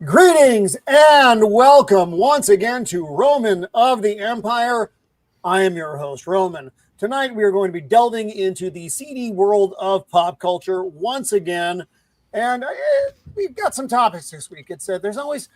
Greetings and welcome once again to Roman of the Empire. I am your host, Roman. Tonight we are going to be delving into the seedy world of pop culture once again, and we've got some topics this week. It's there's always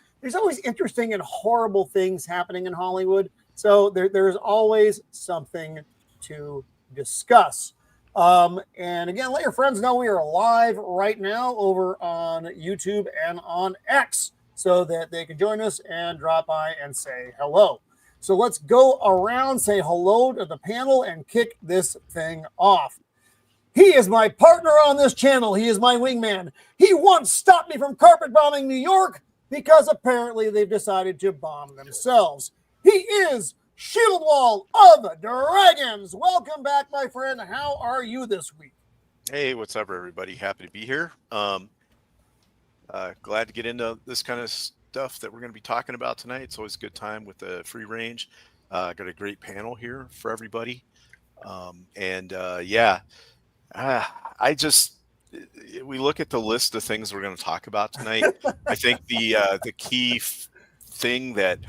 interesting and horrible things happening in Hollywood, so there's always something to discuss. And again, let your friends know we are live right now over on YouTube and on X so that they can join us and drop by and say hello. So let's go around, say hello to the panel, and kick this thing off. He is my partner on this channel. He is my wingman. He once stopped me from carpet bombing New York because apparently they've decided to bomb themselves. He is Shield Wall of Dragons. Welcome back, my friend. How are you this week? Hey, what's up, everybody? Happy to be here. Glad to get into this kind of stuff that we're going to be talking about tonight. It's always a good time with the free range. Got a great panel here for everybody. We look at the list of things we're going to talk about tonight. I think the key thing that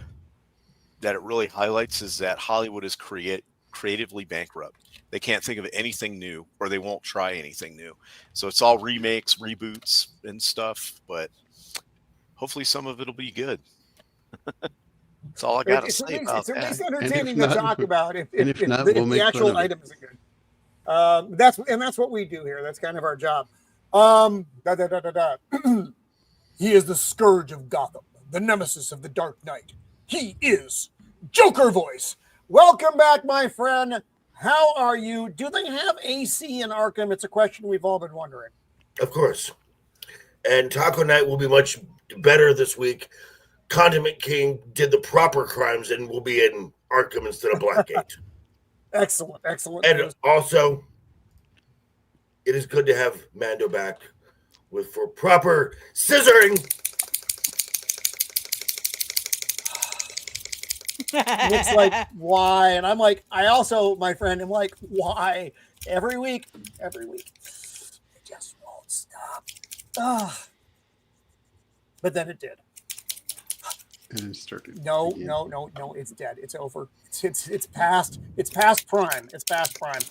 it really highlights is that Hollywood is creatively bankrupt. They can't think of anything new, or they won't try anything new. So it's all remakes, reboots, and stuff. But hopefully, some of it'll be good. That's all I got to say about that. It's at least entertaining to talk about. If the actual item isn't good, that's what we do here. That's kind of our job. He is the scourge of Gotham, the nemesis of the Dark Knight. He is Joker Voice. Welcome back, my friend. How are you? Do they have AC in Arkham? It's a question we've all been wondering. Of course. And Taco Night will be much better this week. Condiment King did the proper crimes and will be in Arkham instead of Blackgate. Excellent. And also, it is good to have Mando back for proper scissoring. It's like, why? And I'm like, I also, my friend, I'm like, why? Every week. It just won't stop. But then it did. And it started. No, it's dead. It's over. It's past prime. It's past prime.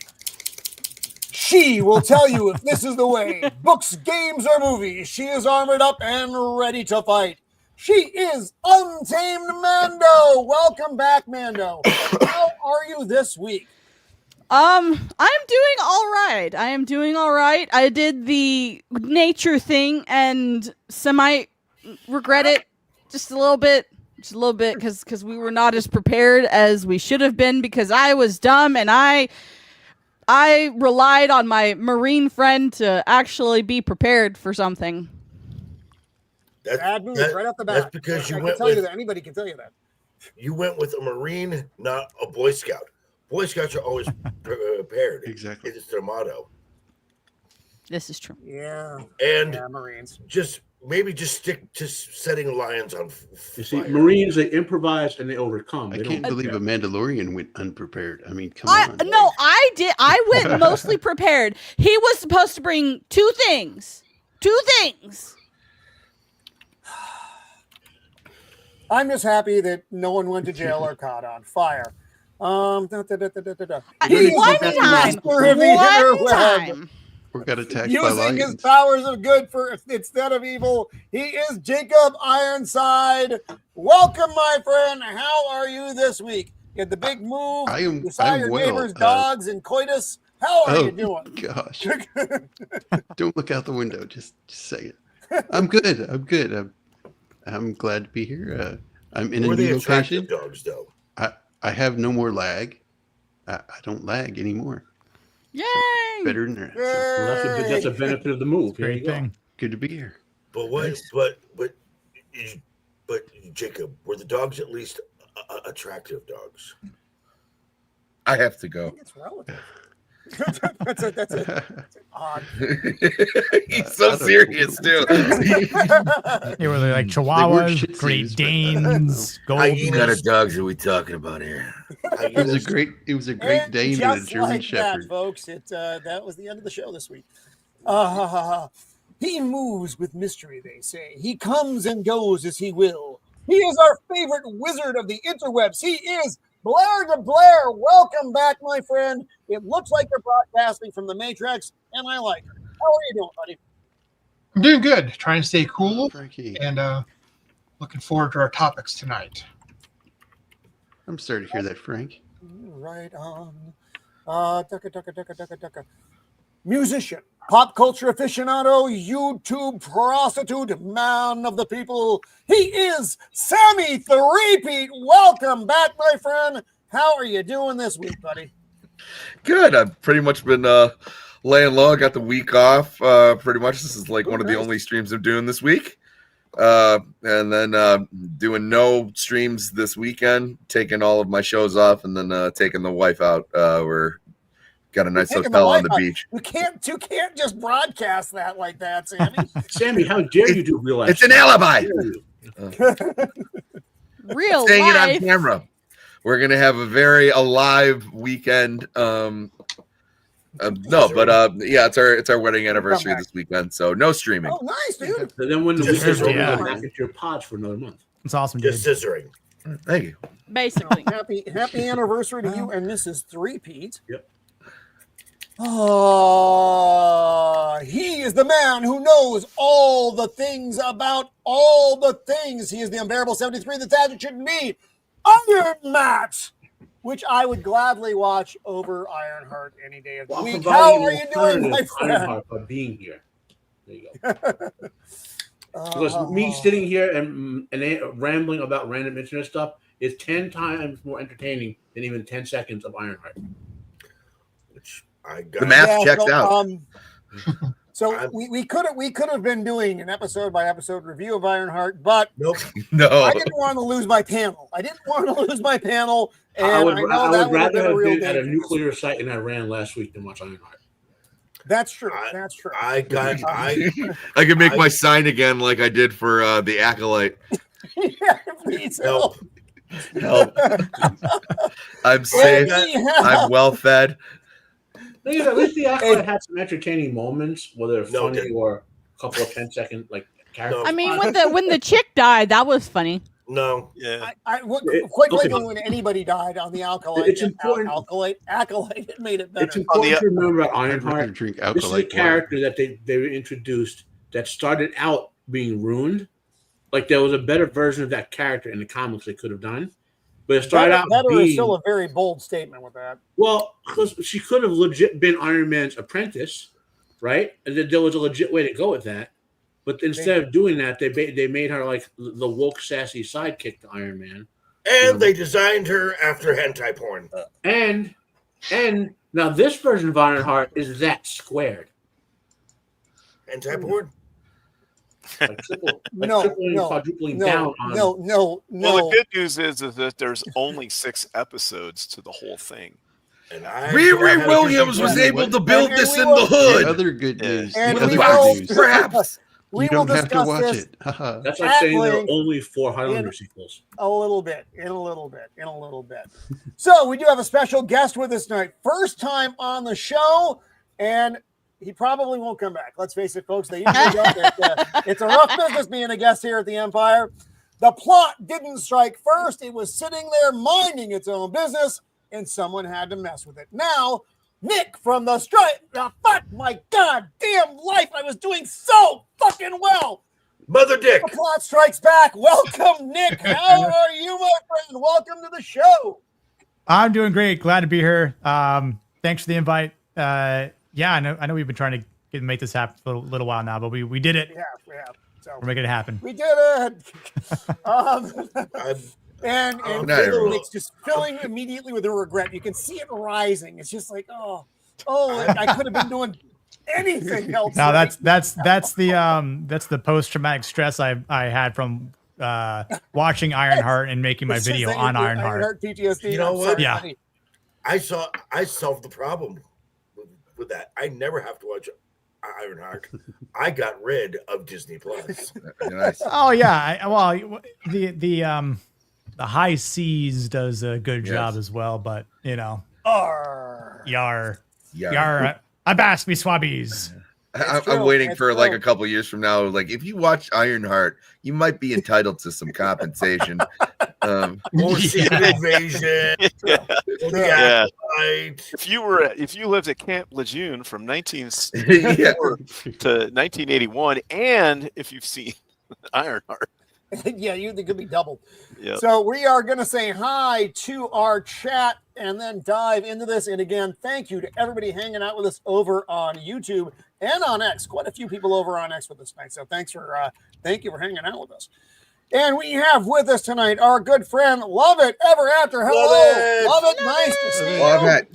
She will tell you if this is the way. Books, games, or movies. She is armored up and ready to fight. She is Untamed Mando. Welcome back, Mando. How are you this week? I'm doing all right. I am doing all right. I did the nature thing and semi regret it just a little bit because we were not as prepared as we should have been because I was dumb and I relied on my Marine friend to actually be prepared for something. Bad move right off the bat. That's because anybody can tell you that. You went with a Marine, not a Boy Scout. Boy Scouts are always prepared. Exactly. It's their motto. This is true. Yeah. And Marines. just stick to setting lions on fire. You see, Marines, they improvise and they overcome. I can't believe a Mandalorian went unprepared. I mean, come on. No, I did. I went mostly prepared. He was supposed to bring two things. I'm just happy that no one went to jail or caught on fire. One time. Or got attacked by Using lions. his powers of good for instead of evil. He is Jacob Ironside. Welcome, my friend. How are you this week? You had the big move. You saw your neighbor's dogs in coitus. How are you doing? Gosh. Don't look out the window. Just say it. I'm good. I'm glad to be here. I'm in a new location. Dogs, though. I have no more lag. I don't lag anymore. Yay! So better than that. Well, that's a benefit of the move. Great thing. Good to be here. But Jacob, were the dogs at least attractive dogs? I have to go. It's relative. That's odd. He's so serious too. They were like Chihuahuas, Great Danes, What kind of dogs are we talking about here? It was a great Dane and a German like Shepherd. that, folks. That was the end of the show this week. He moves with mystery, they say. He comes and goes as he will. He is our favorite wizard of the interwebs. He is Blair to Blair. Welcome back, my friend. It looks like you're broadcasting from the Matrix, and I like it. How are you doing, buddy? I'm doing good. Trying to stay cool Frankie. and looking forward to our topics tonight. I'm sorry to hear that, Frank. Right on. Ducka. Musician, pop culture aficionado, YouTube prostitute, man of the people. He is Sammy Threepeat. Welcome back, my friend. How are you doing this week, buddy? Good. I've pretty much been laying low. I got the week off. Pretty much. This is like one of the only streams I'm doing this week. And then doing no streams this weekend, taking all of my shows off, and then taking the wife out. We're got a nice hotel on the beach. You can't just broadcast that like that, Sammy. Sammy, how dare you do real life? It's an alibi. Real Saying it life. on camera. We're gonna have a very alive weekend. Yeah, it's our wedding anniversary this weekend, so no streaming. Oh, nice, dude. So then when the Just weekend's over, yeah. go back into your pods for another month. It's awesome, dude. Just scissoring. Thank you. Basically. Happy anniversary to you and Mrs. Threepeat. Yep. He is the man who knows all the things about all the things. He is the unbearable 73 that Tadgett shouldn't be. Iron Matt, which I would gladly watch over Ironheart any day of the week. How are you doing, my friend? Ironheart by being here. There you go. Because me sitting here and rambling about random internet stuff is 10 times more entertaining than even 10 seconds of Ironheart. Which I got. The math checks out. So we could have been doing an episode by episode review of Ironheart, but Nope. No. I didn't want to lose my panel. And I would rather have real been at a dangerous. nuclear site in Iran last week than watch Ironheart. That's true. That's true. I can make my sign again like I did for the Acolyte. Yeah, please help. Help. I'm safe. I'm well fed. At least the Acolyte had some entertaining moments, whether No, funny it or a couple of 10-second characters. I mean, when the chick died, that was funny. No. Yeah. Quite frankly, when anybody died on the Acolyte, It's important. Acolyte, it made it better. It's important to remember about Ironheart. Drink This is a Acolyte character that they introduced that started out being ruined. Like there was a better version of that character in the comics they could have done, but it started out better being is still a very bold statement with that. well, because she could have legit been Iron Man's apprentice, right? And then there was a legit way to go with that. But instead of doing that, they made her like the woke, sassy sidekick to Iron Man. And they designed her after hentai porn. And now this version of Ironheart is that squared. Hentai porn? Like No, tripling, no, quadrupling no, down on no. Well, the good news is that there's only 6 episodes to the whole thing. And Riri Williams was able to build this in the The hood. other good news. And The we other will, good news. Perhaps. we You will don't have to discuss watch this it. Haha. That's like at saying there are length only 4 Highlander sequels. in a little bit. So we do have a special guest with us tonight. First time on the show, and he probably won't come back. Let's face it, folks. They usually don't. It's a rough business being a guest here at the Empire. The plot didn't strike first. It was sitting there minding its own business, and someone had to mess with it. Now, Nick from the Strike. Fuck my goddamn life. I was doing so fucking well. Mother Dick. The plot strikes back. Welcome, Nick. How are you, my friend? Welcome to the show. I'm doing great. Glad to be here. Thanks for the invite. Yeah, I know we've been trying to make this happen for a little while now, but we did it. Yeah. So We're making it happen. we did it. And Nick's just filling immediately with a regret. You can see it rising. It's just like, oh, I could have been doing anything else. Now that's the post traumatic stress I had from watching Ironheart and making my It's just video that on you- Ironheart. PTSD. You know I'm what? sorry, Yeah. buddy. I solved the problem with that. I never have to watch Ironheart. I got rid of Disney Plus. Nice. Oh yeah, the High Seas does a good job as well, but Arr. yar, abas me swabbies. I'm waiting for like a couple years from now. Like, if you watch Ironheart, you might be entitled to some compensation. Or Secret Invasion. Yeah. Right. If you lived at Camp Lejeune from 1964 to 1981, and if you've seen Ironheart, yeah, you think it could be doubled. Yep. So we are going to say hi to our chat and then dive into this. And again, thank you to everybody hanging out with us over on YouTube and on X. Quite a few people over on X with us tonight. So thank you for hanging out with us. And we have with us tonight our good friend, Love It Ever After. Hello, Love It. Nice to see you. Love it.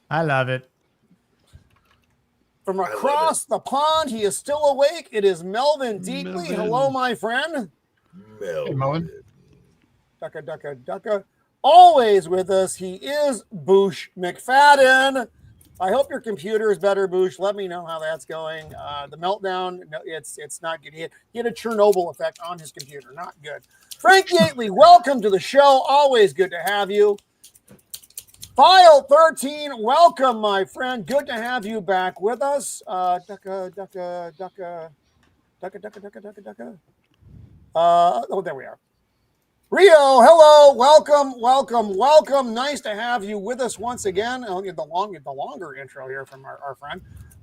I love it. From across the pond, he is still awake. It is Melvin Deatley. Melvin. Hello, my friend. Hey, Mullen. Ducka. Always with us, he is Boosh McFadden. I hope your computer is better, Boosh. Let me know how that's going. The meltdown, no, it's not good. He had a Chernobyl effect on his computer. Not good. Frank Yateley, welcome to the show. Always good to have you. File 13, welcome, my friend. Good to have you back with us. Ducka. There we are. Rio, hello, welcome. Nice to have you with us once again. I'll get the longer intro here from our friend.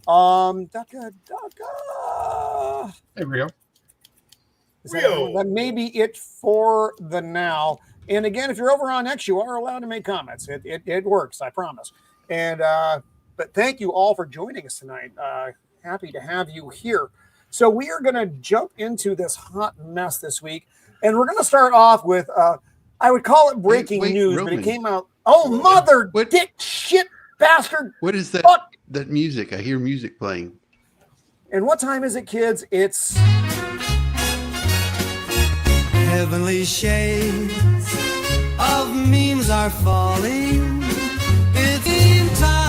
Ducka. Hey, Rio. That may be it for the now. And again, if you're over on X, you are allowed to make comments. It works, I promise. And but thank you all for joining us tonight. Happy to have you here. So we are going to jump into this hot mess this week. And we're going to start off with, I would call it breaking news, Roman. but it came out. Oh, mother, dick, shit, bastard. What is that? Fuck. That music? I hear music playing. And what time is it, kids? It's Heavenly shades of memes are falling. It's in time.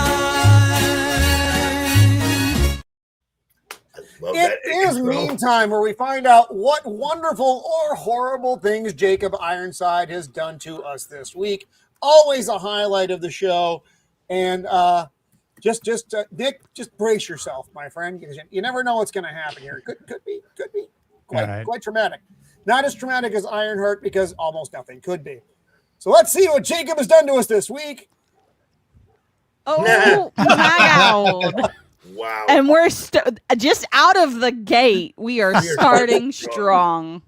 It is meantime where we find out what wonderful or horrible things Jacob Ironside has done to us this week. Always a highlight of the show. And Nick, just brace yourself, my friend, because you never know what's going to happen here. Could be quite traumatic. Not as traumatic as Ironheart, because almost nothing could be. So let's see what Jacob has done to us this week. Oh my God. Wow. And we're just out of the gate. We are starting strong.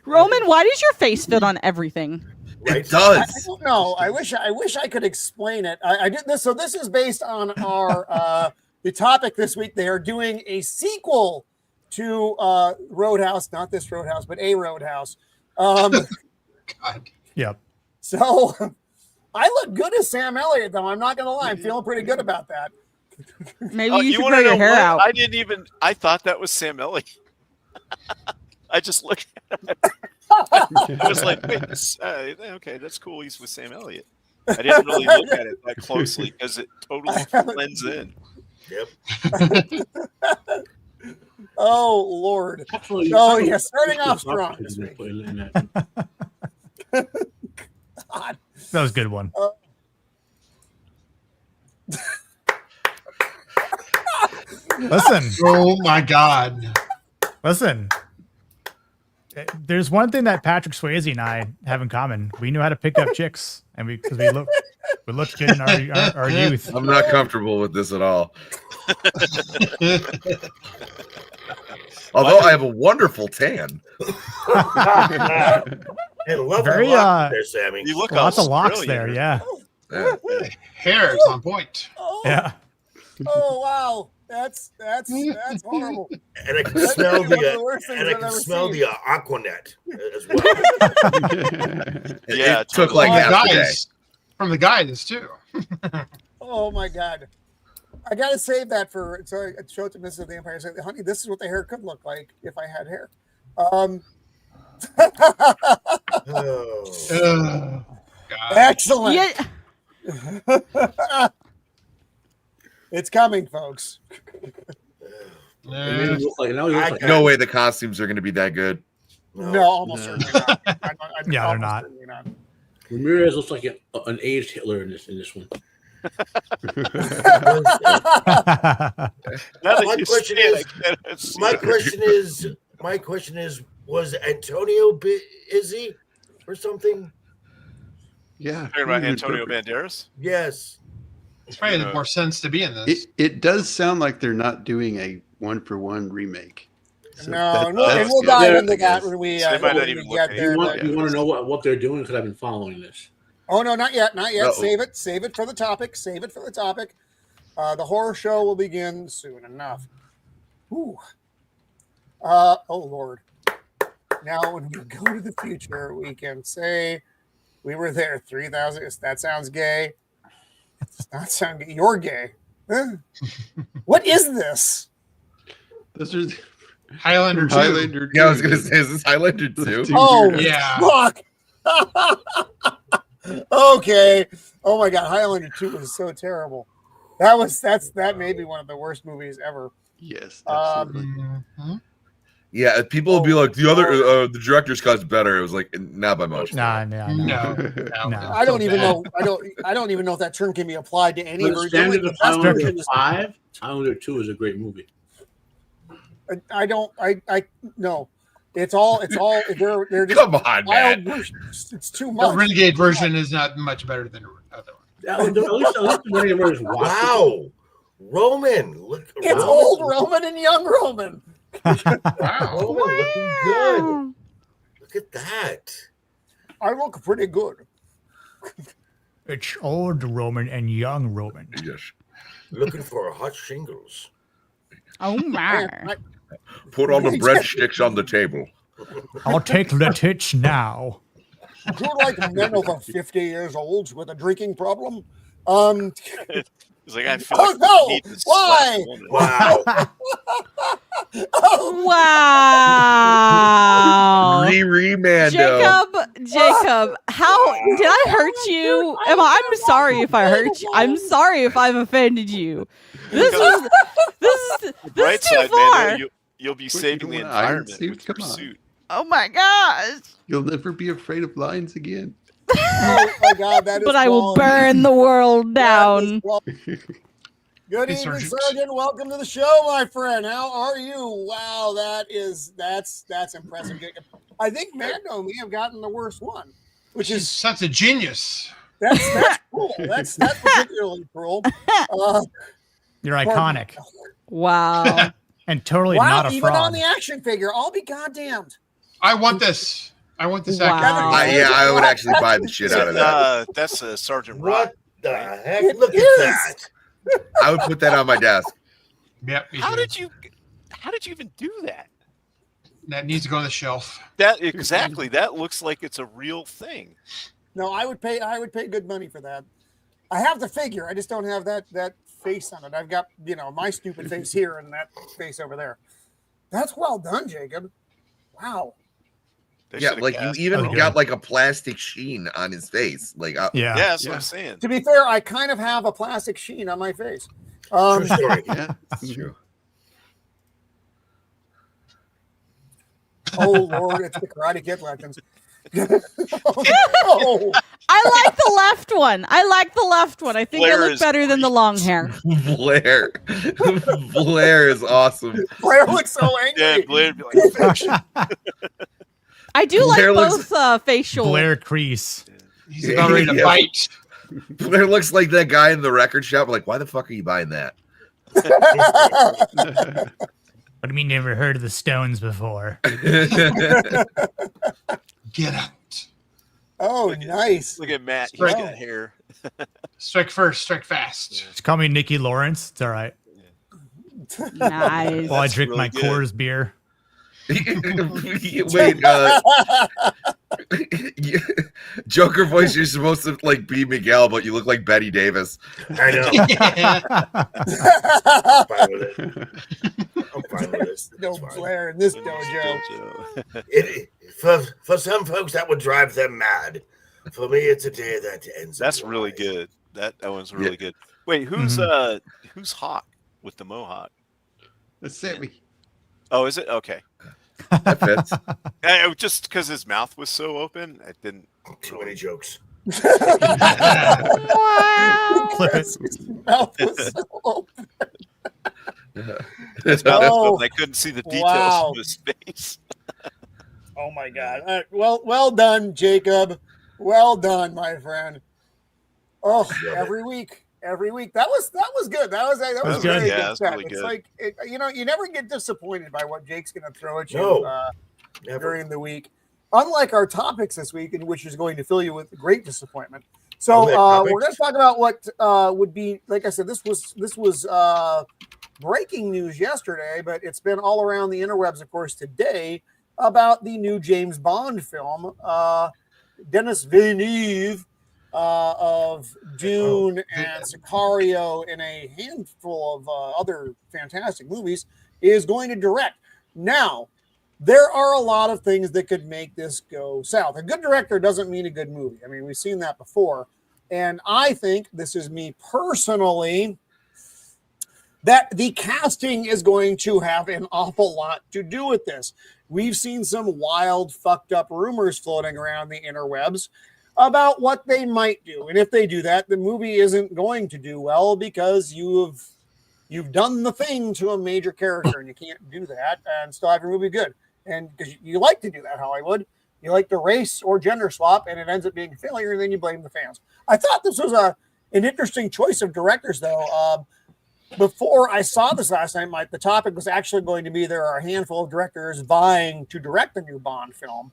Roman, why does your face fit on everything? It does. I don't know. I wish I could explain it. I did this. So this is based on our the topic this week. They are doing a sequel to Roadhouse, not this Roadhouse, but a Roadhouse. God. Yep. So I look good as Sam Elliott, though. I'm not going to lie. I'm feeling pretty good about that. Maybe you should wanna grow your know hair what? out. I thought that was Sam Elliott. I just looked at it. I was like, wait, okay, that's cool. He's with Sam Elliott. I didn't really look at it that closely because it totally blends in. Yep. Oh, Lord. So, yeah, starting off strong this week. God. That was a good one. Listen. Oh, my God. Listen. There's one thing that Patrick Swayze and I have in common. We knew how to pick up chicks, and because we looked good in our youth. I'm not comfortable with this at all. Although I have a wonderful tan. And love Very, there, Sammy. You look lots of locks Australian. there, yeah. Hair is on point. Oh, Yeah. oh, wow. That's horrible. And I can That's smell one of the worst things I've the ever smell seen. the Aquanet as well. Yeah, It took totally. like From the half a day. guys. From the guys, too. Oh, my God. I got to save that for, so I show it to Mrs. of the Empire. Say, honey, this is what the hair could look like if I had hair. Oh. God. Excellent. Yeah. It's coming, folks. No way the costumes are going to be that good. No, almost No. certainly not. Yeah, they're Almost not. certainly not. Ramirez looks like an aged Hitler in this one. Now that My you question say it, is- I can't see My it. question is, was Antonio busy or something? Yeah. Talking about Antonio Banderas? Yes. It's probably Yeah. more sense to be in this. It does sound like they're not doing a 1-for-1 remake. So No, and that's we'll good, dive I into that guess. when we, So they might not when even we look get at there. You but- want to know what they're doing? Because I've been following this. Oh no, not yet, not yet. Uh-oh. Save it for the topic. Save it for the topic. The horror show will begin soon enough. Ooh. Oh Lord. Now, when we go to the future, we can say we were there 3,000. That sounds gay. It does not sound gay. You're gay. Huh? What is this? Those are Highlander 2. Highlander. Yeah, I was gonna say, is this Highlander 2? Oh, Yeah. fuck. Okay. Oh my God, Highlander 2 was so terrible. That may be one of the worst movies ever. Yes, absolutely. Mhm. Yeah, people will be like, the director's cut's better. It was like, not by much. No. No. I don't even know. I don't even know if that term can be applied to any But the version. standard The of best Highlander version is- 5, Highlander 2 is a great movie. I no. It's all they're just Come on, wild man. versions. It's too The much. Renegade version is not much better than the other one. At least the Renegade version is watchable. Wow. Roman, look. It's old Roman and young Roman. Wow. Roman looking good. Look at that. I look pretty good. It's old Roman and young Roman. Yes. Looking for hot shingles. Oh Man, my. Put all the breadsticks on the table. I'll take the tits now. Do you like men over 50 years old with a drinking problem? It's like I feel Oh, like no! we need to Why? slap woman. Wow. Oh, Wow. Mando. Jacob, how did I hurt you? I'm sorry if I hurt you. I'm sorry if I've offended you. This is Bright too side, far. man, you'll be saving the don't want an iron environment suit? with Come your on. suit. Oh my gosh. You'll never be afraid of lions again. oh my God, that is But I will quality. burn the world That is down. quality. Good Hey, evening, Sergeant. Sergeant. Welcome to the show, my friend. How are you? Wow, that's impressive, Jacob. I think Mando may have gotten the worst one, which She's is such a genius. that's cool. That's particularly cruel. You're iconic Wow. and totally Wow, not a even fraud. on the action figure, I'll be goddamned. I want this. I want this Wow. action. Yeah, I would actually buy the shit out of that. That's Sergeant Rock. What the heck? It Look is. at that. I would put that on my desk. Yep. me How too. did you even do that? That needs to go on the shelf. That exactly. That looks like it's a real thing. No, I would pay good money for that. I have the figure. I just don't have that face on it. I've got, my stupid face here and that face over there. That's well done, Jacob. Wow. They Yeah, should've like you cast- even Okay. got like a plastic sheen on his face. Like, Yeah. Yeah, that's what I'm saying. To be fair, I kind of have a plastic sheen on my face. True story. Yeah. that's true. Oh Lord, it's the Karate Kid legends. Oh, I like the left one. I think Blair I look is better than the long hair. Blair. Blair is awesome. Blair looks so angry. Yeah, Blair would be like, I do Blair like looks- both facial. Blair Crease. He's about ready to Yeah. fight. Blair looks like that guy in the record shop. Like, why the fuck are you buying that? What do you mean you never heard of the Stones before? Get out. Oh, nice. look at Matt. He's Right. got hair. Strike first, strike fast. Just call me Nikki Lawrence. It's all right. Nice. While I That's drink my really good. Coors beer. Wait, Joker voice, you're supposed to like be Miguel, but you look like Betty Davis. I know. Yeah. I'm fine with it. I'm fine with this. No It's fine. Blair in this dojo. For some folks, that would drive them mad. For me, it's a day that ends. in That's really joy. good. That one's really good. Wait, who's who's Hawk with the mohawk? That's Sammy. Oh, is it? Okay. That fits. Just because his mouth was so open, I didn't. Too many jokes. Wow. Clip it. Mouth was so open. His mouth was Oh, open. I couldn't see the details wow. of his face. Oh my God! All right, well done, Jacob. Well done, my friend. Oh, every week. That was good. That was a good. very Yeah, good that's set. really It's good. like you never get disappointed by what Jake's going to throw at you No, never. during the week. Unlike our topics this week, in which is going to fill you with great disappointment. So we're going to talk about what would be, like I said, this was breaking news yesterday, but it's been all around the interwebs, of course, today about the new James Bond film. Denis Villeneuve of Dune and Sicario and a handful of other fantastic movies is going to direct. Now, there are a lot of things that could make this go south. A good director doesn't mean a good movie. I mean, we've seen that before. And I think, this is me personally, that the casting is going to have an awful lot to do with this. We've seen some wild, fucked up rumors floating around the interwebs about what they might do. And if they do that, the movie isn't going to do well because you've done the thing to a major character, and you can't do that and still have your movie good. And because you like to do that, Hollywood. You like to race or gender swap, and it ends up being a failure, and then you blame the fans. I thought this was an interesting choice of directors, though. Before I saw this last night, the topic was actually going to be there are a handful of directors vying to direct the new Bond film.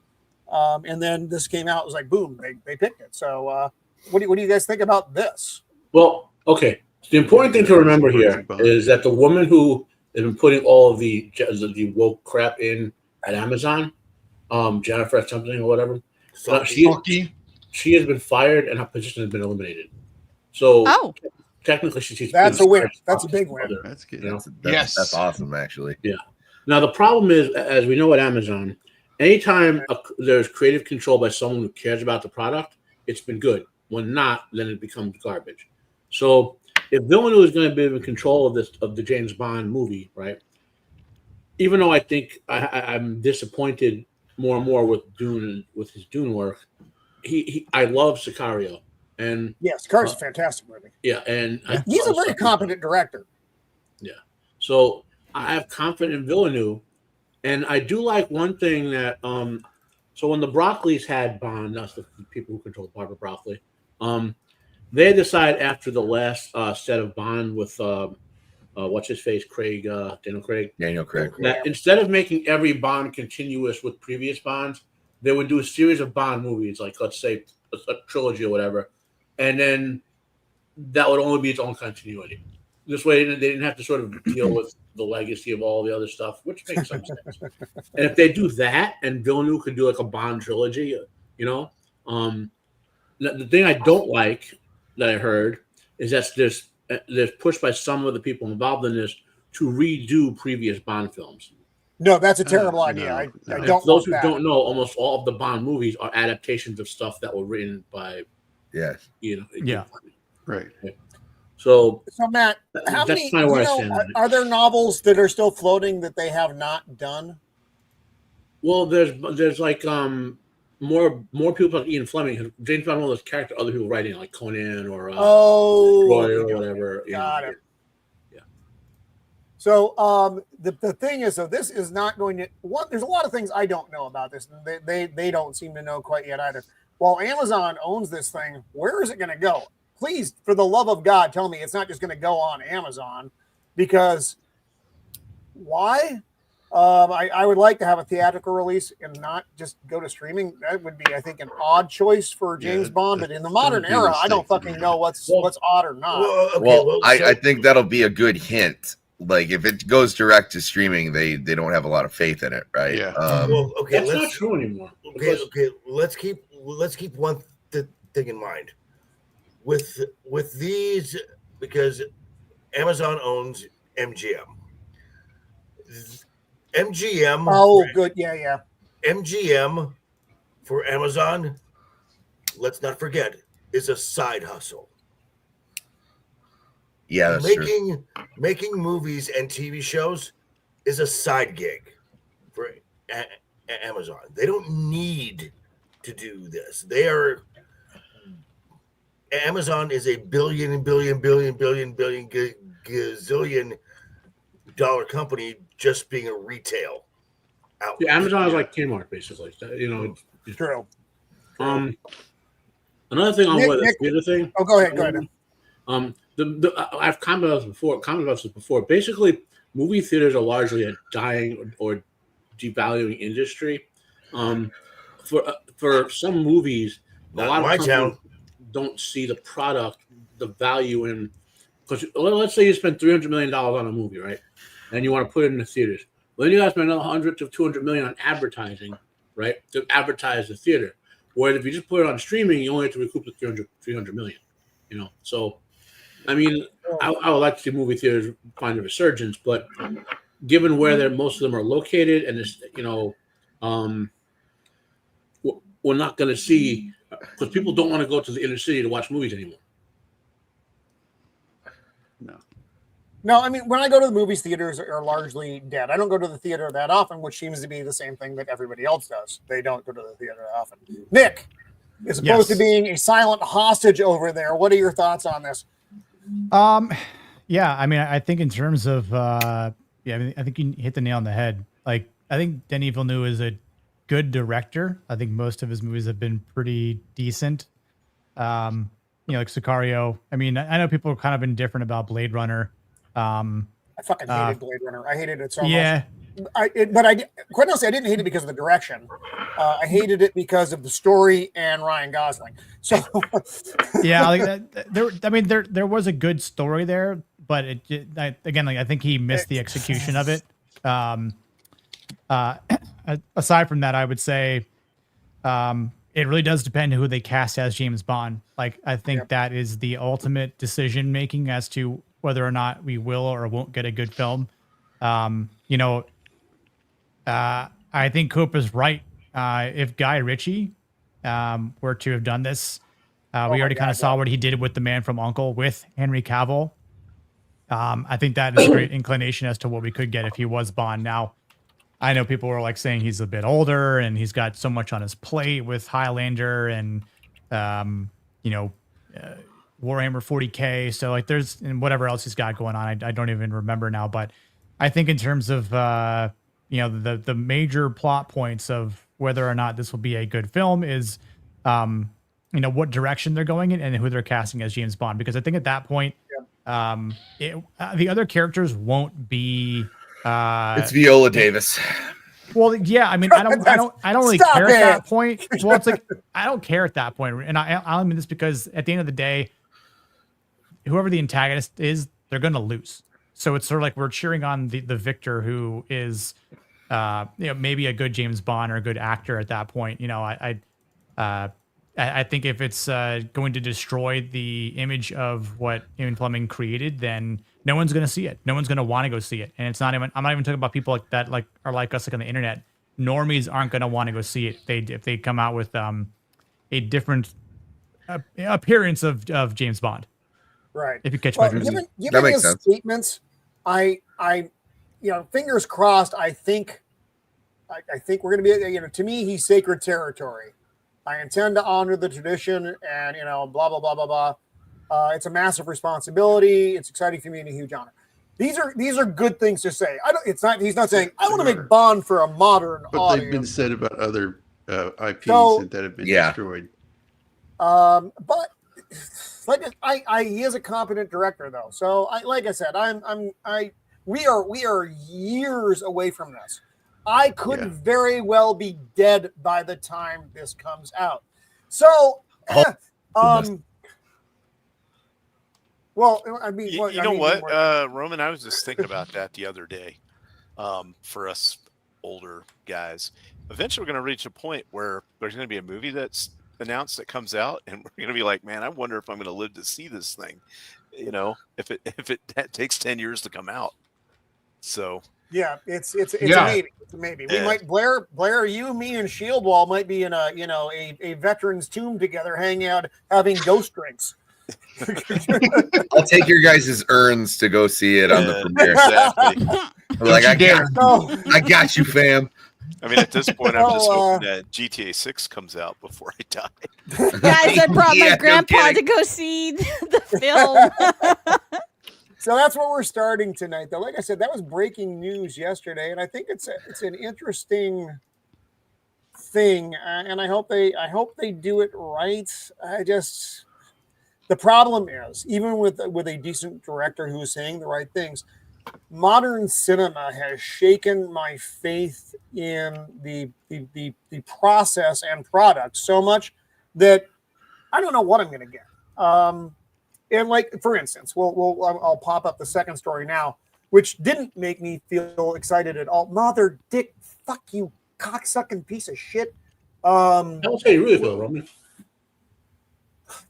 And then this came out, it was like, boom, they picked it. So what do you guys think about this? Well, okay. The important thing to remember here is that the woman who has been putting all of the woke crap in at Amazon, Jennifer something or whatever, she has been fired and her position has been eliminated. So technically, that's a win. That's a big win. That's good. You know? That's awesome, actually. Yeah. Now the problem is, as we know at Amazon, anytime there's creative control by someone who cares about the product, it's been good. When not, then it becomes garbage. So if Villeneuve is going to be in control of the James Bond movie, right? Even though I think I'm disappointed more and more with Dune, with his Dune work, I love Sicario. And yes, Sicario's a fantastic movie. Yeah, and he's a very competent director. Yeah. So I have confidence in Villeneuve. And I do like one thing that so when the Broccoli's had Bond, that's the people who control Barbara Broccoli, they decided after the last set of Bond with what's his face, Daniel Craig, that instead of making every Bond continuous with previous Bonds, they would do a series of Bond movies, like let's say a trilogy or whatever, and then that would only be its own continuity. This way, they didn't have to sort of deal with the legacy of all the other stuff, which makes some sense. And if they do that, and Villeneuve could do like a Bond trilogy, you know, the thing I don't like that I heard is that there's push by some of the people involved in this to redo previous Bond films. No, that's a terrible idea. I don't. Those who don't know, almost all of the Bond movies are adaptations of stuff that were written by, right. So Matt, how many? Are there novels that are still floating that they have not done? Well, there's like more people like Ian Fleming. James Bond, one of those characters other people writing like Conan or Roy or whatever. Got it. Yeah. So the thing is, this is not going to. There's a lot of things I don't know about this, and they don't seem to know quite yet either. While Amazon owns this thing, where is it going to go? Please, for the love of God, tell me it's not just going to go on Amazon, because why? I would like to have a theatrical release and not just go to streaming. That would be, I think, an odd choice for James Bond. But in the modern era, I don't fucking know what's odd or not. I think that'll be a good hint. Like if it goes direct to streaming, they don't have a lot of faith in it, right? Yeah. That's not true anymore. Okay. Let's keep one thing in mind. With these, because Amazon owns MGM. MGM. Oh, good. Yeah. MGM for Amazon, let's not forget, is a side hustle. Yeah, that's true. Making movies and TV shows is a side gig for Amazon. They don't need to do this. They are Amazon is a billion gazillion dollar company just being a retail outlet. Yeah, Amazon is like Kmart, basically. You know, True. Another thing on Nick, the other thing. Oh, go ahead. Go ahead. I've commented on this before. Basically, movie theaters are largely a dying or devaluing industry. For some movies, a lot of companies don't see the product, the value in. Because let's say you spend $300 million on a movie, right? And you want to put it in the theaters. Well, then you got to spend another 100 to 200 million on advertising, right? To advertise the theater. Whereas if you just put it on streaming, you only have to recoup the 300 million. You know, so I mean, I would like to see movie theaters find a resurgence, but given where most of them are located, and this, you know, we're not going to see, because people don't want to go to the inner city to watch movies anymore. No, I mean, when I go to the movies, theaters are largely dead. I don't go to the theater that often, which seems to be the same thing that everybody else does. They don't go to the theater that often. Nick, as opposed to being a silent hostage over there, what are your thoughts on this? Yeah, I mean, I think in terms of, I think you hit the nail on the head. Like, I think Denis Villeneuve is a good director. I think most of his movies have been pretty decent. You know, like Sicario. I mean, I know people are kind of indifferent about Blade Runner. I fucking hated Blade Runner. I hated it so much. Yeah. Quite honestly, I didn't hate it because of the direction. I hated it because of the story and Ryan Gosling. So yeah, like there was a good story there, but I think he missed the execution of it. Aside from that, I would say it really does depend who they cast as James Bond. Like, I think that is the ultimate decision making as to whether or not we will or won't get a good film. You know, I think Coop is right. If Guy Ritchie were to have done this, we already kind of saw what he did with The Man from U.N.C.L.E. with Henry Cavill. I think that is a great inclination as to what we could get if he was Bond. Now, I know people were like saying he's a bit older and he's got so much on his plate with Highlander and, you know, Warhammer 40K. So like and whatever else he's got going on. I don't even remember now, but I think in terms of, you know, the major plot points of whether or not this will be a good film is, you know, what direction they're going in and who they're casting as James Bond. Because I think at that point, the other characters won't be, it's Viola Davis. Well, yeah, I mean, I don't really care at that point. Well, it's like, I don't care at that point. And I mean this because at the end of the day, whoever the antagonist is, they're going to lose. So it's sort of like we're cheering on the victor who is, you know, maybe a good James Bond or a good actor at that point. You know, I think if it's going to destroy the image of what Ian Fleming created, then no one's going to see it. No one's going to want to go see it. And it's not even, I'm not even talking about people like that, like are like us, like on the internet. Normies aren't going to want to go see it. If they come out with a different appearance of James Bond. Right. If you catch my drift. Given his statements, I, you know, fingers crossed. I think we're going to be, you know, to me, he's sacred territory. I intend to honor the tradition, and you know, blah blah blah blah blah. It's a massive responsibility. It's exciting for me and a huge honor. These are good things to say. He's not saying I want to make Bond for a modern audience. They've been said about other IPs that have been destroyed. But like he is a competent director though. So like I said, we are years away from this. I could very well be dead by the time this comes out. So, well, I mean, you know what, Roman, I was just thinking about that the other day. For us older guys, eventually we're going to reach a point where there's going to be a movie that's announced that comes out, and we're going to be like, man, I wonder if I'm going to live to see this thing. You know, if it takes 10 years to come out. So. Yeah, it's a maybe. It's a maybe. We might Blair, you, me, and Shieldwall might be in a veteran's tomb together, hanging out, having ghost drinks. I'll take your guys' urns to go see it on the premiere. Exactly. Like, I got you, fam. I mean, at this point, I'm just Well, hoping that GTA 6 comes out before I die. Guys, I brought Yeah, my no grandpa to kidding. go see the film. So that's what we're starting tonight, though. Like I said, that was breaking news yesterday, and I think it's an interesting thing, and I hope they do it right. The problem is, even with a decent director who's saying the right things, modern cinema has shaken my faith in the process and product so much that I don't know what I'm going to get. And like, for instance, I'll pop up the second story now, which didn't make me feel excited at all. Mother dick, fuck you, cocksucking piece of shit. I'll tell you really feel, Roman.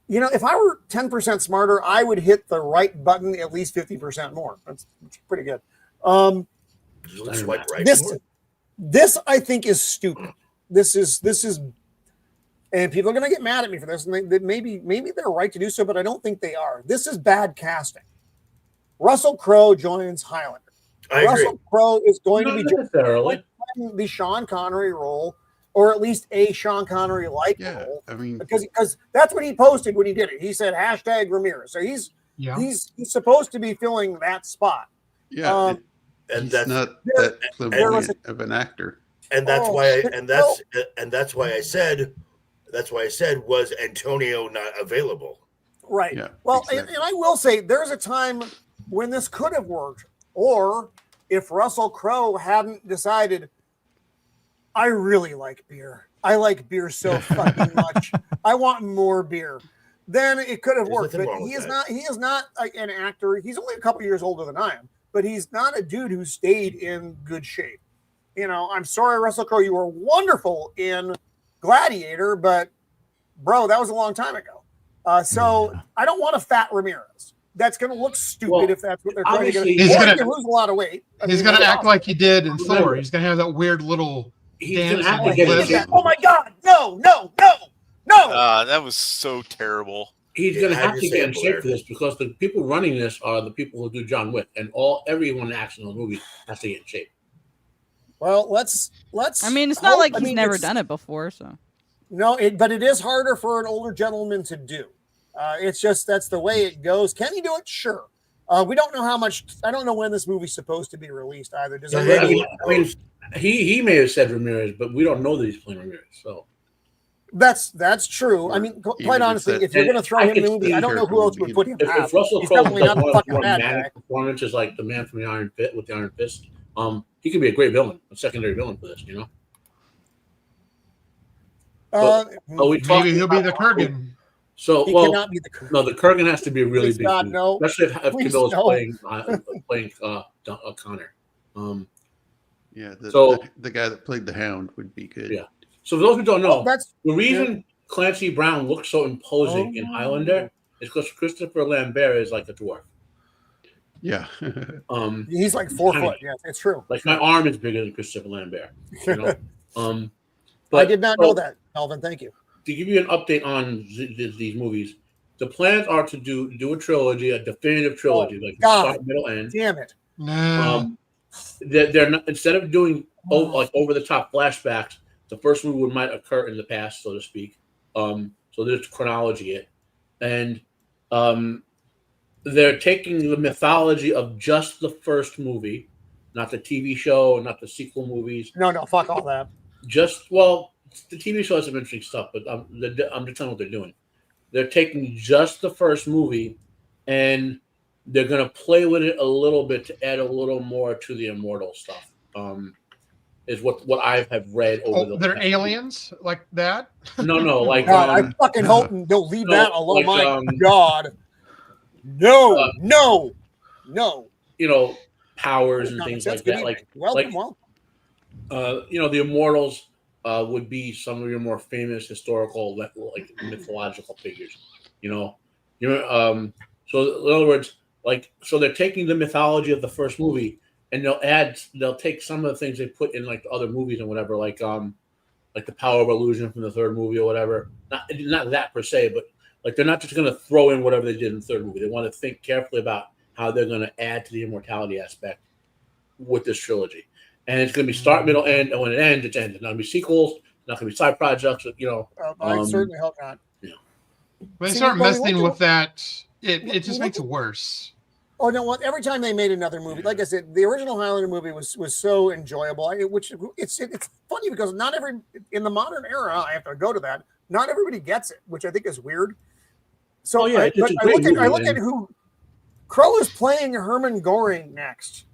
You know, if I were 10% smarter, I would hit the right button at least 50% more. That's pretty good. You would swipe right. This I think is stupid. This is, and people are going to get mad at me for this, and maybe they're right to do so, but I don't think they are. This is bad casting. Russell Crowe joins Highlander. I agree. Russell Crowe is going to be necessarily playing the Sean Connery role, or at least a Sean Connery-like role. I mean, because that's what he posted when he did it. He said hashtag Ramirez. So he's supposed to be filling that spot. yeah, and he's that's not that flamboyant of an actor. And that's that's why I said was Antonio not available? Right. Yeah, Well, exactly. and I will say there's a time when this could have worked, or if Russell Crowe hadn't decided, I really like beer. I like beer so fucking much. I want more beer. Then it could have worked. But he is not an actor. He's only a couple years older than I am, but he's not a dude who stayed in good shape. You know, I'm sorry, Russell Crowe, you were wonderful in Gladiator, but bro, that was a long time ago. So I don't want a fat Ramirez. That's going to look stupid if that's what they're trying to get. He's going to lose a lot of weight. He's going to act like he did in Thor. He's going to have that weird little dance. Oh my God! No! That was so terrible. He's going to have to get in shape for this because the people running this are the people who do John Wick, and everyone that acts in those movies has to get in shape. Well, let's. I mean, it's not like he's never done it before, so. No, but it is harder for an older gentleman to do. It's just that's the way it goes. Can he do it? Sure. We don't know how much. I don't know when this movie's supposed to be released either. Does He may have said Ramirez, but we don't know that he's playing Ramirez. So that's true. I mean, quite honestly, if you're going to throw him in the movie, I don't know who else would put him. If Russell Crowe does one manic performances like the man from the Iron Fist with the Iron Fist, he could be a great villain, a secondary villain for this. You know. Maybe he'll be the Kurgan. So, he cannot be the Kurgan. No, the Kurgan has to be a really big, God, no. especially if Cavill is playing Connor. Yeah, the guy that played the Hound would be good. Yeah. So for those who don't know, the reason Clancy Brown looks so imposing in Highlander is because Christopher Lambert is like a dwarf. Yeah. He's like 4 foot. Yeah, it's true. Like my arm is bigger than Christopher Lambert. You know? I did not know that, Alvin. Thank you. To give you an update on these movies, the plans are to do a trilogy, a definitive trilogy, like start, middle, end. Damn it! No. They're not, instead of doing over the top flashbacks, the first movie might occur in the past, so to speak. So there's chronology and they're taking the mythology of just the first movie, not the TV show, not the sequel movies. No, fuck all that. The TV show has some interesting stuff, but I'm just telling you what they're doing. They're taking just the first movie, and they're going to play with it a little bit to add a little more to the immortal stuff. Is what I have read over the. They're aliens like that? No, like God, I fucking hope they'll leave that alone. My God, no. You know, powers and things like that. Welcome. The immortals. Would be some of your more famous historical, like mythological figures, So in other words, so they're taking the mythology of the first movie and they'll take some of the things they put in like the other movies and whatever, like the power of illusion from the third movie or whatever. Not that per se, but like they're not just going to throw in whatever they did in the third movie. They want to think carefully about how they're going to add to the immortality aspect with this trilogy. and it's going to be start, middle, end, and when it ends, it's end. There's not going to be sequels. Not going to be side projects. I certainly hope not. Yeah. When they See, start well, messing with that, it just makes it worse. Oh no! Well, every time they made another movie, like I said, the original Highlander movie was so enjoyable. It's funny because not every in the modern era, I have to go to that. Not everybody gets it, which I think is weird. So, I look at who Crowe is playing Herman Goring next,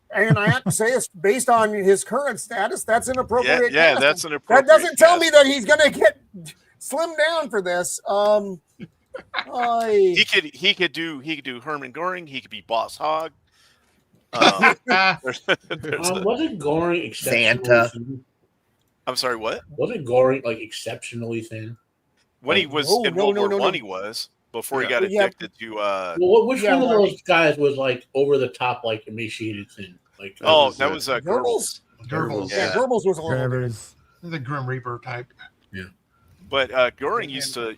and I have to say, it's based on his current status. That's inappropriate. Yeah, casting. that's an appropriate. That doesn't tell me that he's going to get slimmed down for this. He could do Herman Goring. He could be Boss Hogg. Wasn't Goring Santa? I'm sorry, what? Wasn't Goring like exceptionally thin? When he was in World War One, he was before he got addicted to. Which one of those guys was like over the top, like emaciated thin? Like that was Goebbels. Goebbels. Yeah, Goebbels was a little. The Grim Reaper type. Yeah. But Goring used to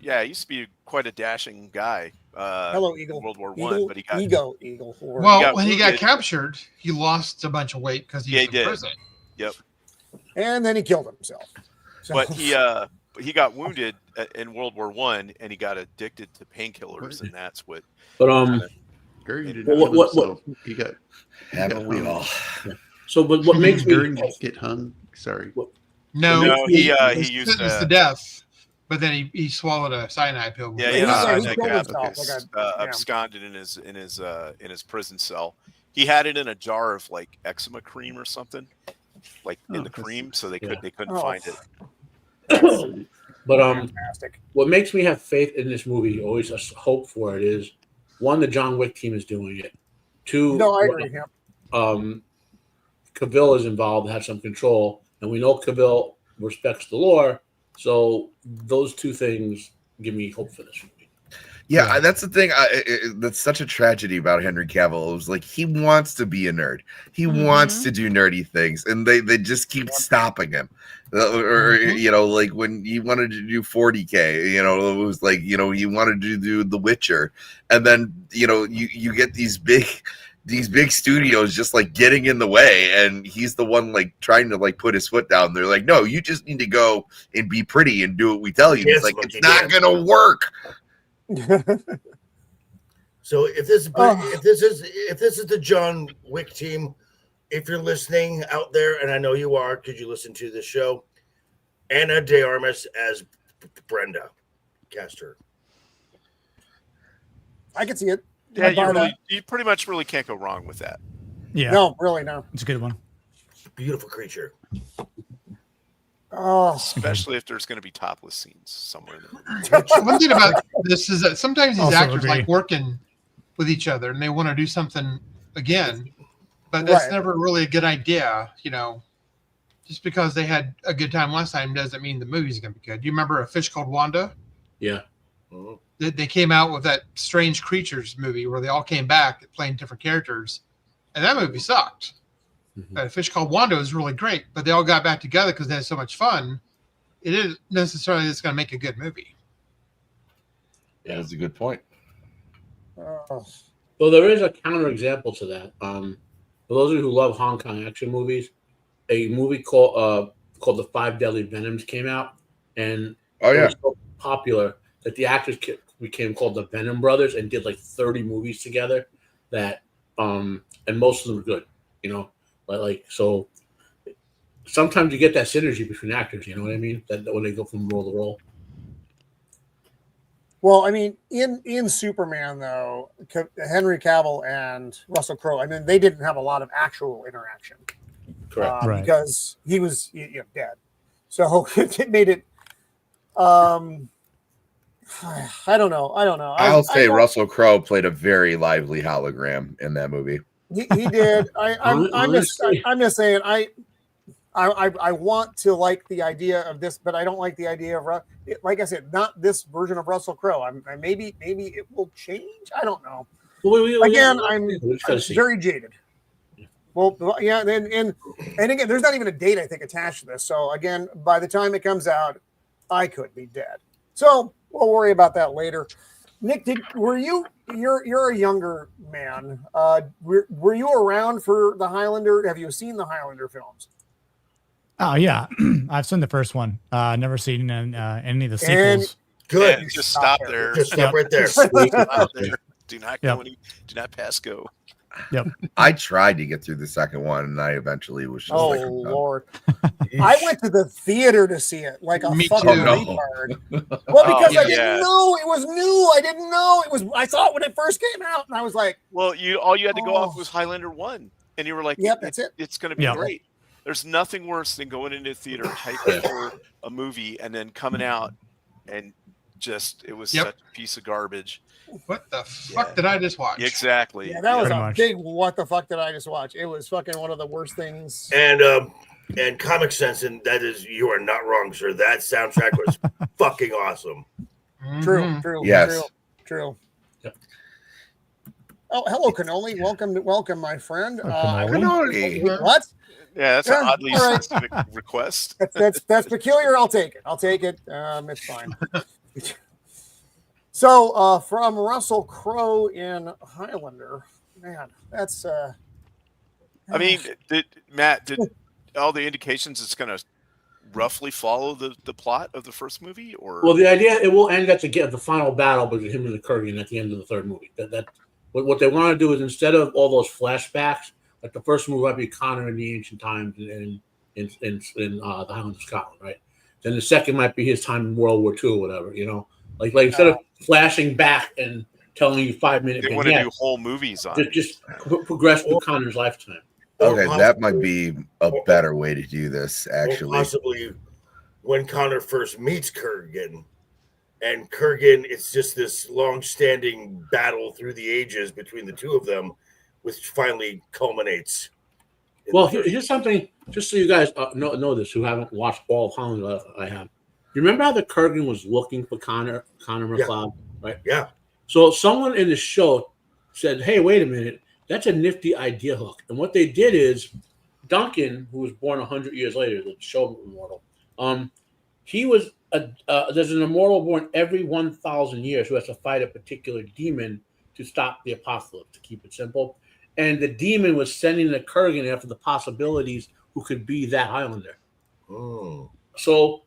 be quite a dashing guy. Hello, Eagle. World War One, but he got Eagle. Well, when he got captured, he lost a bunch of weight because he was in prison. Yep. And then he killed himself. So. But he got wounded in World War One, and he got addicted to painkillers, and that's what. But Goering did not kill himself. He got Haven't we all? So, but what makes Goering get hung? Sorry. No, he used sentenced to death, but then he swallowed a cyanide pill. Yeah, he absconded in his prison cell. He had it in a jar of like eczema cream or something, like in the cream, so they couldn't find it. But fantastic. What makes me have faith in this movie, always a hope for it, is one, the John Wick team is doing it. Two, I agree. Cavill is involved, has some control, and we know Cavill respects the lore. So those two things give me hope for this movie. Yeah, that's the thing. That's such a tragedy about Henry Cavill. It was like he wants to be a nerd. He wants to do nerdy things, and they just keep stopping him. Or like when he wanted to do 40K, it was like he wanted to do The Witcher, and then you get these big studios just like getting in the way, and he's the one like trying to like put his foot down. They're like, no, you just need to go and be pretty and do what we tell you. It's like it's not gonna work. So if this is the John Wick team, if you're listening out there, and I know you are because you listen to this show, Ana de Armas as Brenda, cast her. I can see it. Yeah, you pretty much really can't go wrong with that. Yeah. No, really, no. It's a good one. Beautiful creature. Oh, especially if there's going to be topless scenes somewhere in the movie. One thing about this is that sometimes these Also actors agree. like working with each other and they want to do something again, but that's never really a good idea. Just because they had a good time last time doesn't mean the movie's going to be good. You remember A Fish Called Wanda? Yeah. They came out with that Strange Creatures movie where they all came back playing different characters, and that movie sucked. A Fish Called Wanda was really great, but they all got back together because they had so much fun. It isn't necessarily that's going to make a good movie. Yeah, that's a good point. So there is a counterexample to that. For those of you who love Hong Kong action movies, a movie called The Five Deadly Venoms came out, and it was so popular that the actors became called the Venom Brothers and did like 30 movies together. That and most of them were good, so. Sometimes you get that synergy between actors. You know what I mean? That when they go from role to role. Well, I mean, in Superman though, Henry Cavill and Russell Crowe, I mean, they didn't have a lot of actual interaction. Correct. Right. Because he was dead. So it made it. I don't know. I'll say Russell Crowe played a very lively hologram in that movie. He did. I'm just saying. I want to like the idea of this, but I don't like the idea of, like I said, not this version of Russell Crowe. Maybe it will change. I don't know. Again, I'm very jaded. Well, yeah, and again, there's not even a date I think attached to this. So again, by the time it comes out, I could be dead. So we'll worry about that later. Nick, you're a younger man. Were you around for the Highlander? Have you seen the Highlander films? Oh yeah, I've seen the first one. Never seen any of the sequels. And Good. Yeah, just stop there. Just stop right there. Stop there. Do not go. Do not pass go. Yep. I tried to get through the second one, and I eventually was just Oh like, I'm done. Lord! I went to the theater to see it like a Me fucking too. retard. Well, because yeah, I didn't know it was new. I didn't know it was. I saw it when it first came out, and I was like, Well, all you had to go off Oh. was Highlander 1, and you were like, "Yep, that's it." It's going to be Yeah. great. There's nothing worse than going into a theater, hyping for a movie, and then coming out and just it was Yep. such a piece of garbage. What the fuck Yeah. did I just watch? Exactly. Yeah, that was Pretty a much. big what the fuck did I just watch? It was fucking one of the worst things. And Comic Sense, and that is, you are not wrong, sir. That soundtrack was fucking awesome. True, Mhm. true, Yes. true. Yep. Oh, hello, Cannoli. Welcome, my friend. Cannoli. What? Yeah, that's an Yeah, oddly all right. specific request. That's peculiar. I'll take it. It's fine. So, from Russell Crowe in Highlander, man, that's I mean, Matt, did all the indications it's going to roughly follow the plot of the first movie, or Well, the idea it will end at the final battle between him and the Kurgan at the end of the third movie. What they want to do is, instead of all those flashbacks, like the first movie might be Connor in the ancient times in the Highlands of Scotland, right? Then the second might be his time in World War II or whatever, you know. Like instead of flashing back and telling you 5-minute they want to do vignettes, whole movies on it? just progress through Connor's lifetime. Okay, that might be a better way to do this, Or actually. possibly when Connor first meets Kurgan, and Kurgan, it's just this long-standing battle through the ages between the two of them, which finally culminates. in Well, the third. here's something, just so you guys know this, who haven't watched all of Highlander. I have. You remember how the Kurgan was looking for Connor McLeod, right? Yeah. So someone in the show said, "Hey, wait a minute, that's a nifty idea hook." And what they did is, Duncan, who was born 100 years later, the show immortal, he was there's an immortal born every 1,000 years who has to fight a particular demon to stop the apocalypse, to keep it simple. And the demon was sending the Kurgan after the possibilities who could be that Highlander. Oh. So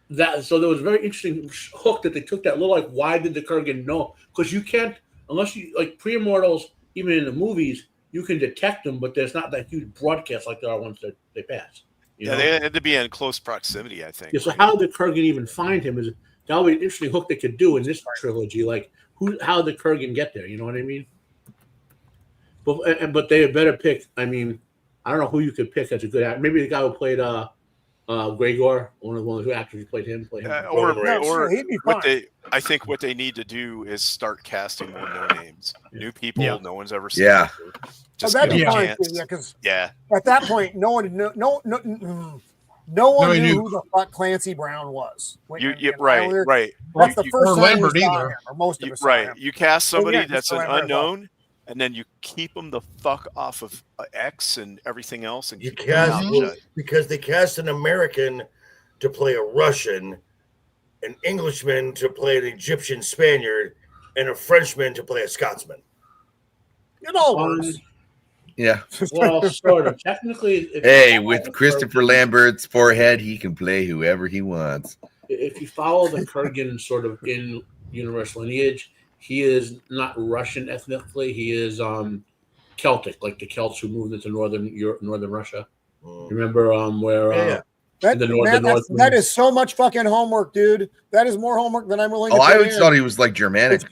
there was a very interesting hook that they took that little, like, why did the Kurgan know? Because you can't, unless you, like, pre-immortals, even in the movies, you can detect them, but there's not that huge broadcast like there are once they pass. You know? They had to be in close proximity, I think. Yeah, so how did the Kurgan even find him? That would be an interesting hook they could do in this trilogy. Like, how did the Kurgan get there? You know what I mean? But they had better pick. I mean, I don't know who you could pick as a good actor. Maybe the guy who played Gregor, one of the actors who played him. Or he'd be what fine. I think what they need to do is start casting more no names, new people Yeah. no one's ever seen. Yeah. before. Oh, Just that'd give be them a fine chance. too, yeah, because Yeah, at that point, no one Nobody knew knew. who the fuck Clancy Brown was. right. That's the You- first Or time Lambert we saw either. him, or most of us saw right. him. You cast somebody yeah, just that's an Lambert as well. unknown, and then you keep them the fuck off of X and everything else, and You keep their cast mouth shut. because they cast an American to play a Russian, an Englishman to play an Egyptian Spaniard, and a Frenchman to play a Scotsman. It all works. Yeah. Well, sort of. Technically, Hey, with Christopher Lambert's forehead, he can play whoever he wants. if you follow the Kurgan sort of in universe lineage, he is not Russian ethnically. He is Celtic, like the Celts who moved into northern Russia. Remember where Yeah. That is so much fucking homework, dude. That is more homework than I'm willing to Oh, I put always in. thought he was like Germanic.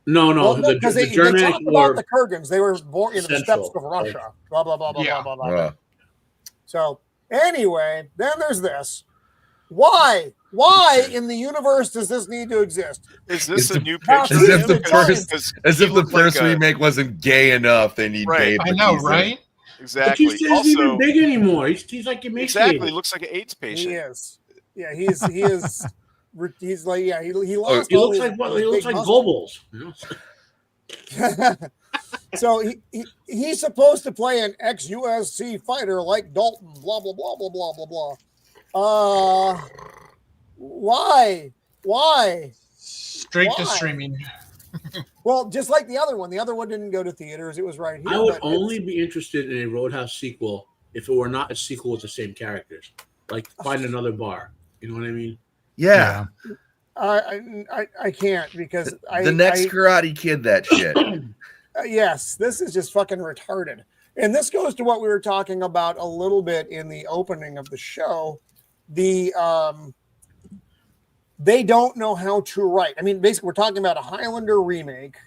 No, Because the they Germanic talked about were the Kurgans. They were born in the steppes Central, of Russia. Blah, blah, blah, blah, Yeah. blah, blah, blah. Uh, So, anyway, then there's this. Why? Why in the universe does this need to exist? Is this As a if- new as picture? if of the him? first- Because as he if the looked like first a- remake wasn't gay enough, they need Right. Dave I know, Bautista. right? But Exactly. he isn't even Also, big anymore. He's like emaciated. exactly looks like an AIDS patient. He is. Yeah, he is. He's like, yeah, he lost. He all looks his like he looks big like muscle. Goebbels. You know? So he's supposed to play an ex-USC fighter like Dalton. Blah blah blah blah blah blah blah. Why? Straight to Why? streaming. Well, just like the other one didn't go to theaters. It was right here. I would but only be interested in a Roadhouse sequel if it were not a sequel with the same characters. Like find another bar. You know what I mean? Yeah. I can't because The next Karate Kid, that shit. Yes, this is just fucking retarded. And this goes to what we were talking about a little bit in the opening of the show. They don't know how to write. I mean, basically, we're talking about a Highlander remake.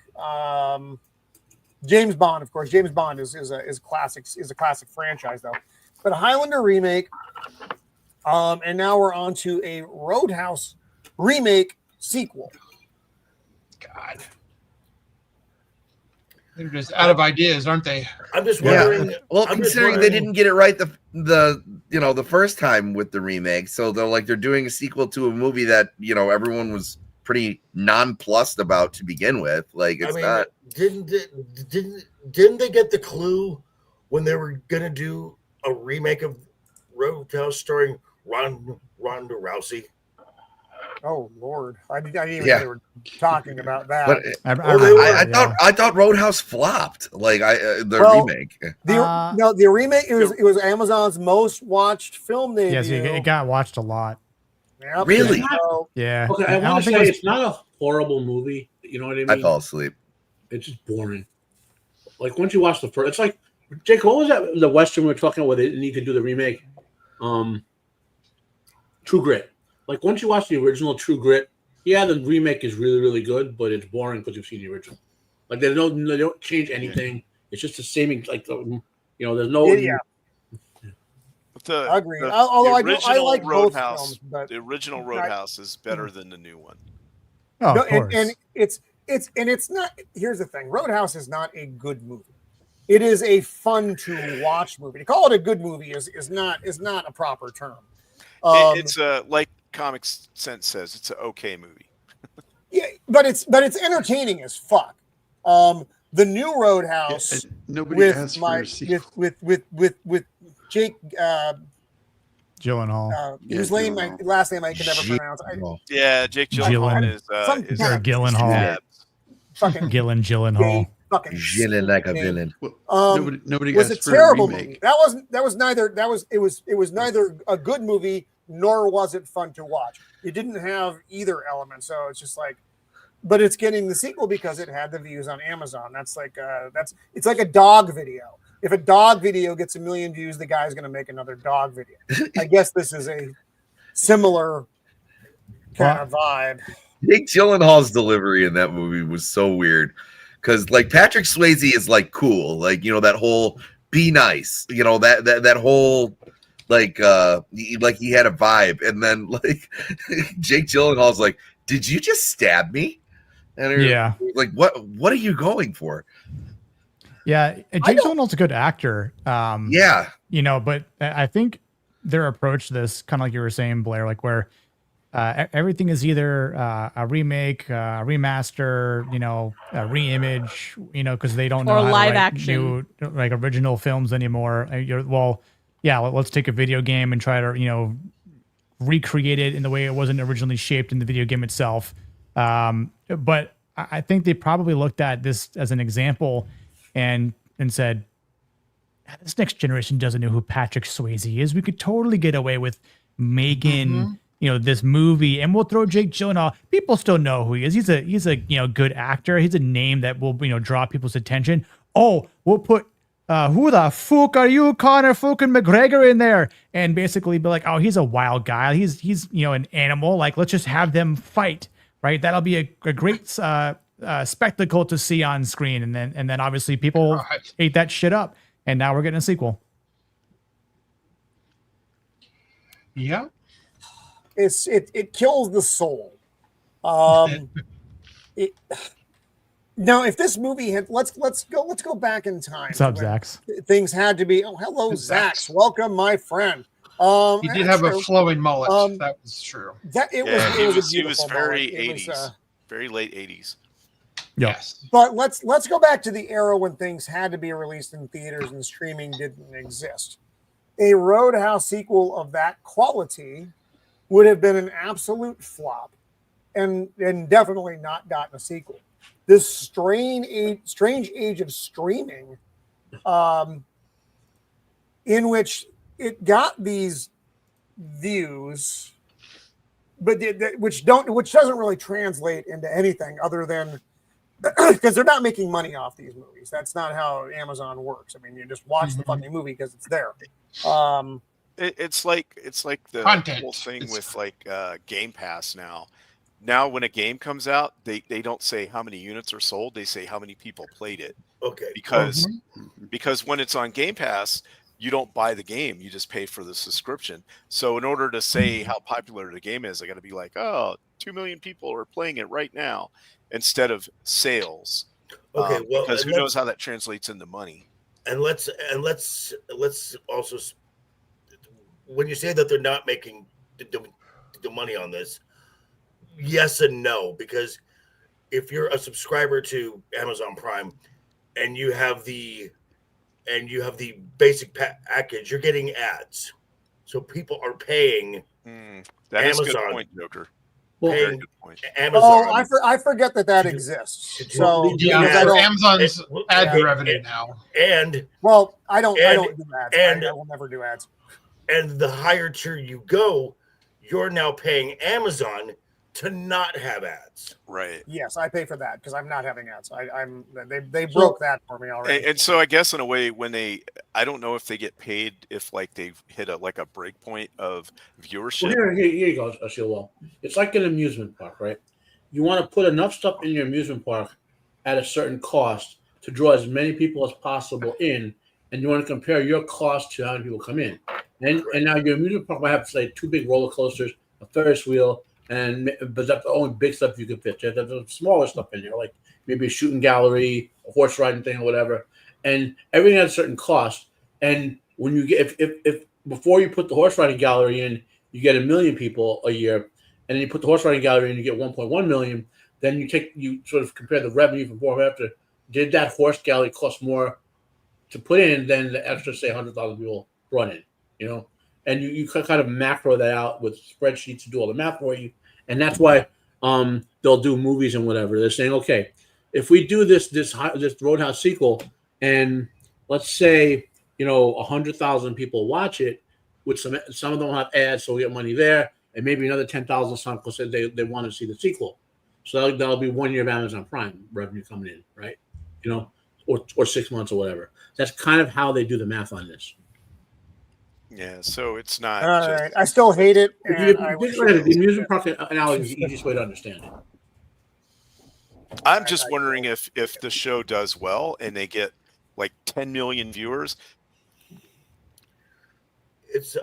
James Bond, of course. James Bond is a classic franchise, though. But a Highlander remake, and now we're on to a Roadhouse remake sequel. God. They're just out of ideas, aren't they? I'm just wondering. Well, considering they didn't get it right the first time with the remake, so they're doing a sequel to a movie that everyone was pretty nonplussed about to begin with. Like it's not. Didn't they get the clue when they were gonna do a remake of Roadhouse starring Ronda Rousey? Oh Lord, I didn't even know they were talking about that. But I thought Roadhouse flopped. Like remake. The remake. It was Amazon's most watched film debut. Yes, it got watched a lot. Yep. Really? Yeah. Okay, I want to say it's not a horrible movie. You know what I mean? I fell asleep. It's just boring. Like once you watch the first, it's like Jake. What was that? The Western we were talking about where they need to do the remake. True Grit. Like once you watch the original True Grit, yeah, the remake is really, really good, but it's boring because you've seen the original. Like they don't change anything. It's just the same. Like there's no. Yeah. Agreed. Although I like both films, but the original Roadhouse is better than the new one. Oh, of course. And it's not. Here's the thing: Roadhouse is not a good movie. It is a fun to watch movie. To call it a good movie is not a proper term. It's like Comic Sense says, it's an okay movie. Yeah, but it's entertaining as fuck. The new Roadhouse with Jake Gyllenhaal. whose last name I can never pronounce. Jake Gyllenhaal is Gyllenhaal. Fucking Gyllenhaal. Fucking Gyllen like a villain. Nobody was asked a for terrible a remake. movie. It was neither a good movie nor was it fun to watch. It didn't have either element, so it's just like, but it's getting the sequel because it had the views on Amazon. It's like a dog video. If a dog video gets 1 million views, the guy's going to make another dog video. I guess this is a similar kind of vibe. Jake Gyllenhaal's delivery in that movie was so weird because like Patrick Swayze is like cool, like that whole be nice, that whole like he had a vibe, and then like Jake Gyllenhaal's like, did you just stab me? And like what are you going for? Yeah, Jake Gyllenhaal's a good actor. But I think their approach to this, kind of like you were saying, Blair, like where everything is either a remake, a remaster, a reimage, because they don't know or how live to write action new, like original films anymore. Let's take a video game and try to recreate it in the way it wasn't originally shaped in the video game itself. But I think they probably looked at this as an example and said, this next generation doesn't know who Patrick Swayze is. We could totally get away with making this movie, and we'll throw Jake Gyllenhaal. People still know who he is. He's a good actor. He's a name that will draw people's attention. Oh, we'll put who the fuck are you, Conor fucking McGregor, in there, and basically be like, oh, he's a wild guy. He's an animal. Like, let's just have them fight, right? That'll be a great spectacle to see on screen, and then obviously people ate that shit up, and now we're getting a sequel. Yeah, it kills the soul. Now, if this movie had let's go back in time. What's up, Zax? Things had to be. Oh, hello, Zax. Welcome, my friend. He did have a flowing mullet. That was true. He was very 80s, very late 80s. Yes. But let's go back to the era when things had to be released in theaters and streaming didn't exist. A Roadhouse sequel of that quality would have been an absolute flop. and definitely not gotten a sequel. This strange age of streaming, in which it got these views, but which doesn't really translate into anything other than because they're not making money off these movies. That's not how Amazon works. I mean, you just watch the fucking movie because it's there. It's like the Content. whole thing with like Game Pass now. Now, when a game comes out, they don't say how many units are sold. They say how many people played it. Okay. Because when it's on Game Pass, you don't buy the game. You just pay for the subscription. So in order to say how popular the game is, I got to be like, 2 million people are playing it right now instead of sales. Okay. Well, because who knows how that translates into money. And let's also, when you say that they're not making the money on this, yes and no, because if you're a subscriber to Amazon Prime and you have the basic package, you're getting ads, so people are paying. That Amazon. is a good point, Joker. Very good point. Amazon. I forget that exists. So Amazon's ad revenue now. And I don't do ads. And I will never do ads. And the higher tier you go, you're now paying Amazon to not have ads. Right. Yes, I pay for that because I'm not having ads. They broke that for me already. And so I guess in a way, I don't know if they get paid if like they've hit a break point of viewership. Well, here you go, Ashil. It's like an amusement park, right? You want to put enough stuff in your amusement park at a certain cost to draw as many people as possible in, and you want to compare your cost to how many people come in. And now your amusement park might have, say, 2 big roller coasters, a Ferris wheel, but that's the only big stuff you can fit. There's smaller stuff in there, like maybe a shooting gallery, a horse riding thing, or whatever. And everything has a certain cost. And when you get, if before you put the horse riding gallery in, you get 1 million people a year, and then you put the horse riding gallery in, you get 1.1 million. Then you sort of compare the revenue from before and after. Did that horse gallery cost more to put in than the extra, say, 100,000 people brought in? You know. And you kind of macro that out with spreadsheets to do all the math for you. And that's why they'll do movies and whatever. They're saying, okay, if we do this Roadhouse sequel, and let's say 100,000 people watch it, with some of them will have ads, so we get money there, and maybe another 10,000 some people said they want to see the sequel. So that'll be 1 year of Amazon Prime revenue coming in, right? Or 6 months or whatever. That's kind of how they do the math on this. Yeah, so it's not. All right, I still hate it. The amusement park analogy is the easiest way to understand it. I'm just wondering if the show does well and they get like 10 million viewers. It's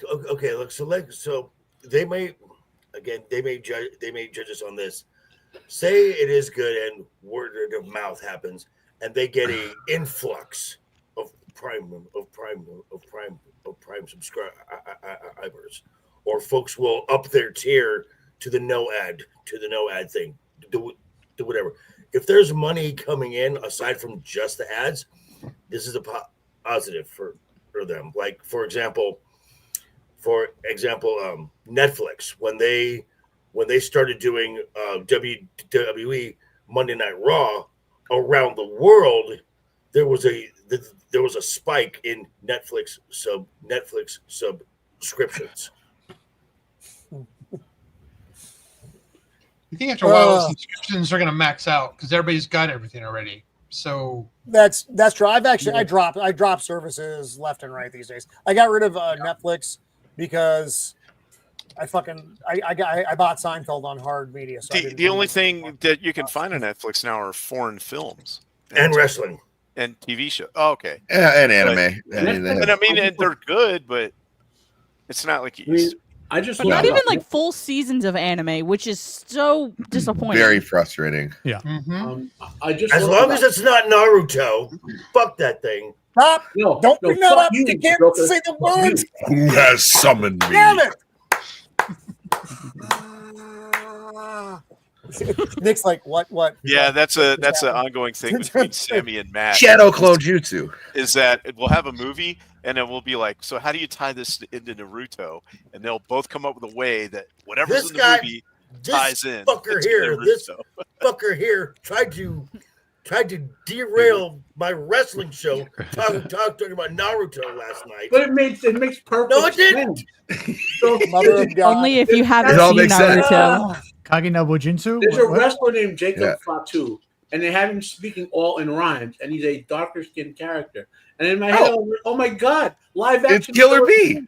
okay. Look, so they may judge us on this. Say it is good and word of mouth happens, and they get a influx of prime subscribers, or folks will up their tier to the no ad thing, do whatever. If there's money coming in aside from just the ads, this is a positive for them. Like for example, Netflix when they started doing WWE Monday Night Raw around the world, there was a spike in Netflix subscriptions. I think after a while, subscriptions are going to max out because everybody's got everything already. So that's true. I dropped services left and right these days. I got rid of Netflix because I bought Seinfeld on hard media. So the only thing that you can find on Netflix now are foreign films and wrestling and TV shows. Oh, okay. Yeah, and anime. And they're good, but it's not like it used to. But not even like full seasons of anime, which is so disappointing. Very frustrating. Yeah. Mm-hmm. As long as it's not Naruto, fuck that thing. Stop! Don't bring that up. You can't say the words. Who has summoned me? Damn it! Nick's like, what? Yeah, that's an ongoing thing between Sammy and Matt. Shadow Clone Jutsu. Is that we'll have a movie and then we'll be like, so how do you tie this into Naruto? And they'll both come up with a way that whatever's in the movie ties in. Fucker to here, this Naruto. fucker here tried to derail my wrestling show talking about Naruto last night. But it makes perfect No, it didn't. sense. So, Mother of God. Only if you haven't It all seen makes sense. Naruto. Kagenobu Jinsu? there's a What? wrestler named Jacob Yeah. Fatu, and they have him speaking all in rhymes, and he's a darker skinned character. And in my head, I was, oh my god, live action. It's Killer B.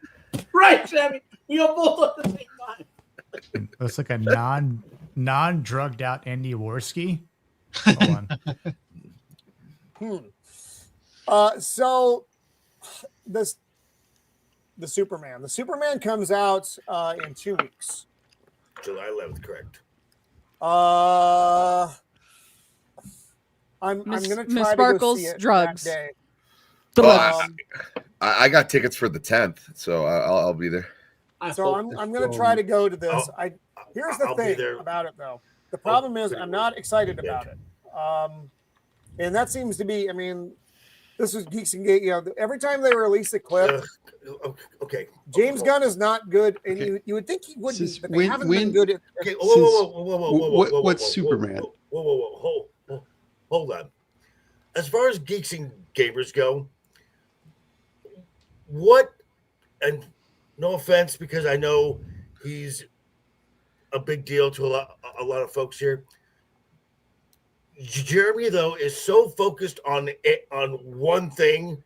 Right, Sammy. We are both on the same line. Looks like a non-drugged out Andy Worski. Hold on. So the Superman. The Superman comes out in 2 weeks. July 11th, correct. I'm Miss- gonna Miss try to go Sparkles, see it drugs. that day. Oh, Um, I got tickets for the 10th, so I'll be there. so I'm gonna try to go to this. Here's the I'll be thing there. about it though. The problem is I'm not excited about it. And that seems to be. I mean, this was Geeks and Gate. You know, every time they release a clip, Okay. James Gunn is not good, and Okay. you would think he would be, Since but they haven't been when- good at. Okay. What's Superman? Hold on. As far as geeks and gamers go, what? And no offense, because I know he's a big deal to a lot of folks here. Jeremy, though, is so focused on one thing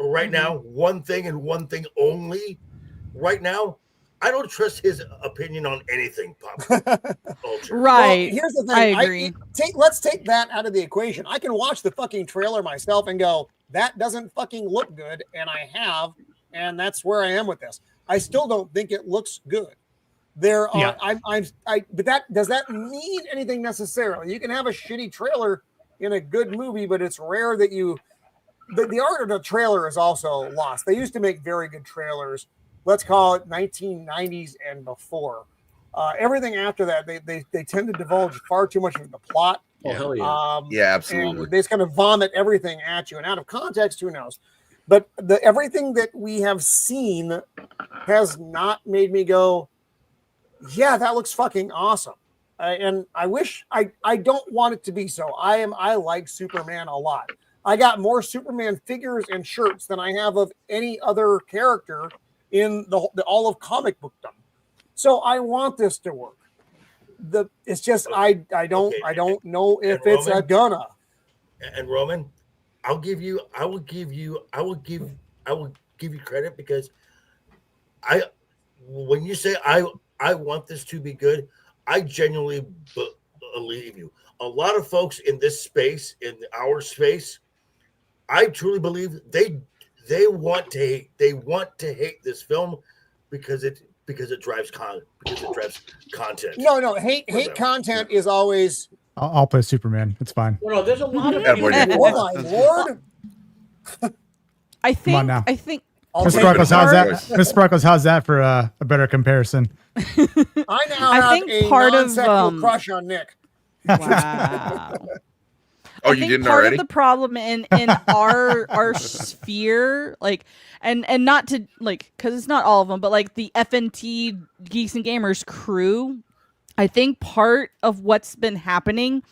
right now, one thing and one thing only right now. I don't trust his opinion on anything pop culture. Right. Well, here's the thing. I agree. Let's take that out of the equation. I can watch the fucking trailer myself and go, that doesn't fucking look good, and I have, and that's where I am with this. I still don't think it looks good. There are, but that does that mean anything necessarily? You can have a shitty trailer in a good movie, but it's rare that the art of the trailer is also lost. They used to make very good trailers. Let's call it 1990s and before. Everything after that, they tend to divulge far too much of the plot. Oh, hell yeah. Yeah, absolutely. And they just kind of vomit everything at you, and out of context, who knows? But everything that we have seen has not made me go, yeah, that looks fucking awesome. And I wish I don't want it to be so. I like Superman a lot. I got more Superman figures and shirts than I have of any other character in the all of comic bookdom. So I want this to work. It's just I don't know if it's a gonna. And Roman, I will give you credit, because when you say I want this to be good, I genuinely believe you. A lot of folks in this space, in our space, I truly believe they want to hate this film because it drives content. No, hate content is always. I'll play Superman. It's fine. Well, no, there's a lot of Oh my lord! I Come on now. think I'll Miss take Sparkles, it. how's that? Miss Sparkles, how's that for a better comparison? I now I have think a part of, non-sexual crush on Nick. wow. Oh, I you think didn't part already? of the problem in our sphere, like, and not to like, because it's not all of them, but like the FNT Geeks and Gamers crew, I think part of what's been happening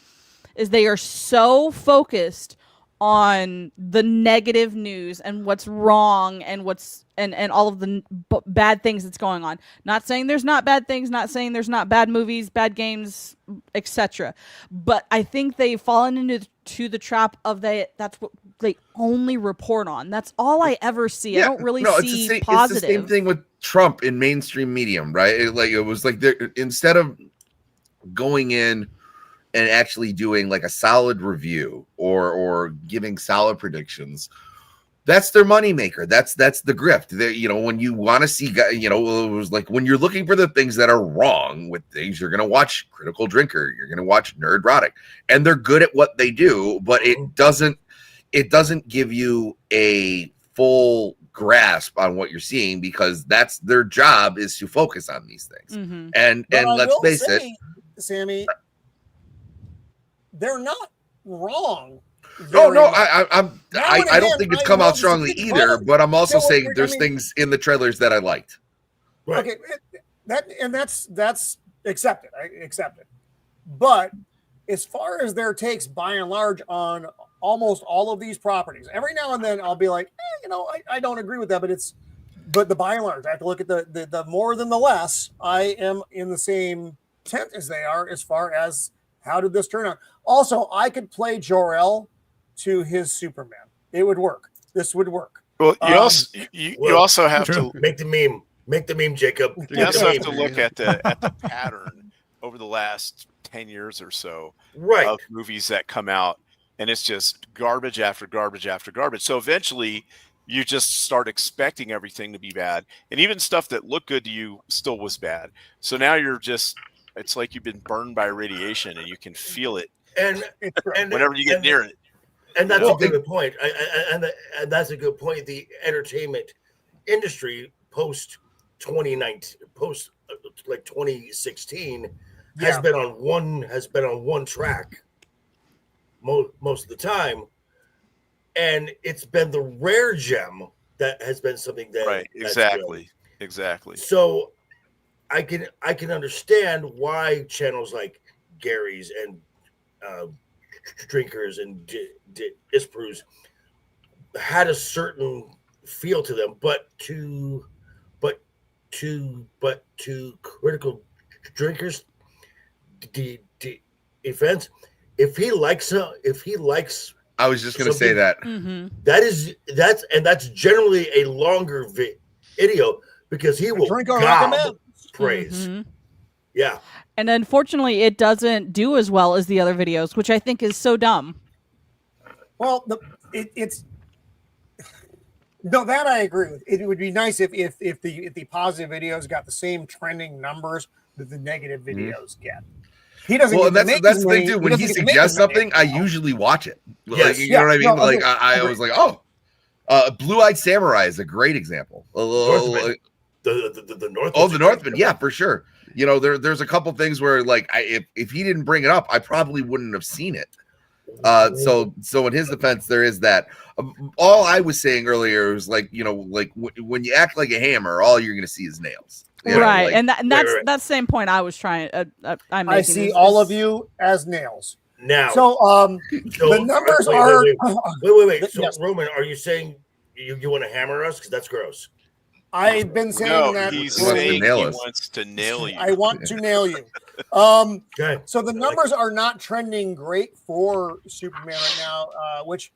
is they are so focused on the negative news and what's wrong and what's and all of the bad things that's going on. Not saying there's not bad things, not saying there's not bad movies, bad games, etc. But I think they've fallen into the trap of that's what they only report on. That's all I ever see. I don't really see positive. It's the same thing with Trump in mainstream medium, right? It was like instead of going in and actually doing like a solid review or giving solid predictions, that's their moneymaker. That's the grift. When you want to see, it was like when you're looking for the things that are wrong with things, you're gonna watch Critical Drinker, you're gonna watch Nerdrotic, and they're good at what they do, but it doesn't give you a full grasp on what you're seeing, because that's their job, is to focus on these things. Mm-hmm. And let's face it, Sammy, they're not wrong. No, Now I and don't again, think it's I come out love strongly Steve either, Ballmer. but I'm also No, saying there's things in the trailers that I liked. Right. Okay, that's accept it. I accept it. But as far as their takes, by and large, on almost all of these properties, every now and then I'll be like, I don't agree with that, but the by and large, I have to look at the more than the less. I am in the same tent as they are as far as how did this turn out. Also, I could play Jor-El to his Superman. It would work. This would work. Well, you also have to make the meme, Jacob. You also have to look at the pattern over the last 10 years or so of movies that come out, and it's just garbage after garbage after garbage. So eventually you just start expecting everything to be bad, and even stuff that looked good to you still was bad. So now it's like you've been burned by radiation, and you can feel it and whenever you get near it. And that's a good point. And that's a good point. The entertainment industry post 2019, post like 2016, has been on one track most of the time, and it's been the rare gem that has been something that exactly. So I can understand why channels like Gary's and Drinkers and Isprus had a certain feel to them, but to Critical Drinkers defense, if he likes I was just going to say that. Mm-hmm. That's generally a longer video because he will gob praise. Mm-hmm. Yeah. And unfortunately, it doesn't do as well as the other videos, which I think is so dumb. Well, that I agree with. It would be nice if the positive videos got the same trending numbers that the negative videos get. He doesn't. Well, that's the thing too. When he suggests something, I usually watch it. Yes. You know what I mean? No, like I was like, Blue-Eyed Samurai is a great example. The Northman. Oh, the Northman. Yeah, for sure. There's a couple things where like if he didn't bring it up, I probably wouldn't have seen it. So in his defense, there is that. All I was saying earlier was like, when you act like a hammer, all you're going to see is nails. Right. And that's the same point I was trying. I see all of you as nails. Now, so the numbers are. Wait. So, yes. Roman, are you saying you want to hammer us? Because that's gross. I've been saying that. He's saying he wants to nail you. I want to nail you. Okay. So the numbers are not trending great for Superman right now. What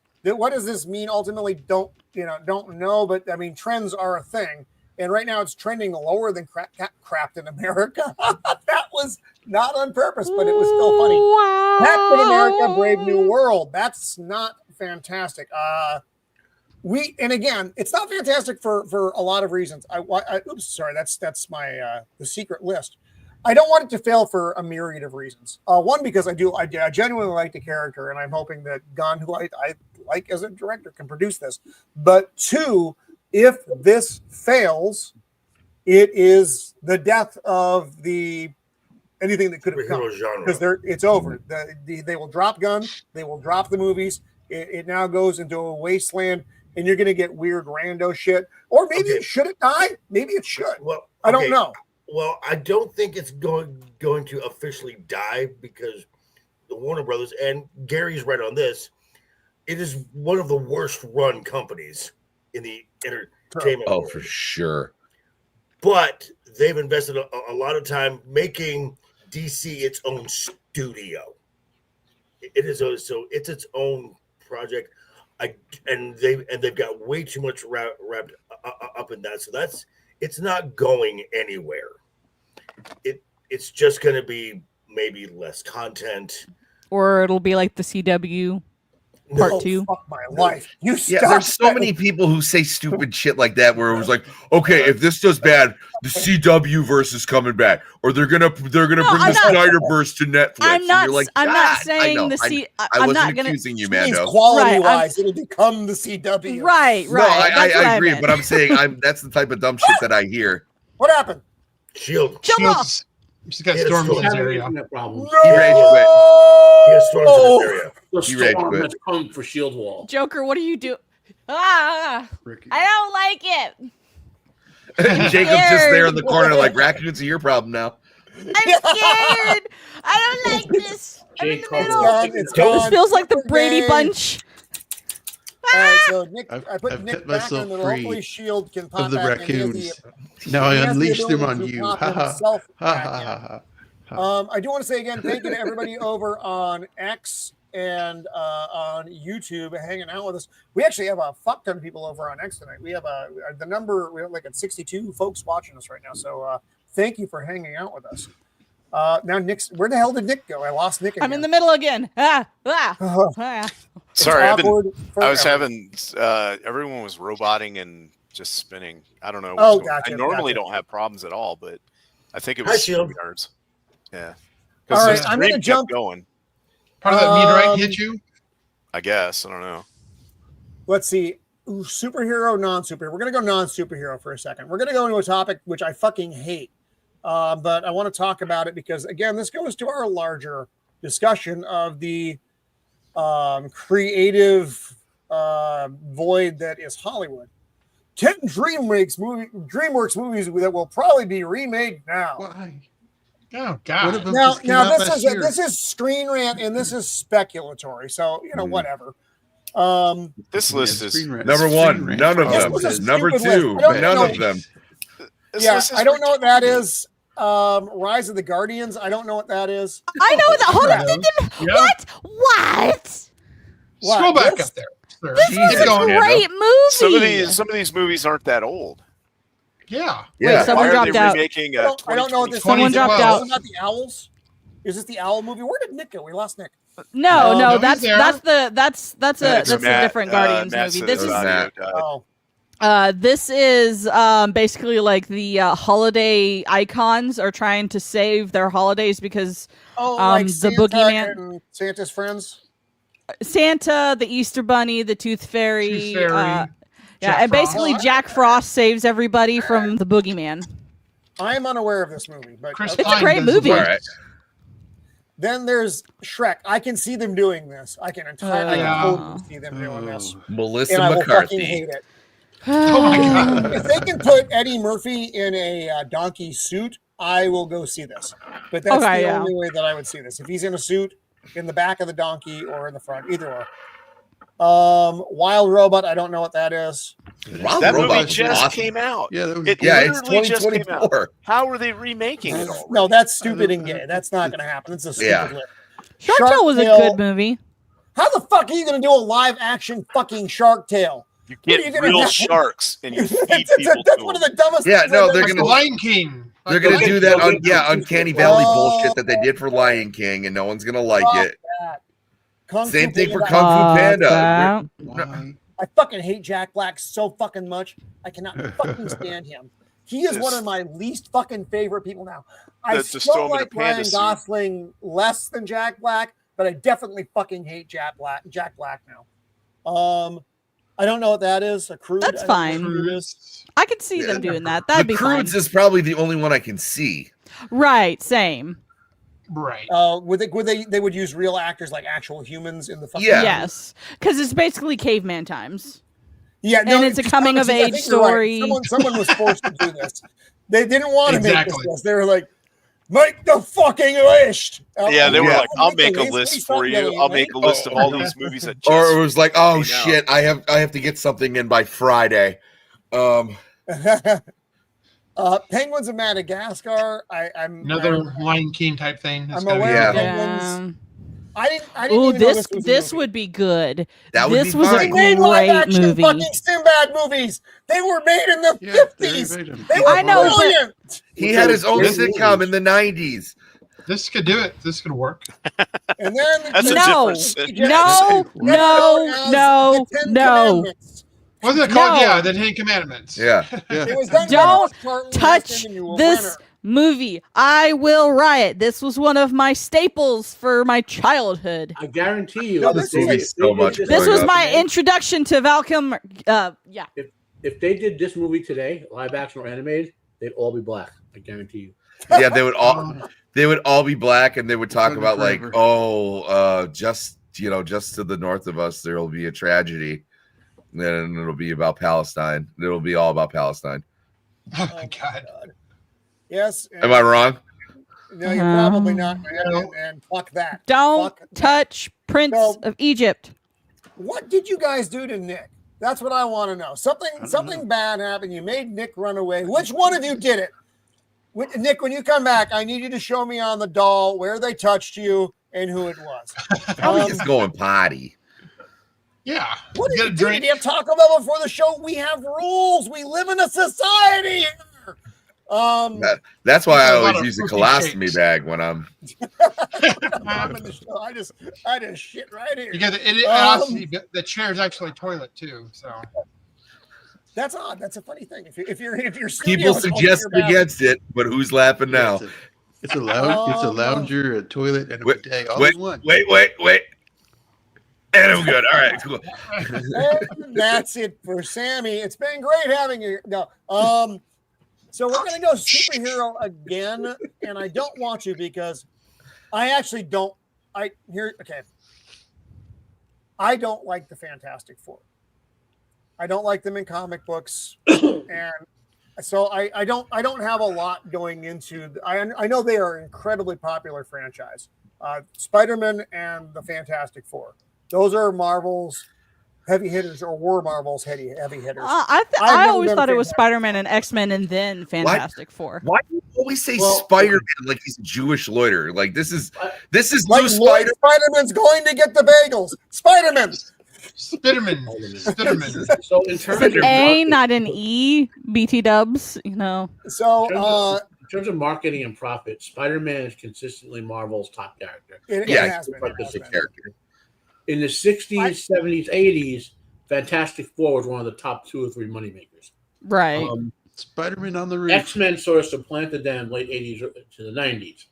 does this mean? Ultimately, don't know. But I mean, trends are a thing, and right now it's trending lower than Captain America. That was not on purpose, but it was still funny. Wow. Captain America: Brave New World. That's not fantastic. And again, it's not fantastic for a lot of reasons. That's my the secret list. I don't want it to fail for a myriad of reasons. One, because I genuinely like the character, and I'm hoping that Gunn, who I like as a director, can produce this. But two, if this fails, it is the death of anything that could have come, because it's over. They will drop Gunn. They will drop the movies. It now goes into a wasteland. And you're going to get weird rando shit. Or maybe should it die? Maybe it should. Well, I don't know. Well, I don't think it's going to officially die because the Warner Brothers, and Gary's right on this, it is one of the worst run companies in the entertainment world. For sure. But they've invested a lot of time making DC its own studio. It's its own project. And they've got way too much wrapped up in that, so it's not going anywhere. It's just going to be maybe less content, or it'll be like the CW Part 2. Fuck my life. There's so many people who say stupid shit like that, where it was like, okay, if this does bad, the CW verse is coming back, or they're gonna bring the Snyderverse to Netflix. I'm not saying I wasn't accusing you, Mando. Quality wise, it'll become the CW. Right. No, I agree, but I'm saying that's the type of dumb shit that I hear. What happened? Shield. She's got storms in this area. No! He rage quit. He has storms in this area. The storm has come for Shield Wall. Joker, what do you do? I don't like it. Jacob's just there in the corner like, raccoons are your problem now. scared. I don't like this. I'm in the middle. It's This gone. feels like the Super Brady game. Bunch. All right, so Nick, I've- I put I've Nick kept back myself in, and free hopefully Shield can pop of the back. And he has raccoons. the- Now I he has the unleash them ability on to you. pop Ha ha himself ha back ha in. ha ha. I do want to say again, thank you to everybody over on X and on YouTube hanging out with us. We actually have a fuck ton of people over on X tonight. We have the number, we have like at 62 folks watching us right now. So thank you for hanging out with us. Now Nick's, where the hell did Nick go? I lost Nick again. I'm in the middle again. Ah. Sorry, I was forever. having everyone was roboting and just spinning. I don't know. Oh, what's going on. gotcha, I normally gotcha. don't have problems at all, but I think it Hi, was Shield. yards. Yeah. All right, the I'm gonna stream kept jump- going. Part of that meteorite hit you. I guess I don't know. Let's see. Ooh, superhero, non-superhero. We're going to go non-superhero for a second. We're going to go into a topic which I fucking hate. But I want to talk about it because, again, this goes to our larger discussion of the creative void that is Hollywood. 10 DreamWorks movies that will probably be remade now. Why? Oh One of God. them Now just came out last year. this is Screen Rant and this is speculatory. So, whatever. This list is Screen Rant. Number Screen one, Rant. none of This them. was a Number stupid two, list. I don't none know. of them. I don't know what that is. Rise of the Guardians. I don't know what that is. I know that. Hold on. Yeah. What? What? Scroll What? back This- up there. Sir. This Keep was a going. great movie. some of these movies aren't that old. Yeah. Yeah. someone Why are they dropped out. remaking I don't know what this Someone is. dropped Is out. it not the Owls? Is this the Owl movie? Where did Nick go? We lost Nick. No, No, he's that's there. that's a different Guardians movie. This is Oh, this is basically like the holiday icons are trying to save their holidays because like the Santa boogeyman- and Santa's friends. Santa, the Easter Bunny, the Tooth Fairy, Tooth Fairy, yeah, Jack and basically Frost. Jack Frost saves everybody from the boogeyman. I am unaware of this movie, but Chris It's a Pine great does the movie. All voice. right. then there's Shrek. I can see them doing this. I can entirely Yeah. totally see them doing this, Melissa and I will fucking McCarthy. hate it. Oh my God. If they can put Eddie Murphy in a donkey suit, I will go see this. But that's Okay, the yeah. only way that I would see this. If he's in a suit, in the back of the donkey or in the front, either or. Wild Robot, I don't know what that is. Wild That Robot movie was just awesome. came out. Yeah, that was It Yeah, it's literally just came out. 2024. How are they remaking it all? No, that's stupid and gay. That's not going to happen. It's a stupid Yeah. list. Shark Tale was a Tale. good movie. How the fuck are you going to do a live action fucking Shark Tale? You What are get you gonna real do? sharks and you feed That's people to one of them. the dumbest Yeah, things no, I've they're ever gonna- The seen. Lion King. They're gonna do that on Uncanny Valley Oh. bullshit that they did for Lion King, and no one's gonna like Fuck it. that. Kung Same Fu thing for Panda. Kung Fu Panda. that. Why? I fucking hate Jack Black so fucking much. I cannot fucking stand him. He is one of my least fucking favorite people now. I Just throw still him in a like panda Ryan suit. Gosling less than Jack Black, but I definitely fucking hate Jack Black now. I don't know what that is. A crude. That's I don't know fine. what crude is. I could see them doing that. The That'd be fine. Crudes is probably the only one I can see. Right, same. Right. Would they would use real actors like actual humans in the fucking Yeah. Yes, because it's basically caveman times. Yeah, And it's a coming of honestly, I age think you're right. story. Someone was forced to do this. They didn't want to make Exactly. this. They were like, make the fucking list. Yeah, they were Yeah. like, "I'll make a list for you. I'll make a list of all these movies that." Just Or it was like, oh came out." shit, I have to get something in by Friday. Penguins of Madagascar. I'm Another Lion King type thing. That's I'm gotta be- aware of Yeah. Penguins. I didn't Ooh, even know this was a this movie. would be good. That would This be was They a fine. made live great action movie. fucking Sinbad movies. They were made in the Yeah, 50s. they made 'em. They were I know, but- brilliant. He had his own This- sitcom in the 90s. This could do it. This could work. And then That's a No. difference. No, no, no. Wasn't it called? No. Yeah, the Ten Commandments. Yeah. Yeah. It was done by Don't Ross Charlton touch Heston and you will this win her. movie. I will riot. This was one of my staples for my childhood. I guarantee you. No, if this they is did- so they did much this This growing was up. my today- introduction to Val Kilmer. Yeah. If they did this movie today, live action or animated, they'd all be black. I guarantee you. Yeah, they would all be black, and they would talk Wakanda about like, forever. oh, just to the north of us, there will be a tragedy, and it'll be about Palestine. It'll be all about Palestine. Oh my God. Yes. Am I wrong? No, you're probably not, man. And fuck that. Don't Fuck touch Prince So- of Egypt. What did you guys do to Nick? That's what I want to know. Something bad happened. You made Nick run away. Which one of you did it? Nick, when you come back, I need you to show me on the doll where they touched you and who it was. Probably just going potty. Yeah. What did Get you a do? drink. Did you have Taco Bell before the show? We have rules. We live in a society here. That's why I There's a lot always of use a protein colostomy shakes. bag when I'm. I'm in the show. I just shit right here. You get honestly, the chair is actually a toilet too. So That's odd. That's a funny thing. If you're People suggested against it, but who's laughing now? It's a lounger, a toilet, and a Wait, bidet all wait, in one. wait. And I'm good. All right, cool. And that's it for Sammy. It's been great having you. No, so we're gonna go superhero again, and I don't want to because I actually don't. I don't like the Fantastic Four. I don't like them in comic books, and so I don't have a lot going into. I know they are an incredibly popular franchise. Spider-Man and the Fantastic Four. Those are Marvel's heavy hitters, or were Marvel's heavy hitters. I always thought it was Spider-Man and X-Men and then Fantastic Four. Why do you always say Spider-Man like he's a Jewish loiter? Like this is like new Spider. Spider-Man's going to get the bagels. Spider-Man. Spiderman. So in terms It's of an A, not an E. BT Dubs, you know. So in terms of marketing and profit, Spider-Man is consistently Marvel's top character. it Yeah, has been. Artistic character. In the 60s, 70s, 80s, Fantastic Four was one of the top 2 or 3 moneymakers. Right. Spider-Man on the roof. X-Men sort of supplanted them late 80s to the 90s.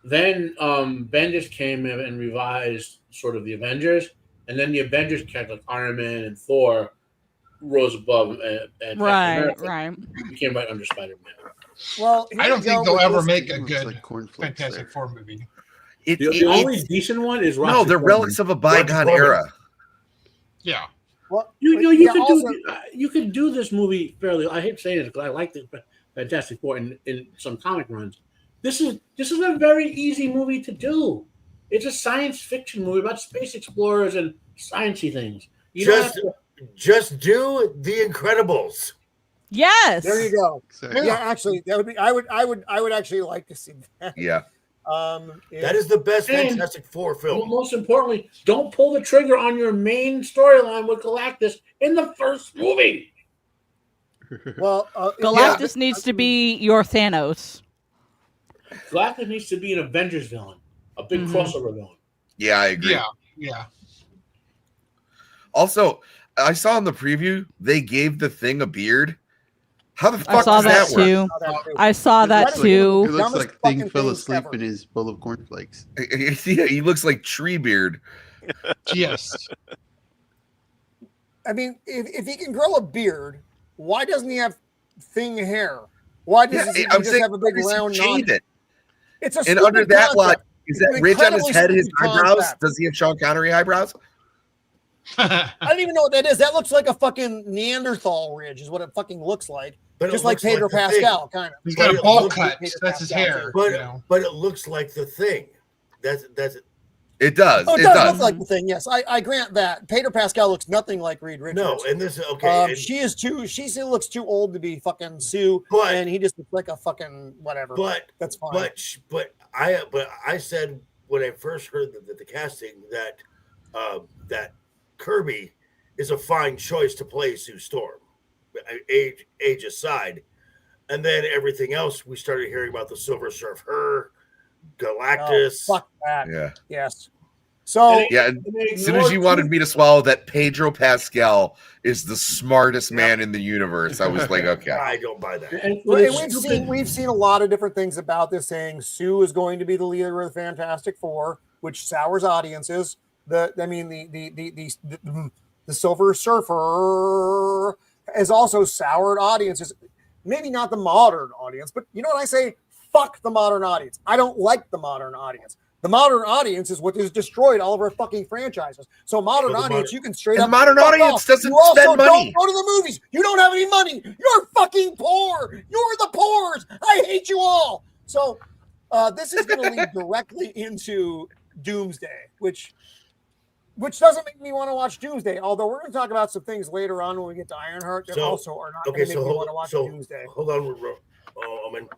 Then Bendis came in and revised sort of the Avengers, and then the Avengers characters like Iron Man and Thor rose above and right. became right under Spider-Man. Well, I don't think they'll ever make a Looks good like cornflakes Fantastic there. Four movie. The only decent one is No, they're relics of a bygone era. Yeah. Well, You could do this movie fairly. I hate saying it because I like the Fantastic Four in some comic runs. This is a very easy movie to do. It's a science fiction movie about space explorers and sciencey things. Just do The Incredibles. Yes. There you go. Exactly. Yeah, actually, that would be. I would actually like to see that. Yeah. That is the best Fantastic Four film. Most importantly, don't pull the trigger on your main storyline with Galactus in the first movie. Well, Galactus needs to be your Thanos. Galactus needs to be an Avengers villain, a big crossover villain. Yeah, I agree. Yeah. Also, I saw in the preview they gave the Thing a beard. How the fuck I saw does that work? too. I saw that It too. looks Dumbest like Thing fucking fell things asleep ever. in his bowl of cornflakes. Yeah, he looks like Treebeard. Yes. I mean, if he can grow a beard, why doesn't he have Thing hair? Why does he just have a big round shave knot? it. It's a And under stupid that concept. lot, is that It's an ridge on his incredibly head his stupid eyebrows? concept. Does he have Sean Connery eyebrows? I don't even know what that is. That looks like a fucking Neanderthal ridge, is what it fucking looks like. But it Just like looks Pedro the Thing. Pascal, kind of. He's got a But ball it looks cut. like Pedro That's his Pascal, hair. But you know. but it looks like the Thing. That's It does. Oh, it it does does. look like the Thing. Yes, I grant that. Pedro Pascal looks nothing like Reed Richards. no, and this is okay. and- She still looks too old to be fucking Sue, But- and he just looks like a fucking whatever. but that's fine. but I said when I first heard the casting that that Kirby is a fine choice to play Sue Storm, age aside, and then everything else we started hearing about the Silver Surfer, Galactus. Oh, fuck that. Yeah. Yes. So Yeah. As soon as you wanted me to swallow that Pedro Pascal is the smartest man in the universe, I was like, okay. I don't buy that. And we've seen a lot of different things about this, saying Sue is going to be the leader of the Fantastic Four, which sours audiences. The Silver Surfer has also soured audiences. Maybe not the modern audience, but you know what I say? Fuck the modern audience. I don't like the modern audience. The modern audience is what has destroyed all of our fucking franchises. So modern audience, you can straight up. modern fuck audience off. doesn't You also spend money. Don't go to the movies. You don't have any money. You're fucking poor. You're the poors. I hate you all. So This is going to lead directly into Doomsday, which doesn't make me want to watch Doomsday. Although we're going to talk about some things later on when we get to Ironheart that also are not going to make me want to watch Doomsday. Hold on,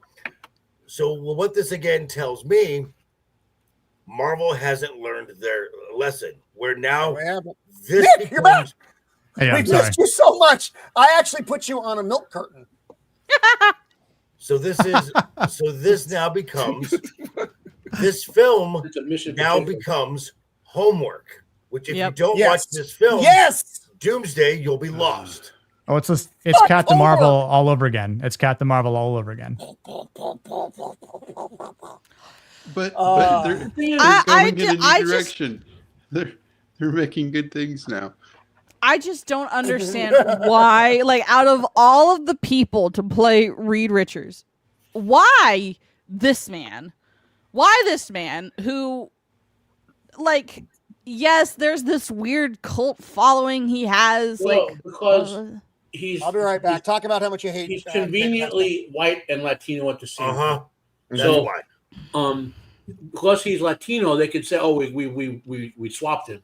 So what this again tells me, Marvel hasn't learned their lesson. Where now this Nick, you're back. Hey, we missed you so much. I actually put you on a milk carton. So this now becomes this film now becomes homework. Which if you don't watch this film, Doomsday, you'll be lost. Oh, it's Captain Marvel all over again. It's Captain Marvel all over again. But they're going in a new direction. They're making good things now. I just don't understand why, like, out of all of the people to play Reed Richards, why this man? Why this man who, like, yes, there's this weird cult following he has, because he's. I'll be right back. Talk about how much you hate. He's conveniently white and Latino at the same time. So why? Because he's Latino, they can say, "Oh, we swapped him."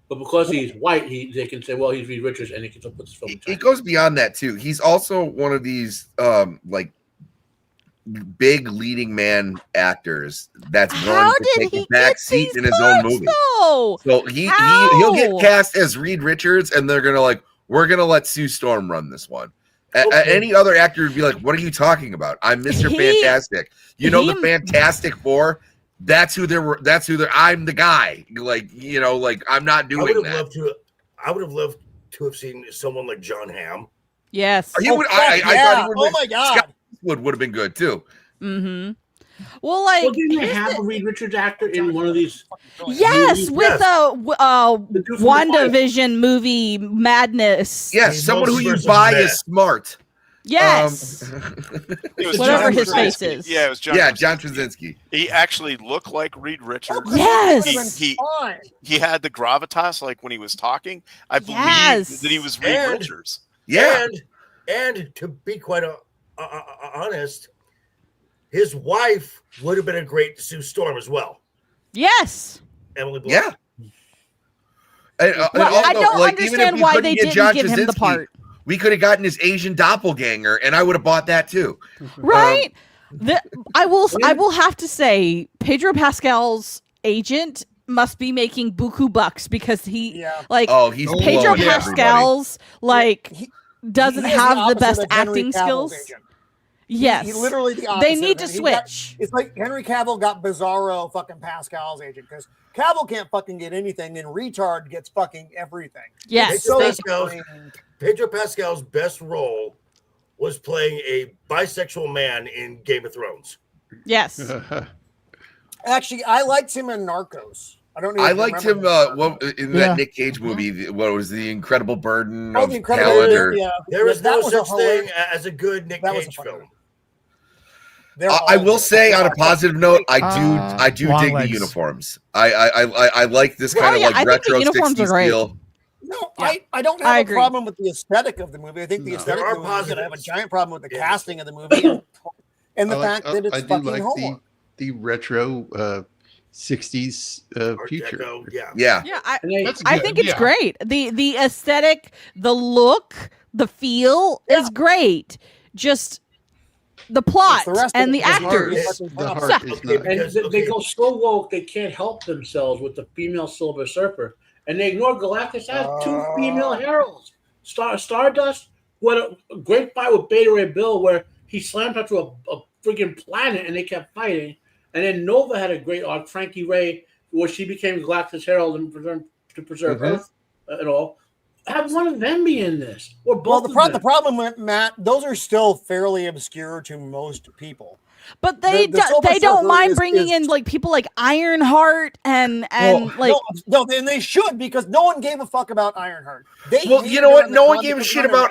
But because he's white, they can say, "Well, he's Reed Richards," and they can still put this film. It goes beyond that too. He's also one of these like big leading man actors that's willing to take a back seat in his own movie. So he'll get cast as Reed Richards, and they're gonna we're gonna let Sue Storm run this one. Any other actor would be like, "What are you talking about? I'm Mr. Fantastic. You know the Fantastic Four." That's who they're. I'm the guy. I'm not doing that. I would have loved to have seen someone like John Hamm. Yes. I thought he would. Oh my God. Scott would have been good too. Mm-hmm. Well, didn't they have a Reed Richards actor in one of these? Yes, with WandaVision movie madness. Yes, someone who you buy is smart. Yes. Whatever his face is. Yeah, it was John. John Krasinski. He actually looked like Reed Richards. Yes. He had the gravitas, like when he was talking. I believe that he was Reed Richards. Yeah. And to be quite honest, his wife would have been a great Sue Storm as well. Yes. Emily Blunt. Yeah. I don't understand why they didn't give him the part. We could have gotten his Asian doppelganger, and I would have bought that too. Right? I will have to say, Pedro Pascal's agent must be making buku bucks because he's Pedro Pascal's doesn't have the best acting skills. Yes, he literally the opposite. They need to switch. It's like Henry Cavill got Bizarro fucking Pascal's agent because Cavill can't fucking get anything, and retard gets fucking everything. Yes, Pedro Pascal's best role was playing a bisexual man in Game of Thrones. Yes. Actually, I liked him in Narcos. I liked him in that Nick Cage movie. What was The Incredible Burden? The Incredible Burden. Yeah, there is no such thing as a good Nick Cage film. I will say, on a positive note, I do dig the uniforms. I like this kind of retro 60s feel. No, I don't have a problem with the aesthetic of the movie. I think the aesthetic of the movie is good. I have a giant problem with the casting of the movie and the fact that it's fucking homework. The retro 60s future. I think it's great. The aesthetic, the look, the feel is great. Just the plot and the actors. They go so woke they can't help themselves with the female Silver Surfer, and they ignore Galactus has two female heralds. Stardust, what a great fight with Beta Ray Bill where he slammed her to a freaking planet and they kept fighting. And then Nova had a great arc, Frankie Ray, where she became Galactus Herald and to preserve Earth and all. Have one of them be in this, or both. Well, the problem with Matt, those are still fairly obscure to most people. But they don't mind bringing in people like Ironheart and no, and they should because no one gave a fuck about Ironheart. You know what? No one gave a shit about.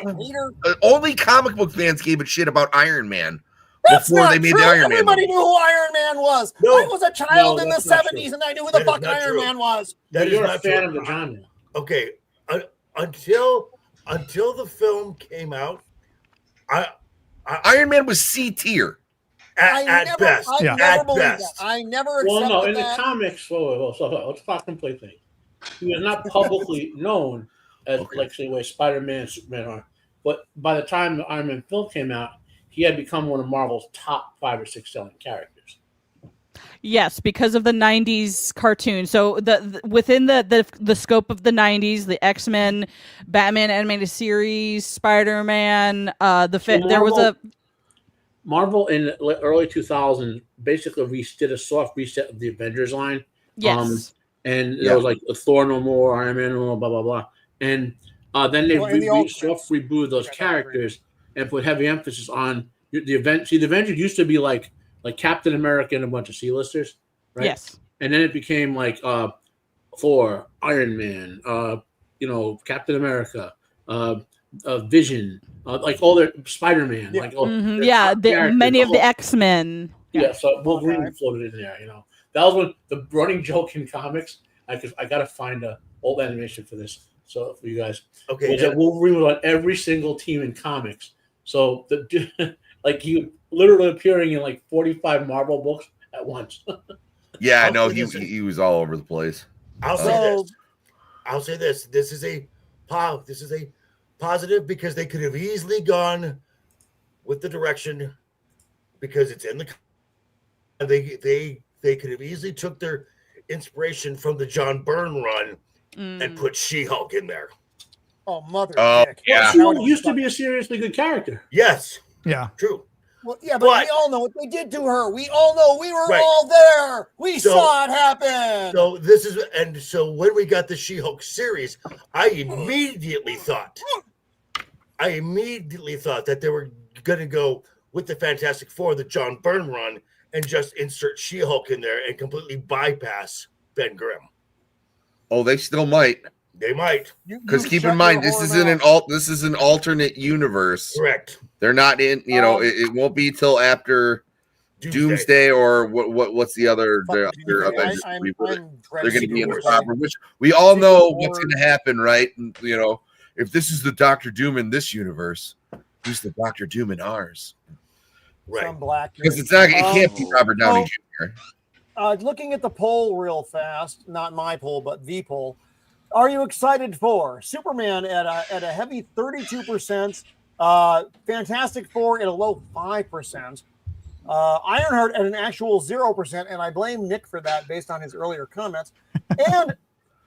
Only comic book fans gave a shit about Iron Man. Before they made the Iron Man. Everybody knew who Iron Man was. I was a child in the 70s and I knew who the fuck Iron Man was. You're a fan of the genre. Okay, until the film came out, Iron Man was C tier. At best. I Yeah. never At believed best. that. I never accepted Well, no, in that. the comics, so let's talk complete thing. He was not publicly known as, like, say, where Spider-Man and Superman are. But by the time the Iron Man film came out, he had become one of Marvel's top 5 or 6 selling characters. Yes, because of the '90s cartoon. So within the scope of the '90s, the X-Men, Batman animated series, Spider-Man, there was a Marvel in the early 2000s basically did a soft reset of the Avengers line. yes. And there was like a Thor no more, Iron Man no more, blah blah blah. And then they soft rebooted those characters and put heavy emphasis on the event. See, the Avengers used to be like Captain America and a bunch of C-listers, right? Yes. And then it became like Thor, Iron Man, Captain America, Vision, like all their Spider-Man, like many of the X-Men. Yeah, so Wolverine floated in there. That was when the running joke in comics. I got to find a old animation for this. So for you guys, Okay, was that Wolverine was on every single team in comics. So like he literally appearing in like 45 Marvel books at once. Yeah, I know he was all over the place. I'll say this. This is a positive because they could have easily gone with the direction because it's in the. They could have easily took their inspiration from the John Byrne run and put She-Hulk in there. Oh, mother! Yeah, She-Hulk used to be a seriously good character. Yes. Yeah. True. Well, yeah, but we all know what they did to her. We all know. We were all there. We saw it happen. So when we got the She-Hulk series, I immediately thought that they were going to go with the Fantastic Four, the John Byrne run, and just insert She-Hulk in there and completely bypass Ben Grimm. Oh, they still might. They might. Because keep in mind, this is an alternate universe. Correct. They're not in. It won't be till after Doomsday or what's the other Avengers reboot. They're going to be in the proper, which we all know what's going to happen, right? And, if this is the Doctor Doom in this universe, who's the Doctor Doom in ours? Right. Some black. Because it can't be Robert Downey Jr. Looking at the poll real fast, not my poll, but the poll. Are you excited for Superman at a heavy 32%, Fantastic Four at a low 5%, Ironheart at an actual 0%, and I blame Nick for that based on his earlier comments. And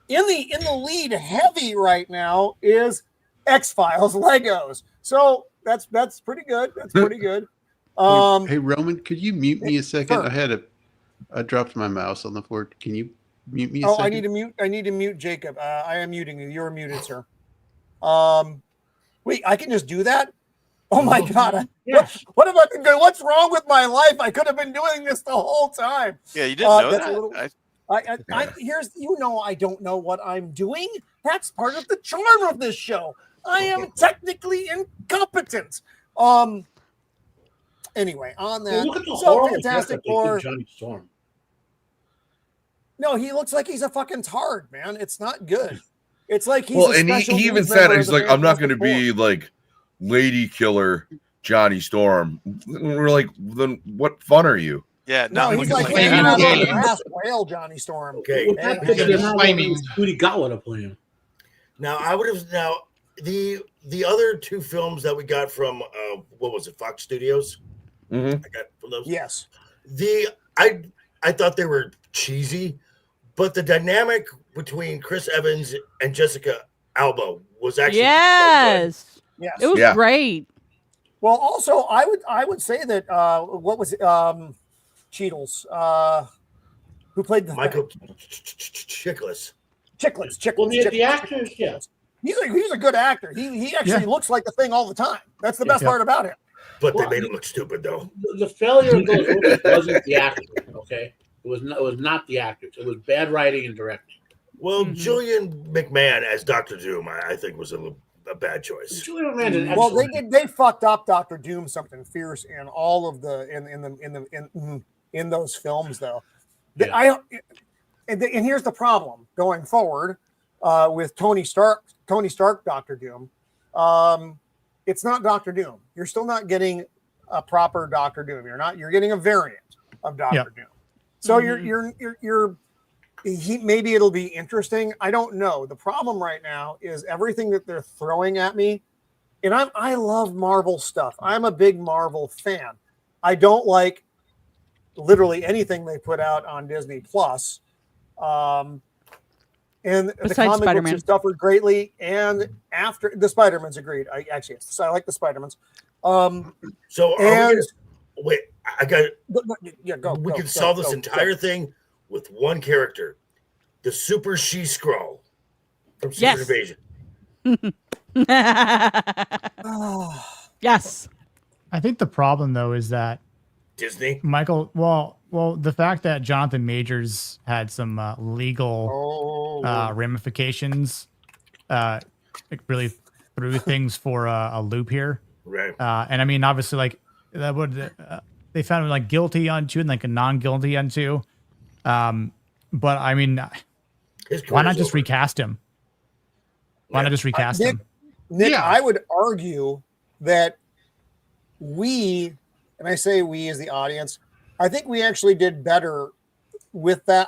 in the lead heavy right now is X-Files Legos. So that's pretty good. That's pretty good. Hey Roman, could you mute me a second? Sure. I dropped my mouse on the floor. Can you mute me a second? I need to mute Jacob. I am muting you. You're muted, sir. Wait, I can just do that? Oh my God. Yes. What have I been doing? What's wrong with my life? I could have been doing this the whole time. Yeah, you didn't know that's that. a little, I don't know what I'm doing. That's part of the charm of this show. I am technically incompetent. Anyway, on that. Look at the So Fantastic Four. Johnny Storm. No, he looks like he's a fucking tard, man. It's not good. It's like he's and he even said it. He's like, I'm not going to be like Lady Killer Johnny Storm. We're like, then what fun are you? Yeah, no, he's like whale Johnny Storm. Okay, Scooty Gatwa to play him. Now I would have the other two films that we got from what was it, Fox Studios? Mm-hmm. I got from those. Yes. I thought they were cheesy, but the dynamic between Chris Evans and Jessica Alba was actually yes. It was great. Well, also I would say that what was it? Cheadles, who played the Michael Chiklis. Well, the actors, yeah. He's a good actor. He actually looks like the Thing all the time. That's the best part about him. But they made him look stupid, though. The failure of those movies wasn't the actors, okay? It was not the actors. It was bad writing and directing. Well, Julian McMahon as Dr. Doom, I think, was a bad choice. Julian McMahon. Well, they fucked up Dr. Doom something fierce in all of the in those films, though. Yeah. And here's the problem going forward with Tony Stark, Dr. Doom. It's not Dr. Doom. You're still not getting a proper Doctor Doom. You're getting a variant of Doctor Doom. So maybe it'll be interesting. I don't know. The problem right now is everything that they're throwing at me, and I love Marvel stuff. I'm a big Marvel fan. I don't like literally anything they put out on Disney Plus. And Besides the comic Spider-Man. books and stuff are greatly. And after the Spider-Man's agreed. I like the Spider-Man's. So wait, I got go. We can solve this entire thing with one character, the Super She-Skrull from Secret Invasion. Yes. I think the problem though is that Disney, Michael. Well, the fact that Jonathan Majors had some legal ramifications, it really threw things for a loop here. Right. And I mean, obviously, like that would they found him like guilty on two and like a non-guilty on two. But I mean, why not just recast him? Why not just recast him? Nick, I would argue that we, and I say we as the audience, I think we actually did better with that.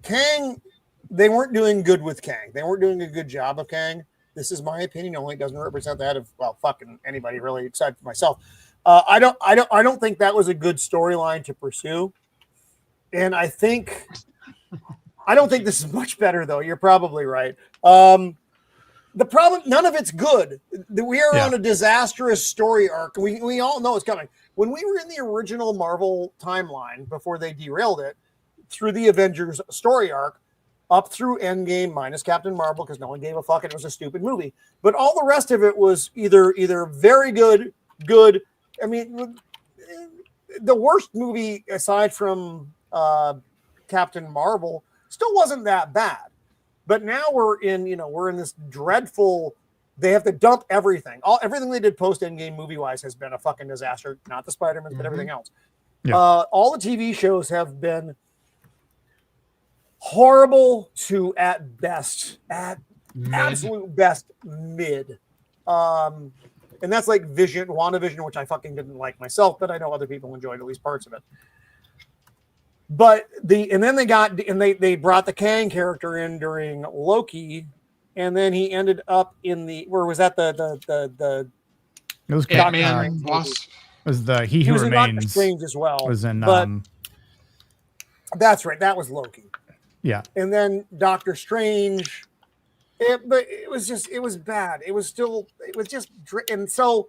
Kang, they weren't doing good with Kang. They weren't doing a good job of Kang. This is my opinion only. It doesn't represent that of fucking anybody really, except for myself. I don't think that was a good storyline to pursue. And I don't think this is much better though. You're probably right. The problem, none of it's good. We are on a disastrous story arc. We all know it's coming. When we were in the original Marvel timeline before they derailed it through the Avengers story arc, up through Endgame minus Captain Marvel because no one gave a fuck and it was a stupid movie. But all the rest of it was either very good. I mean, the worst movie aside from Captain Marvel still wasn't that bad. But now we're in this dreadful. They have to dump everything. Everything they did post Endgame movie wise has been a fucking disaster. Not the Spider-Man, but everything else. Yeah. All the TV shows have been horrible to at absolute best mid. And that's like WandaVision, which I fucking didn't like myself, but I know other people enjoyed at least parts of it. But they brought the Kang character in during Loki, and then he ended up in the where was that the it was Ant-Man Wasp. Was the He Who was Remains in Doctor Strange as well? Was in but that's right, that was Loki. Yeah, and then Doctor Strange. But it was bad. It was just, and so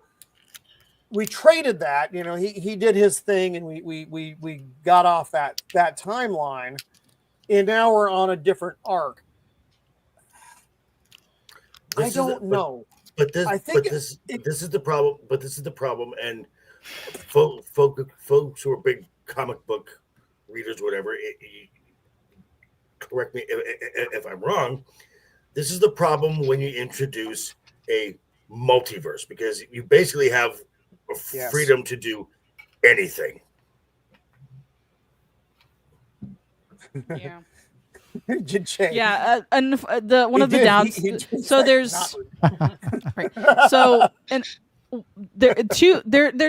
we traded that. He did his thing, and we got off that timeline, and now we're on a different arc. I don't know. But this is the problem. But this is the problem, and folks who are big comic book readers, whatever, correct me if I'm wrong. This is the problem when you introduce a multiverse, because you basically have freedom to do anything. Yeah. Yeah, and one of the downs. So there's right. So and there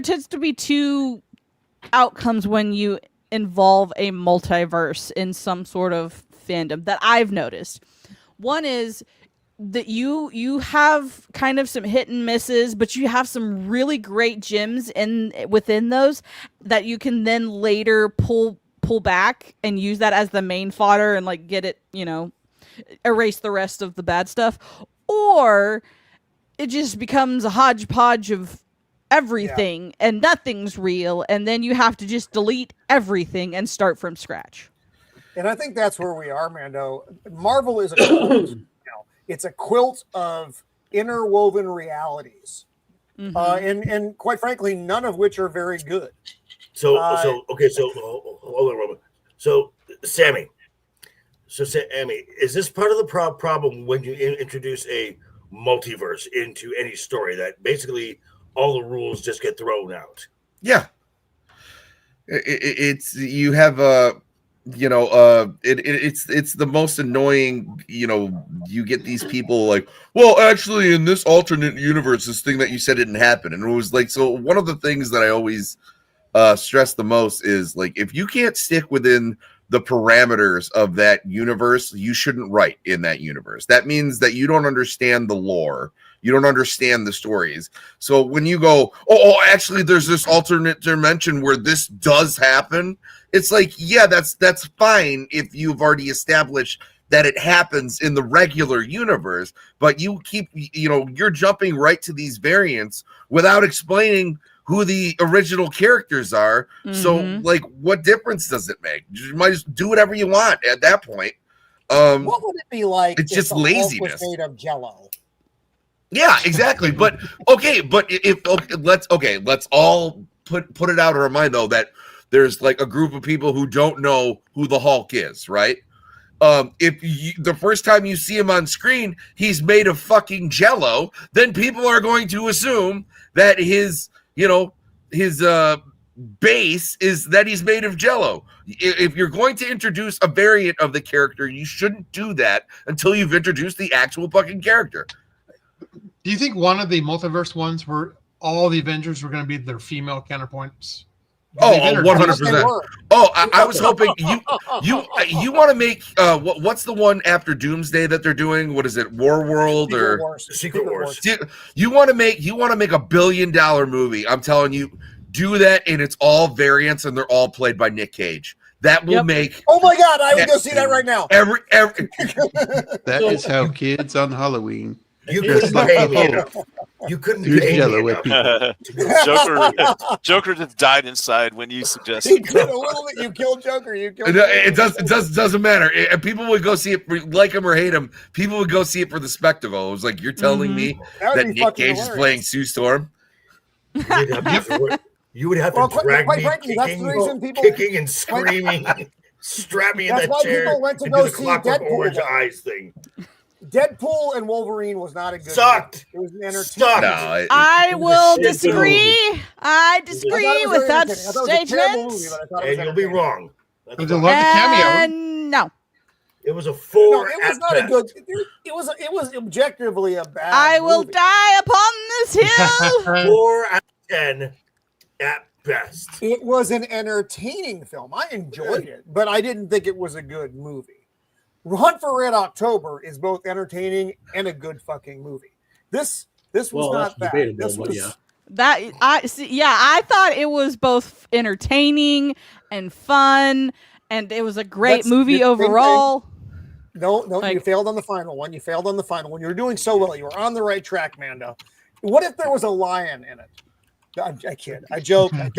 tends to be two outcomes when you involve a multiverse in some sort of fandom that I've noticed. One is that you have kind of some hit and misses, but you have some really great gems within those that you can then later pull back and use that as the main fodder and like get it, erase the rest of the bad stuff. Or it just becomes a hodgepodge of everything and nothing's real, and then you have to just delete everything and start from scratch. And I think that's where we are, Mando. Marvel is a quilt. It's a quilt of interwoven realities, and quite frankly, none of which are very good. So hold on, Roman. So Sammy, is this part of the problem when you introduce a multiverse into any story, that basically all the rules just get thrown out? Yeah, it's you have a it's the most annoying. You get these people like, well, actually, in this alternate universe, this thing that you said didn't happen, and it was like, so one of the things that I always stress the most is like, if you can't stick within the parameters of that universe, you shouldn't write in that universe. That means that you don't understand the lore. You don't understand the stories. So when you go, actually, there's this alternate dimension where this does happen. It's like, yeah, that's fine if you've already established that it happens in the regular universe, but you keep, you're jumping right to these variants without explaining who the original characters are. Mm-hmm. So, like, what difference does it make? You might just do whatever you want at that point. What would it be like? It's if just the Hulk laziness. was made of Jello. Yeah, exactly. But let's all put it out of our mind though that there's like a group of people who don't know who the Hulk is, right? The first time you see him on screen, he's made of fucking Jello, then people are going to assume that his base is that he's made of Jello. If you're going to introduce a variant of the character, you shouldn't do that until you've introduced the actual fucking character. Do you think one of the multiverse ones where all the Avengers were going to be their female counterpoints? 100%. I was hoping you want to make what's the one after Doomsday that they're doing? What is it? War World Secret Wars? You want to make a $1 billion movie? I'm telling you, do that, and it's all variants, and they're all played by Nick Cage. That will make. Oh my God! I would go see that right now. Every. That is how kids on Halloween. You couldn't pay me enough. You couldn't pay me enough. Joker just died inside when you suggested. You killed Joker. It doesn't matter. People would go see it, like him or hate him. People would go see it for the spectacle. It was like, you're telling me that Nick Cage is playing Sue Storm. You would have to drag me kicking and screaming, strap me in that chair, people went to and go do the see Clockwork Deadpool. Orange eyes thing. Deadpool and Wolverine was not a good Sucked. movie. It was an entertainment. Sucked. No, I will disagree. I disagree with that statement. And you'll be wrong. It was a lovely cameo. No. It was a 4. No, it was not a good. It was objectively a bad. I will movie. die upon this hill. 4 out of 10 at best. It was an entertaining film. I enjoyed it, but I didn't think it was a good movie. Hunt for Red October is both entertaining and a good fucking movie. This was not bad. This was I thought it was both entertaining and fun, and it was a great movie overall. No, you failed on the final one. You were doing so well. You were on the right track, Mando. What if there was a lion in it? I kid. I joke. Another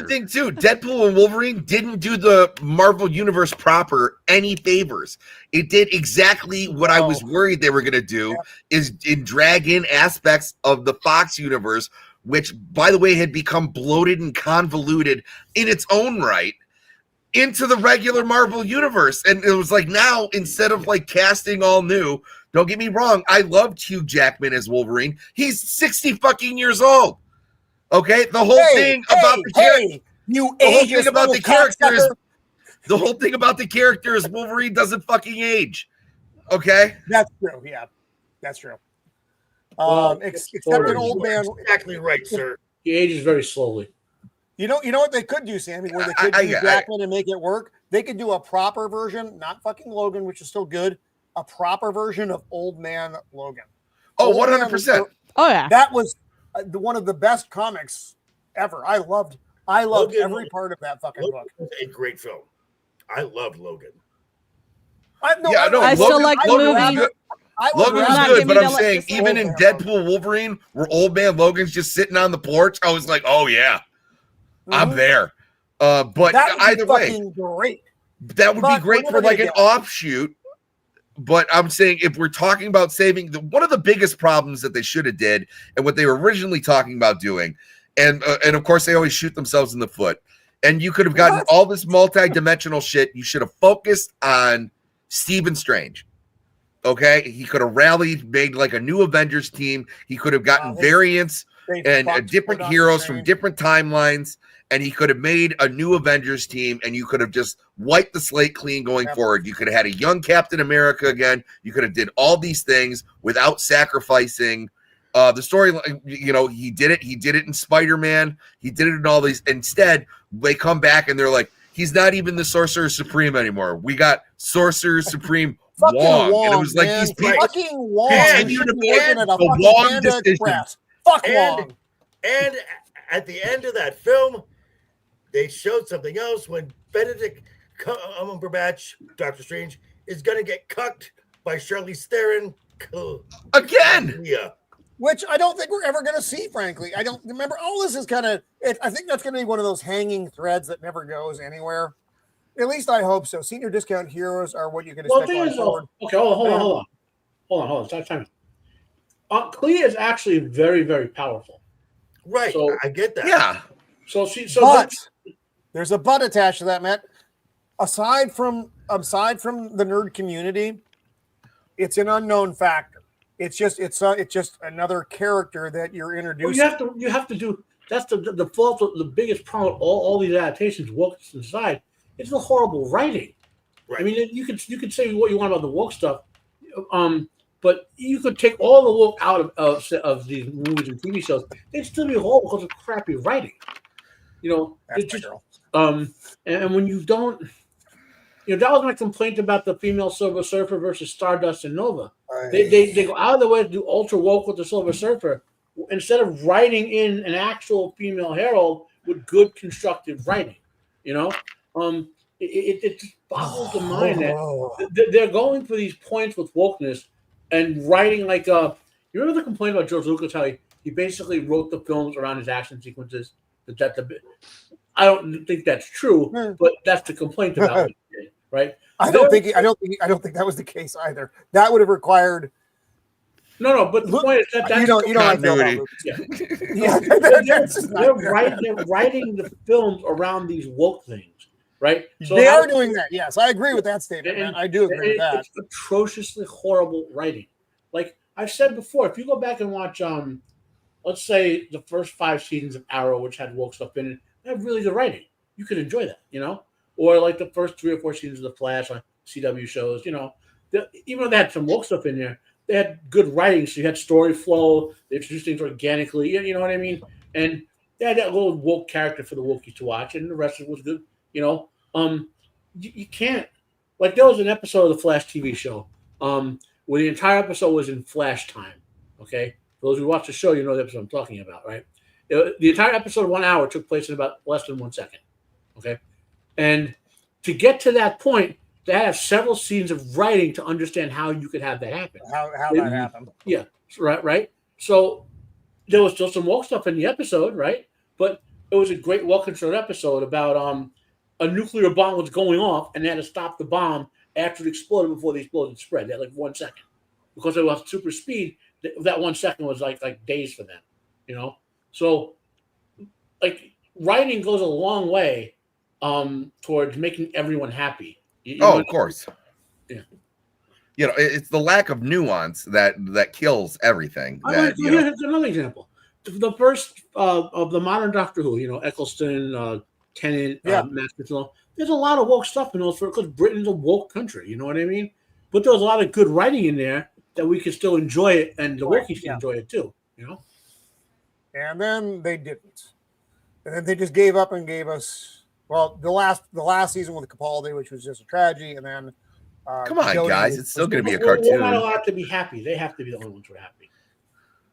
thing too, Deadpool and Wolverine didn't do the Marvel Universe proper any favors. It did exactly what I was worried they were going to do, is drag in aspects of the Fox universe, which, by the way, had become bloated and convoluted in its own right, into the regular Marvel universe. And it was like, now, instead of like casting all new, don't get me wrong, I loved Hugh Jackman as Wolverine. He's 60 fucking years old. Okay? The whole thing about the character. The whole thing about the character is Wolverine doesn't fucking age. Okay? That's true. Yeah. That's true. Except an old man. Exactly right, sir. He ages very slowly. You know what they could do, Sammy, where they could do Jackman and make it work? They could do a proper version, not fucking Logan, which is still good, a proper version of Old Man Logan. Oh, 100%. Oh, yeah. That was one of the best comics ever. I loved Logan, every part of that fucking book. It was a great film. I loved Logan. I still like the movie. Logan was good, but I'm saying even in Deadpool Wolverine, where Old Man Logan's just sitting on the porch, I was like, oh, yeah. I'm there. But either way, great. That would be great for like an offshoot. But I'm saying, if we're talking about saving, one of the biggest problems that they should have did, and what they were originally talking about doing, and of course they always shoot themselves in the foot. And you could have gotten all this multi-dimensional shit. You should have focused on Stephen Strange. Okay, he could have rallied, made like a new Avengers team. He could have gotten variants and fucked different Doctor heroes from Strange. different timelines, and he could have made a new Avengers team, and you could have just wiped the slate clean going forward. You could have had a young Captain America again. You could have did all these things without sacrificing the story. You know, he did it. He did it in Spider-Man. He did it in all these. Instead, they come back and they're like, he's not even the Sorcerer Supreme anymore. We got Sorcerer Supreme Wong. And it was like these people. Fucking Wong. And You you should be demand working at a the fucking Wong Panda decision. Express. Fuck Wong. And at the end of that film, they showed something else when Benedict Cumberbatch, Doctor Strange, is going to get cucked by Charlize Theron. Again. Yeah. Which I don't think we're ever going to see, frankly. I don't remember. All this is kind of, I think that's going to be one of those hanging threads that never goes anywhere. At least I hope so. Senior discount heroes are what you can expect going forward. Okay, hold on. Time. Clea is actually very, very powerful. Right. So, I get that. Yeah. But there's a but attached to that, Matt. Aside from the nerd community, it's an unknown factor. It's just another character that you're introducing. Well, you have to do. That's the fault. The biggest problem with all these adaptations, woke aside, it's the horrible writing. Right. I mean, you could say what you want about the woke stuff, but you could take all the woke out of these movies and TV shows. They'd still be horrible because of crappy writing. You know, and when you don't, you know, that was my complaint about the female Silver Surfer versus Stardust and Nova. They go out of the way to do ultra woke with the Silver Surfer instead of writing in an actual female herald with good constructive writing. You know, it just boggles the mind that they're going for these points with wokeness and writing like you remember the complaint about George Lucas, how he basically wrote the films around his action sequences. I don't think that's true, but that's the complaint about it, right? I don't think that was the case either. That would have required. No, but the point is that you don't continuity. They're writing the films around these woke things, right? So they are doing that. Yes, I agree with that statement. Man. I do agree with that. It's atrociously horrible writing. Like I've said before, if you go back and watch, let's say the first 5 seasons of Arrow, which had woke stuff in it, they have really good writing. You could enjoy that, you know? Or like the first 3 or 4 seasons of The Flash on CW shows, you know, even though they had some woke stuff in there, they had good writing. So you had story flow, they introduced things organically, you know what I mean? And they had that little woke character for the wokies to watch, and the rest of it was good, you know? You can't, like there was an episode of the Flash TV show where the entire episode was in flash time, okay? For those who watch the show, you know the episode I'm talking about, right? The entire episode of 1 hour took place in about less than 1 second, okay? And to get to that point, they have several scenes of writing to understand how you could have that happen. How that happened. Yeah, right. So there was still some woke stuff in the episode, right? But it was a great, well-controlled episode about a nuclear bomb was going off, and they had to stop the bomb after it exploded before the explosion spread. They had like 1 second. Because it was super speed, that 1 second was like days for them, you know? So, like, writing goes a long way towards making everyone happy. Of course. Yeah. You know, it's the lack of nuance that kills everything. Here's another example. The first of the modern Doctor Who, you know, Eccleston, Tennant, Master, there's a lot of woke stuff in those because Britain's a woke country, you know what I mean? But there's a lot of good writing in there that we can still enjoy it, and the wokies can enjoy it too, you know? And then they didn't. And then they just gave up and gave us, well, the last season with Capaldi, which was just a tragedy, and then come on, Jodie guys, it's still going to be a cartoon. We're not allowed to be happy. They have to be the only ones who are happy.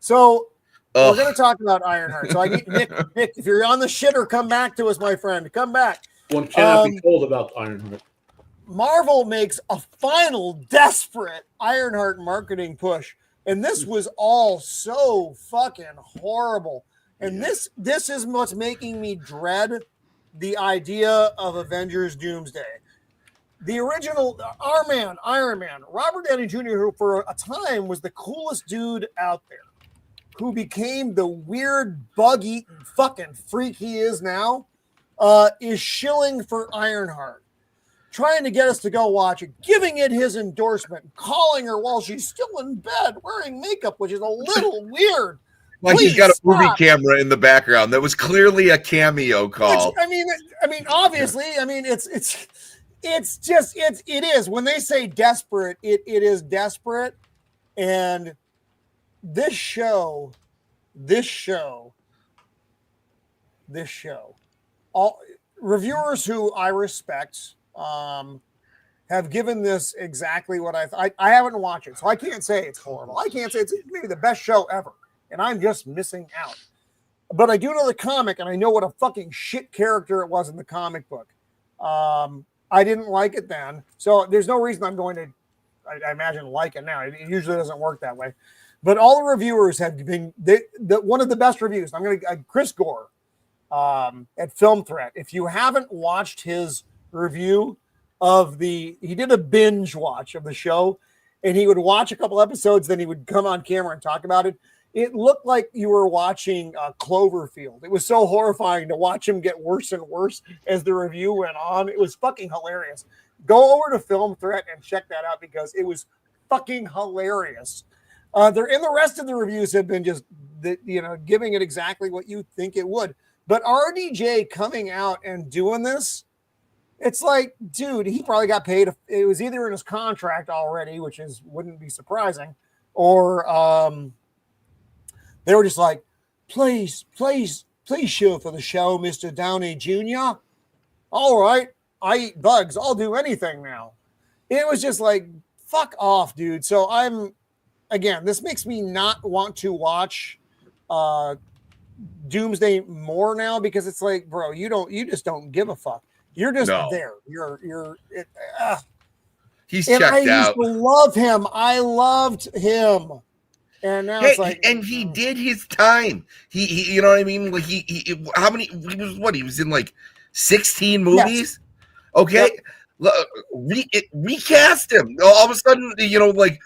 So we're going to talk about Ironheart. So I need Nick, if you're on the shitter, come back to us, my friend. Come back. One cannot be told about Ironheart. Marvel makes a final desperate Ironheart marketing push, and this was all so fucking horrible. And this is what's making me dread the idea of Avengers Doomsday. The original, our man, Iron Man, Robert Downey Jr., who for a time was the coolest dude out there, who became the weird, bug-eating fucking freak he is now, is shilling for Ironheart, trying to get us to go watch it, giving it his endorsement, calling her while she's still in bed, wearing makeup, which is a little weird. Like he's got a movie stop. camera in the background. That was clearly a cameo call. Which, I mean, obviously, I mean, it is when they say desperate, it is desperate. And this show, all reviewers who I respect, have given this exactly what I haven't watched it, so I can't say it's horrible. I can't say it's maybe the best show ever, and I'm just missing out. But I do know the comic, and I know what a fucking shit character it was in the comic book. I didn't like it then, so there's no reason I'm going to, I imagine, like it now. It usually doesn't work that way. But all the reviewers have been one of the best reviews. I'm going to Chris Gore at Film Threat. If you haven't watched his review of he did a binge watch of the show, and he would watch a couple episodes, then he would come on camera and talk about it. It looked like you were watching Cloverfield. It was so horrifying to watch him get worse and worse as the review went on. It was fucking hilarious. Go over to Film Threat and check that out because it was fucking hilarious. And the rest of the reviews have been just, giving it exactly what you think it would. But RDJ coming out and doing this, it's like, dude, he probably got paid. It was either in his contract already, which wouldn't be surprising, or they were just like, please show for the show, Mr. Downey Jr. All right, I eat bugs. I'll do anything now. It was just like, fuck off, dude. So this makes me not want to watch Doomsday more now because it's like, bro, you just don't give a fuck. You're just there. He's checked out. I used to love him. I loved him. And now it's like, and he did his time. He you know what I mean? Like he how many? He was in like 16 movies. Yes. Okay, yep. Recast him. All of a sudden, like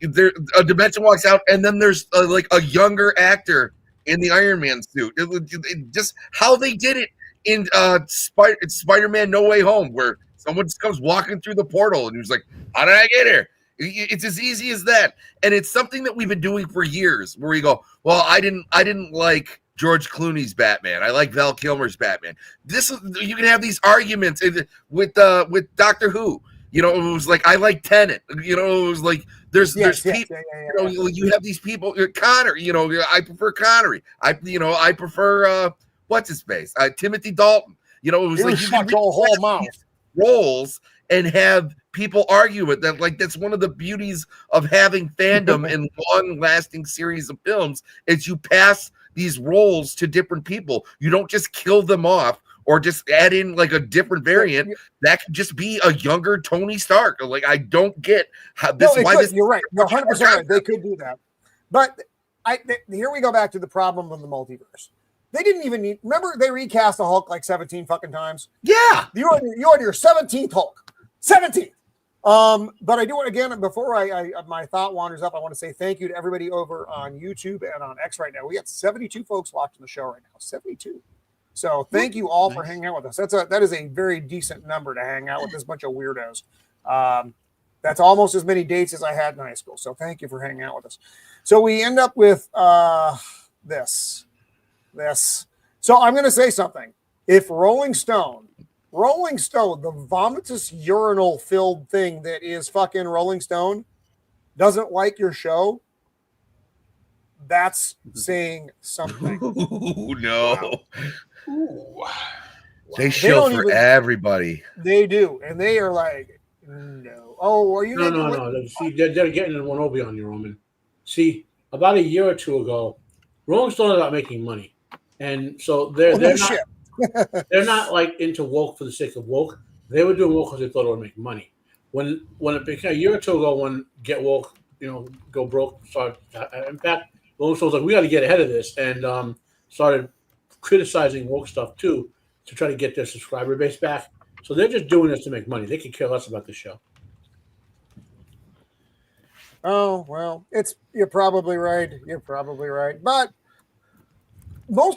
there a dimension walks out, and then there's like a younger actor in the Iron Man suit. It just how they did it in Spider-Man No Way Home, where someone just comes walking through the portal, and he was like, "How did I get here?" It's as easy as that, and it's something that we've been doing for years. Where we go, well, I didn't like George Clooney's Batman. I like Val Kilmer's Batman. You can have these arguments with Doctor Who. It was like I like Tenet. It was like there's people. You have these people. Connor. I prefer Connery. I prefer what's his face? Timothy Dalton. It was like you can whole mouth roles and have people argue it. That's one of the beauties of having fandom and long-lasting series of films is you pass these roles to different people. You don't just kill them off or just add in like a different variant. That could just be a younger Tony Stark. Like I don't get how this. You're right. You're 100% right. They could do that, but here we go back to the problem of the multiverse. They didn't even need. Remember, they recast the Hulk like 17 fucking times. Yeah, you on your 17th Hulk, 17th. But I do it again. Before my thought wanders up, I want to say thank you to everybody over on YouTube and on X right now. We got 72 folks watching the show right now. 72. So thank you all for hanging out with us. That is a very decent number to hang out with this bunch of weirdos. That's almost as many dates as I had in high school. So thank you for hanging out with us. So we end up with this. So I'm going to say something. If Rolling Stone, the vomitous urinal filled thing that is fucking Rolling Stone doesn't like your show, that's saying something. Ooh, no. Wow. Ooh. They show for everybody. They do. And they are like, no. Oh, are you? No. See, they're getting one over on you, Roman. See, about a year or two ago, Rolling Stone is not making money. And so they're not. They're not like into woke for the sake of woke. They were doing woke because they thought it would make money. When it became a year or two ago, when Get Woke, go broke, started. In fact, Rolling Stone's like, we got to get ahead of this, and started criticizing woke stuff too to try to get their subscriber base back. So they're just doing this to make money. They could care less about the show. Oh well, you're probably right. But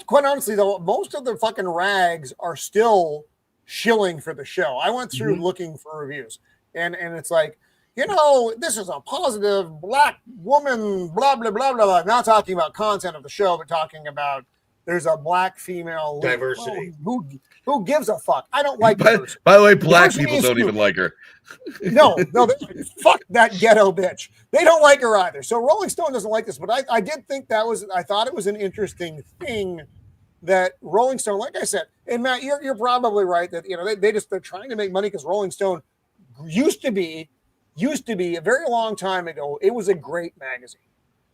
quite honestly, though, most of the fucking rags are still shilling for the show. I went through looking for reviews, and it's like, this is a positive black woman, blah, blah, blah, blah, blah. Not talking about content of the show, but talking about there's a black female lead. Diversity. Well, who gives a fuck? I don't like diversity. By the way, black Diversity people is don't stupid. even like her. No, fuck that ghetto bitch. They don't like her either. So Rolling Stone doesn't like this, but I did think I thought it was an interesting thing that Rolling Stone, like I said, and Matt, you're probably right that they're trying to make money because Rolling Stone used to be a very long time ago. It was a great magazine.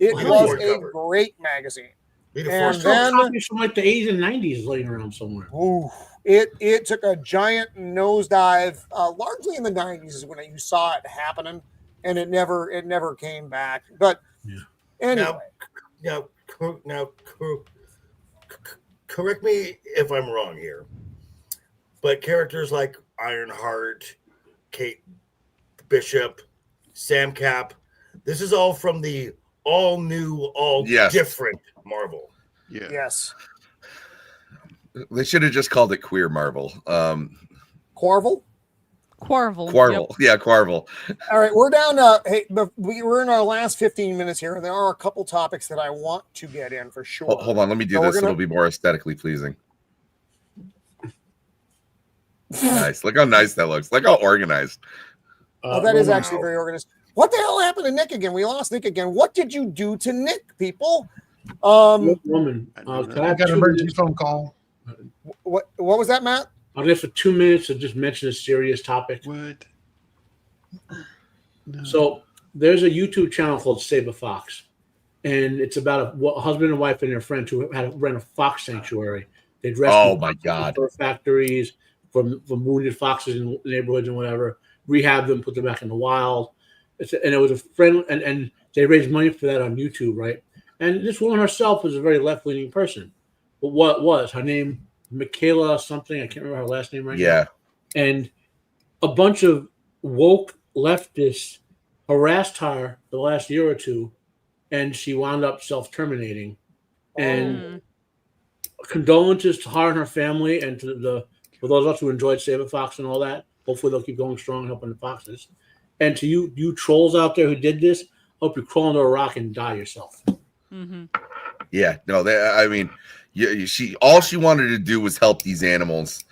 It was a great magazine. And then copies from like the 80s and 90s laying around somewhere. Ooh, it took a giant nosedive. Largely in the 90s is when you saw it happening, and it never came back. But anyway, now, correct me if I'm wrong here, but characters like Ironheart, Kate Bishop, Sam Cap, this is all from the all new, different Marvel. Yeah. Yes. They should have just called it Queer Marvel. Quarvel? Quarvel. Yep. Yeah, Quarvel. All right, we're down. We're in our last 15 minutes here, and there are a couple topics that I want to get in for sure. Hold on, let me do this. It'll be more aesthetically pleasing. Nice. Look how nice that looks. Look how organized. That is actually very organized. What the hell happened to Nick again? We lost Nick again. What did you do to Nick, people? Woman, I got an emergency phone call. What was that, Matt? I'll get for 2 minutes to just mention a serious topic. What? No. So there's a YouTube channel called Save a Fox, and it's about a husband and wife and their friend who had to rent a fox sanctuary. They'd rescue factories from wounded foxes in neighborhoods and whatever, rehab them, put them back in the wild. And it was a friend, and they raised money for that on YouTube, right? And this woman herself was a very left-leaning person. But what was her name? Michaela something. I can't remember her last name right now. And a bunch of woke leftists harassed her the last year or two, and she wound up self-terminating. And condolences to her and her family, and for those of us who enjoyed Save a Fox and all that. Hopefully they'll keep going strong and helping the foxes. And to you trolls out there who did this, hope you crawl into a rock and die yourself. Mm-hmm. Yeah, no, I mean, all she wanted to do was help these animals,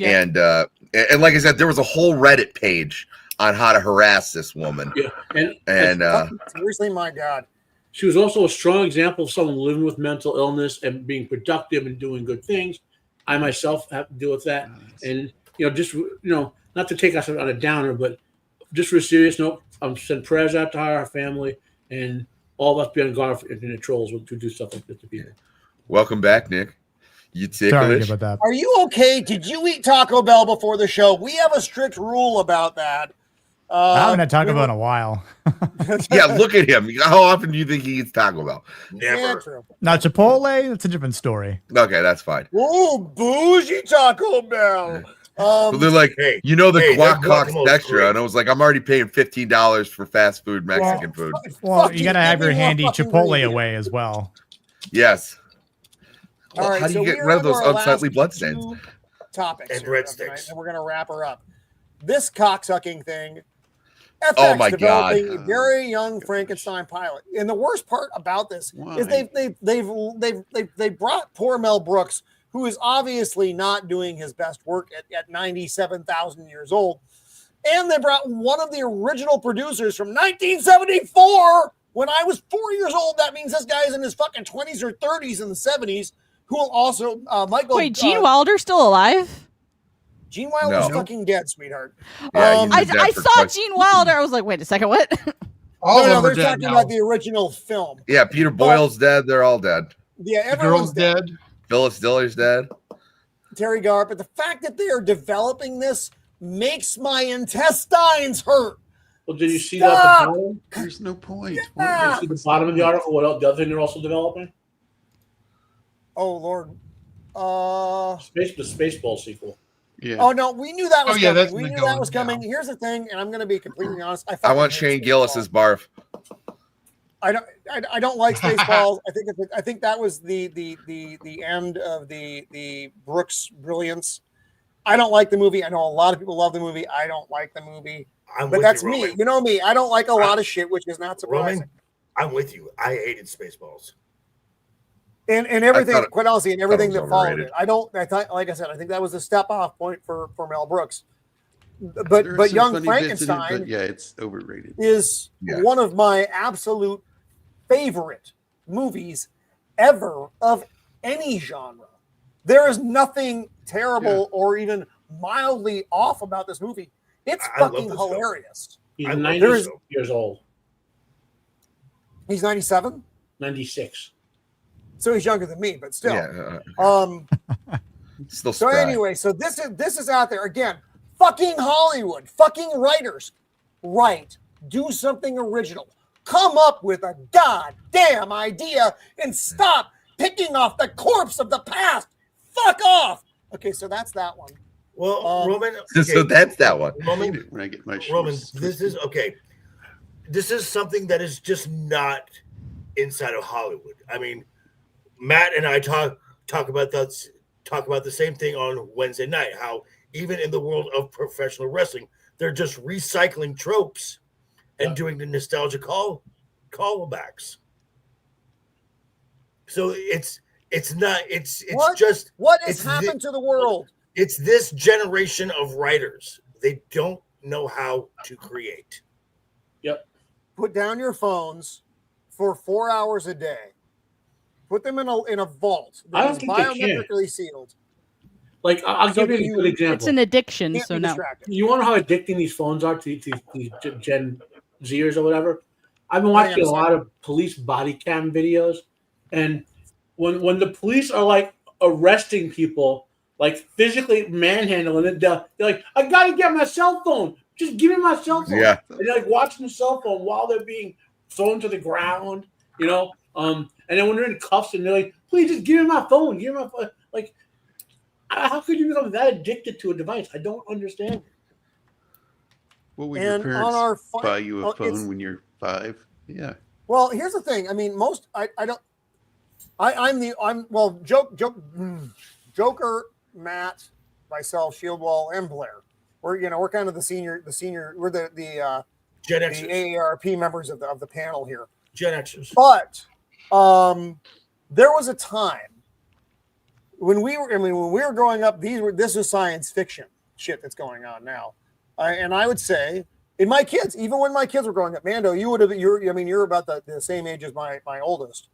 and like I said, there was a whole Reddit page on how to harass this woman. Yeah, and seriously, my God, she was also a strong example of someone living with mental illness and being productive and doing good things. I myself have to deal with that, and not to take us on a downer, but just for a serious note, I'm sending prayers out to her family, and all of us be on guard for internet trolls who do stuff like this to people. Welcome back, Nick. You ticklish? Sorry about that. Are you okay? Did you eat Taco Bell before the show? We have a strict rule about that. I haven't had Taco Bell in a while. Yeah, look at him. How often do you think he eats Taco Bell? Never. Yeah, true. Now Chipotle, that's a different story. Okay, that's fine. Oh, bougie Taco Bell. So they're like, the guac cock's extra, great. and I was like, I'm already paying $15 for fast food Mexican food. Well, you gotta have your handy Chipotle away as well. Yes. All Well, right, how do you so get rid of those our unsightly last bloodstains? two topics And here red tonight, sticks. and we're gonna wrap her up. This cocksucking thing. FX Oh my developing God. a very young Frankenstein pilot, and the worst part about this is they brought poor Mel Brooks, who is obviously not doing his best work at 97,000 years old, and they brought one of the original producers from 1974 when I was 4 years old. That means this guy's in his fucking 20s or 30s in the 70s. Who will also Michael? Wait, Gene Wilder's still alive? Gene Wilder's No. fucking dead, sweetheart. Yeah, he's I dead for saw quite- Gene Wilder. I was like, wait a second, what? All No, of them they're are dead talking now. about the original film. Yeah, Peter Boyle's dead. They're all dead. Yeah, The everyone's girl's dead. Phyllis Diller's dead. Terry Garr, but the fact that they are developing this makes my intestines hurt. Well, did you see Stop! that at the bottom? There's no point. Yeah. Did you see the bottom of the article? What else? The other thing they're also developing? Oh Lord. The Spaceball sequel. Yeah. Oh no, we knew that was Oh, yeah, coming. that's We been knew that going was coming. down. Here's the thing, and I'm going to be completely honest. I want fucking hate Shane Gillis's Spaceballs. barf. I don't like Spaceballs. I think that was the end of the Brooks brilliance. I don't like the movie. I know a lot of people love the movie. I don't like the movie. But that's me. You know me. I don't like a lot of shit, which is not surprising. Roman, I'm with you. I hated Spaceballs. And everything, quite honestly, and everything that followed overrated. it. I thought, like I said, I think that was a step off point for Mel Brooks. But Young Frankenstein, yeah, it's overrated. Is one of my absolute favorite movies ever of any genre. There is nothing terrible or even mildly off about this movie. It's fucking hilarious. He's 90 years old. He's 97? 96. So he's younger than me, but still. Still so anyway, so this is out there again. Fucking Hollywood, fucking writers, write, do something original, come up with a goddamn idea, and stop picking off the corpse of the past. Fuck off. Okay, so that's that one. Well, Roman. So that's that one. Roman, when I get my Roman, this is okay. This is something that is just not inside of Hollywood. I mean, Matt and I talk about the same thing on Wednesday night. How even in the world of professional wrestling, they're just recycling tropes and doing the nostalgia callbacks. So it's just what has happened to the world. It's this generation of writers. They don't know how to create. Yep. Put down your phones for 4 hours a day. Put them in a vault that is biometrically sealed. Like, I'll give you a good example. It's an addiction, so no. You want to know how addicting these phones are to these Gen Zers or whatever? I've been watching a lot of police body cam videos, and when the police are like arresting people, like physically manhandling it, they're like, I gotta get my cell phone. Just give me my cell phone. Yeah. And they're like watching the cell phone while they're being thrown to the ground, you know? And then when they're in cuffs and they're like, please just give me my phone. Give me my phone. Like, how could you become that addicted to a device? I don't understand. What would your parents buy you a phone when you're 5? Yeah. Well, here's the thing. I mean, Joker, Matt, myself, Shieldwall, and Blair. We're kind of the senior. We're the Gen Xers. The AARP members of the panel here. Gen Xers. But there was a time when we were growing up. This was science fiction shit that's going on now, and I would say, in my kids, even when my kids were growing up, Mando, you're about the same age as my oldest.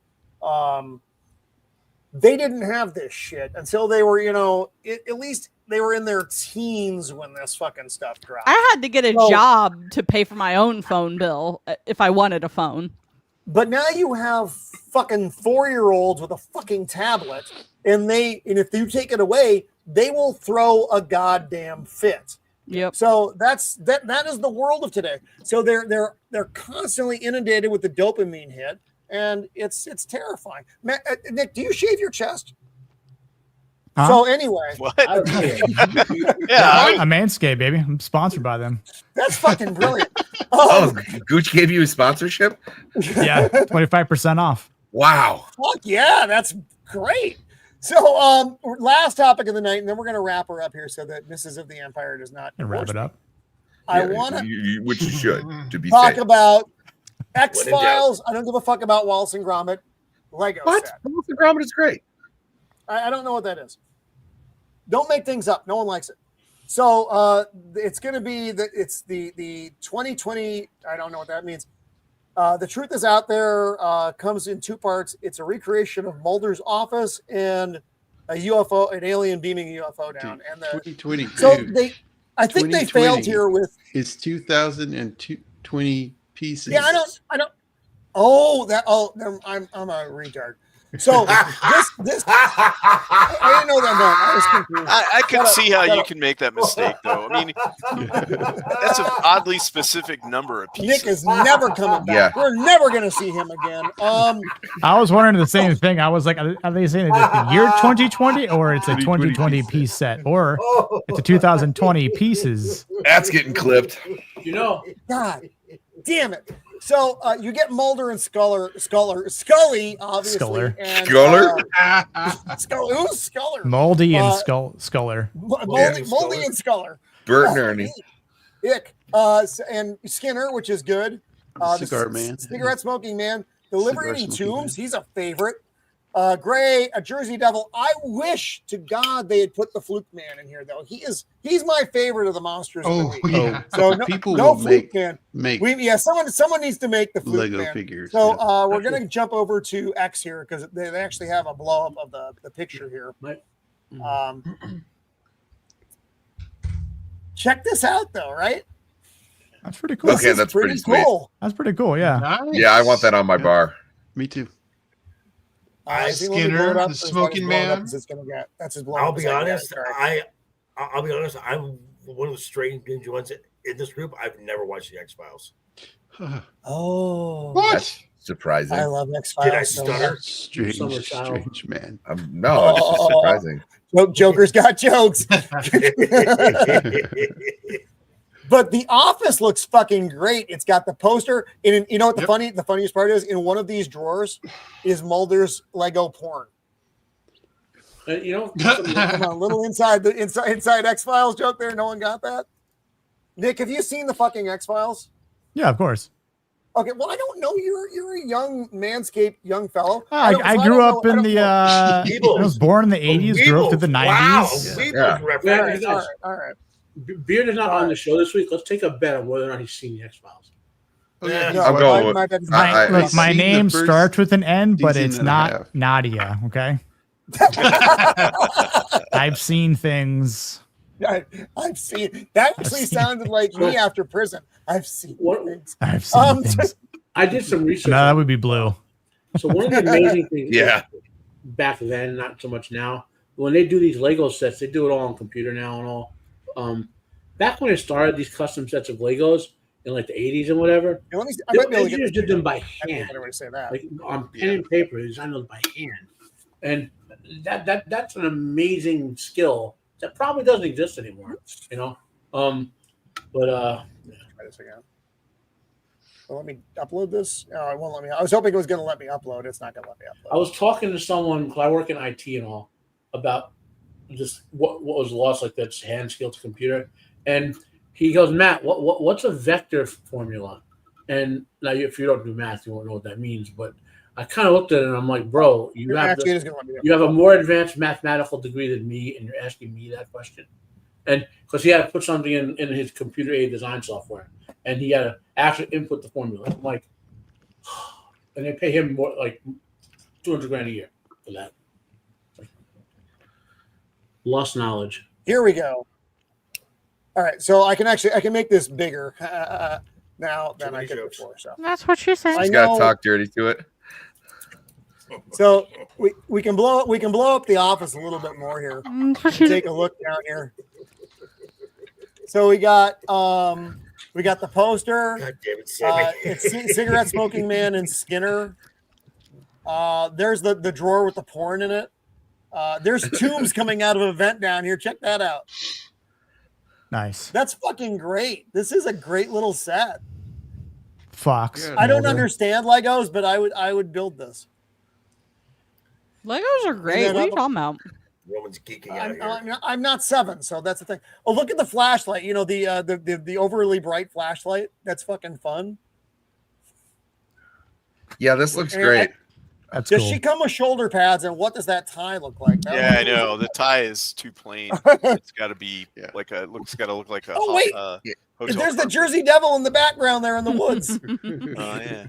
They didn't have this shit until they were, at least they were in their teens when this fucking stuff dropped. I had to get a job to pay for my own phone bill if I wanted a phone. But now you have fucking 4-year-olds with a fucking tablet, and if you take it away, they will throw a goddamn fit. Yep. So that is the world of today. So they're constantly inundated with the dopamine hit. And it's terrifying. Nick, do you shave your chest? Huh? So anyway, What? Yeah, a Manscaped, baby. I'm sponsored by them. That's fucking brilliant. Gooch gave you a sponsorship? Yeah, 25% off. Wow. Fuck yeah, that's great. So last topic of the night, and then we're gonna wrap her up here so that Mrs. of the Empire does not wrap it up. I want to which you should to be talk safe. about X-Files. I don't give a fuck about Wallace and Gromit. Lego What? set. Wallace and Gromit is great. I don't know what that is. Don't make things up. No one likes it. So it's going to be the 2020. I don't know what that means. The Truth Is Out There comes in 2 parts. It's a recreation of Mulder's office and a UFO, an alien beaming a UFO down. And 2022. So I think they failed here with it's 2020 pieces. Yeah, I don't. Oh, I'm a retard. So this I didn't know that. No, I was confused. I can see how you can make that mistake, though. I mean, that's an oddly specific number of pieces. Nick is never coming back. Yeah. We're never going to see him again. I was wondering the same thing. I was like, are they saying it's the year 2020 or it's a 2020 piece set or it's a 2020 pieces? That's getting clipped. God damn it. So you get Mulder and Scully, obviously. Sculler. And, Sculler? Who's Sculler? Moldy and Sculler. Moldy and Sculler. Bert and Ernie. Ick. And Skinner, which is good. The Cigar Man. Cigarette smoking man. The Liberating Cigar smoking Tombs, man. he's a favorite. Gray, a Jersey Devil. I wish to God they had put the Fluke Man in here, though. He's my favorite of the monsters of the week. yeah. So no, People no will Fluke Man. make Someone needs to make the Fluke Lego Man. figures. So yeah. we're gonna jump over to X here because they actually have a blow up of the picture here. Check this out, though, right? That's pretty cool. Okay, This is that's pretty sweet. cool. That's pretty cool. Yeah. Nice. Yeah, I want that on my Yeah. bar. Me too. Skinner, the smoking man. That's his blow I'll up. be honest. I'll be honest. I'm one of the strange ones in this group. I've never watched the X Files. Oh, What? That's surprising. I love X Files. Did I stutter? Strange man. No, it's just surprising. Joker's got jokes. But The Office looks fucking great. It's got the poster. And you know what the funniest part is? In one of these drawers is Mulder's Lego porn. Come on, a little inside X-Files joke there. No one got that? Nick, have you seen the fucking X-Files? Yeah, of course. Okay, well, I don't know. You're a young manscaped young fellow. I grew up in the I was born in the 80s, grew up through the 90s. Wow. Yeah. Reference. All right. Beard is not on the show this week. Let's take a bet on whether or not he's seen the X Files. Yeah. No, I'm going with- my bad is I- not- Look, my seen the name first starts with an N, but season it's and a not half. Nadia. Okay. I've seen things. I've seen that actually sounded like me after prison. I've seen things. I've seen things. I did some research. No, that would be blue. So one of the amazing things, Yeah. back then, not so much now. When they do these Lego sets, they do it all on computer now and all. Back when it started, these custom sets of Legos in like the 80s and whatever, I might be able to engineers did them by I hand, better way to say that. like on pen and paper. They designed those by hand, and that's an amazing skill that probably doesn't exist anymore. Try this again. Well, let me upload this. Oh, it won't let me. I was hoping it was going to let me upload. It's not going to let me upload. I was talking to someone because I work in IT and all about just what was lost, like that's hand skill to computer. And he goes, Matt, what's a vector formula? And now, if you don't do math, you won't know what that means. But I kind of looked at it and I'm like, bro, you have a more advanced mathematical degree than me, and you're asking me that question. And because he had to put something in his computer aided design software, and he had to actually input the formula. I'm like, and they pay him more like $200,000 a year for that. Lost knowledge. Here we go. All right, so I can make this bigger now than I could before. So That's what she said. I Just gotta know. talk dirty to it. So we can blow up the office a little bit more here. Take a look down here. So we got the poster. God damn it, Sammy. It's cigarette smoking man and Skinner. There's the drawer with the porn in it. There's tombs coming out of a vent down here. Check that out. Nice. That's fucking great. This is a great little set. Fox. Yeah. I don't Mulder. understand Legos, but I would build this. Legos are great. What are you talking about? Roman's geeking out here. I'm not 7, so that's the thing. Oh, look at the flashlight. You know, the overly bright flashlight. That's fucking fun. Yeah, this looks And great. That's Does cool. she come with shoulder pads, and what does that tie look like? That Yeah, I looks- know. The tie is too plain. It's got to be Yeah. like a. Got to look like a. Oh, wait. Hotel There's the carpet. Jersey Devil in the background there in the woods. Oh yeah.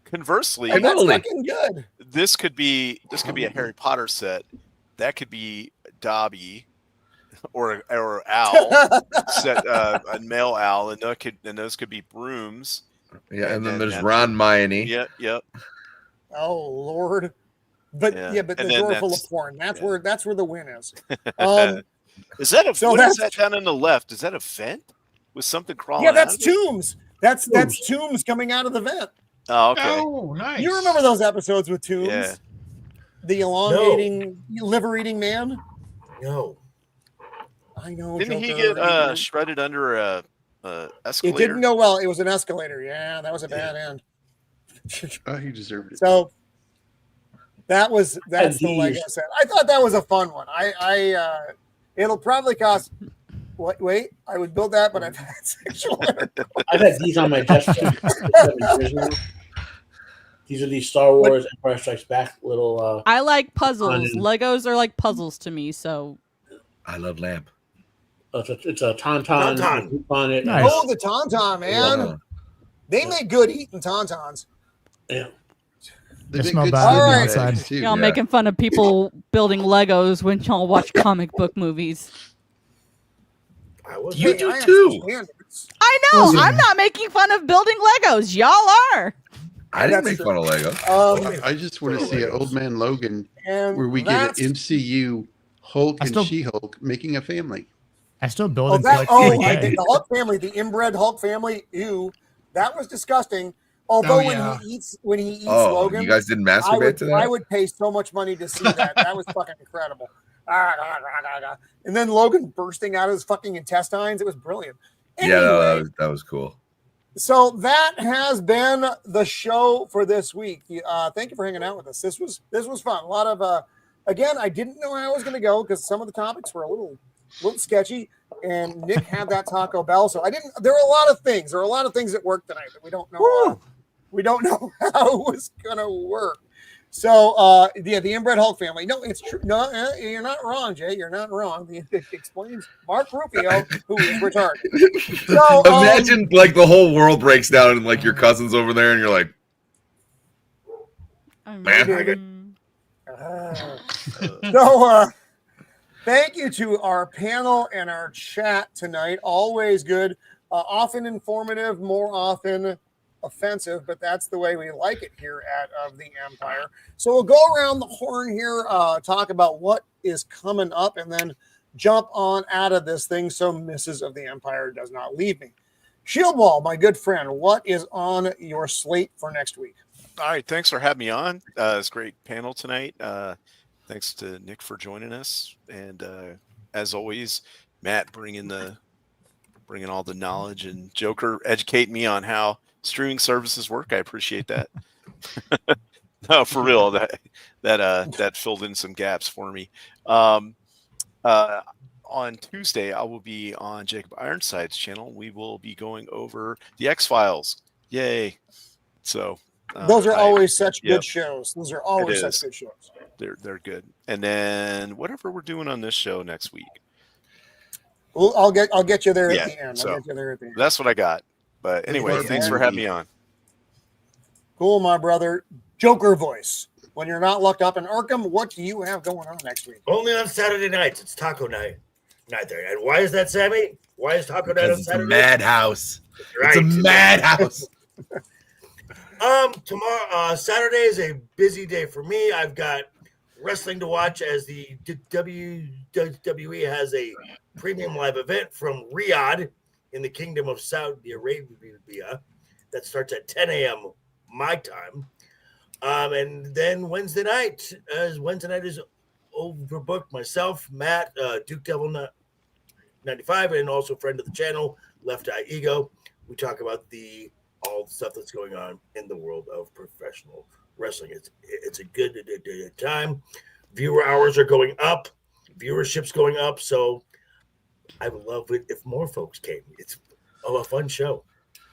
Conversely, And that's Totally. fucking good. this could be a Harry Potter set. That could be Dobby, or Owl set, a male owl, and those could be brooms. Yeah, and then And there's that's- Ron Myanie. Yep. Oh Lord. But Yeah. but And the then door full of that's- porn. That's yeah. where the win is. Is that a? So what is that's- that down on the left? Is that a vent with something crawling? Yeah, that's out of it? tombs. That's tombs coming out of the vent. Oh, okay. Oh, nice. You remember those episodes with tombs? Yeah. The elongating liver eating man? No. I know. Didn't he Joker. get shredded under a It escalator? didn't go well. It was an escalator. Yeah, that was a bad end. Oh, he deserved it. So that's the Jeez. Lego set. I thought that was a fun one. It'll probably cost Wait, I would build that, but I've had sexual intercourse. I've had these on my desk for 7 years now. These are these Star Wars Empire Strikes Back little. I like puzzles. on- Legos are like puzzles to me. So I love lamp. It's a tauntaun. Tauntaun. Hoop on it. Nice. Oh, the tauntaun, man. Uh, They make good eating tauntauns. Yeah. They make smell good bad on the cinnamon outside. eggs, too. y'all Yeah. making fun of people building Legos when y'all watch comic book movies. I was You Hey, do I have too. standards. I know. Listen. I'm not making fun of building Legos. Y'all are. I didn't That's make fun of Lego. I just want to see an old man Logan And where we get that's- an MCU Hulk I and still- She-Hulk making a family. I still build Oh, until that, like oh, 3K. the Hulk family, the inbred Hulk family. Ew, that was disgusting. Although Oh, yeah. when he eats Oh, Logan, you guys didn't I masturbate to I that? would pay so much money to see that. That was fucking incredible. And then Logan bursting out of his fucking intestines. It was brilliant. Anyway, Yeah, that was cool. so that has been the show for this week. Thank you for hanging out with us. This was fun. A lot of again, I didn't know how I was going to go because some of the topics were a little sketchy. And Nick had that Taco Bell, so I didn't. There were a lot of things. There were a lot of things that worked tonight that we don't know. We don't know how it was going to work. So yeah, the inbred Hulk family. No, it's true. No, you're not wrong, Jay. You're not wrong. It explains Mark Rufio, who is retarded. So Imagine like the whole world breaks down and like your cousin's over there and you're like, Man. So thank you to our panel and our chat tonight. Always good, often informative, more often offensive, but that's the way we like it here at Of the Empire. So we'll go around the horn here, talk about what is coming up, and then jump on out of this thing so Mrs. of the Empire does not leave me. Shield Wall, my good friend, what is on your slate for next week? All right, thanks for having me on. It's a great panel tonight. Thanks to Nick for joining us, and as always, Matt bringing all the knowledge, and Joker educating me on how streaming services work. I appreciate that. No, for real, that filled in some gaps for me. On Tuesday, I will be on Jacob Ironside's channel. We will be going over the X-Files. Yay! So Those are always such yep. good shows. Those are always It such is. good shows. They're good. And then whatever we're doing on this show next week, Well, I'll get you there Yeah, at the end. so I'll get you there at the end. that's what I got. But anyway, Okay, thanks man. for having me on. Cool, my brother. Joker voice. When you're not locked up in Arkham, what do you have going on next week? only on Saturday nights. It's taco night there. And why is that, Sammy? Why is taco night on Because it's a Saturday? madhouse. Right. It's a madhouse. Tomorrow, Saturday is a busy day for me. I've got wrestling to watch as the WWE has a premium live event from Riyadh in the Kingdom of Saudi Arabia that starts at 10 a.m. my time. And then Wednesday night is overbooked. Myself, Matt, Duke Devil 95, and also friend of the channel, Left Eye Ego. We talk about all the stuff that's going on in the world of professional wrestling. It's a good time. Viewer hours are going up, viewership's going up. So I would love it if more folks came. It's a fun show.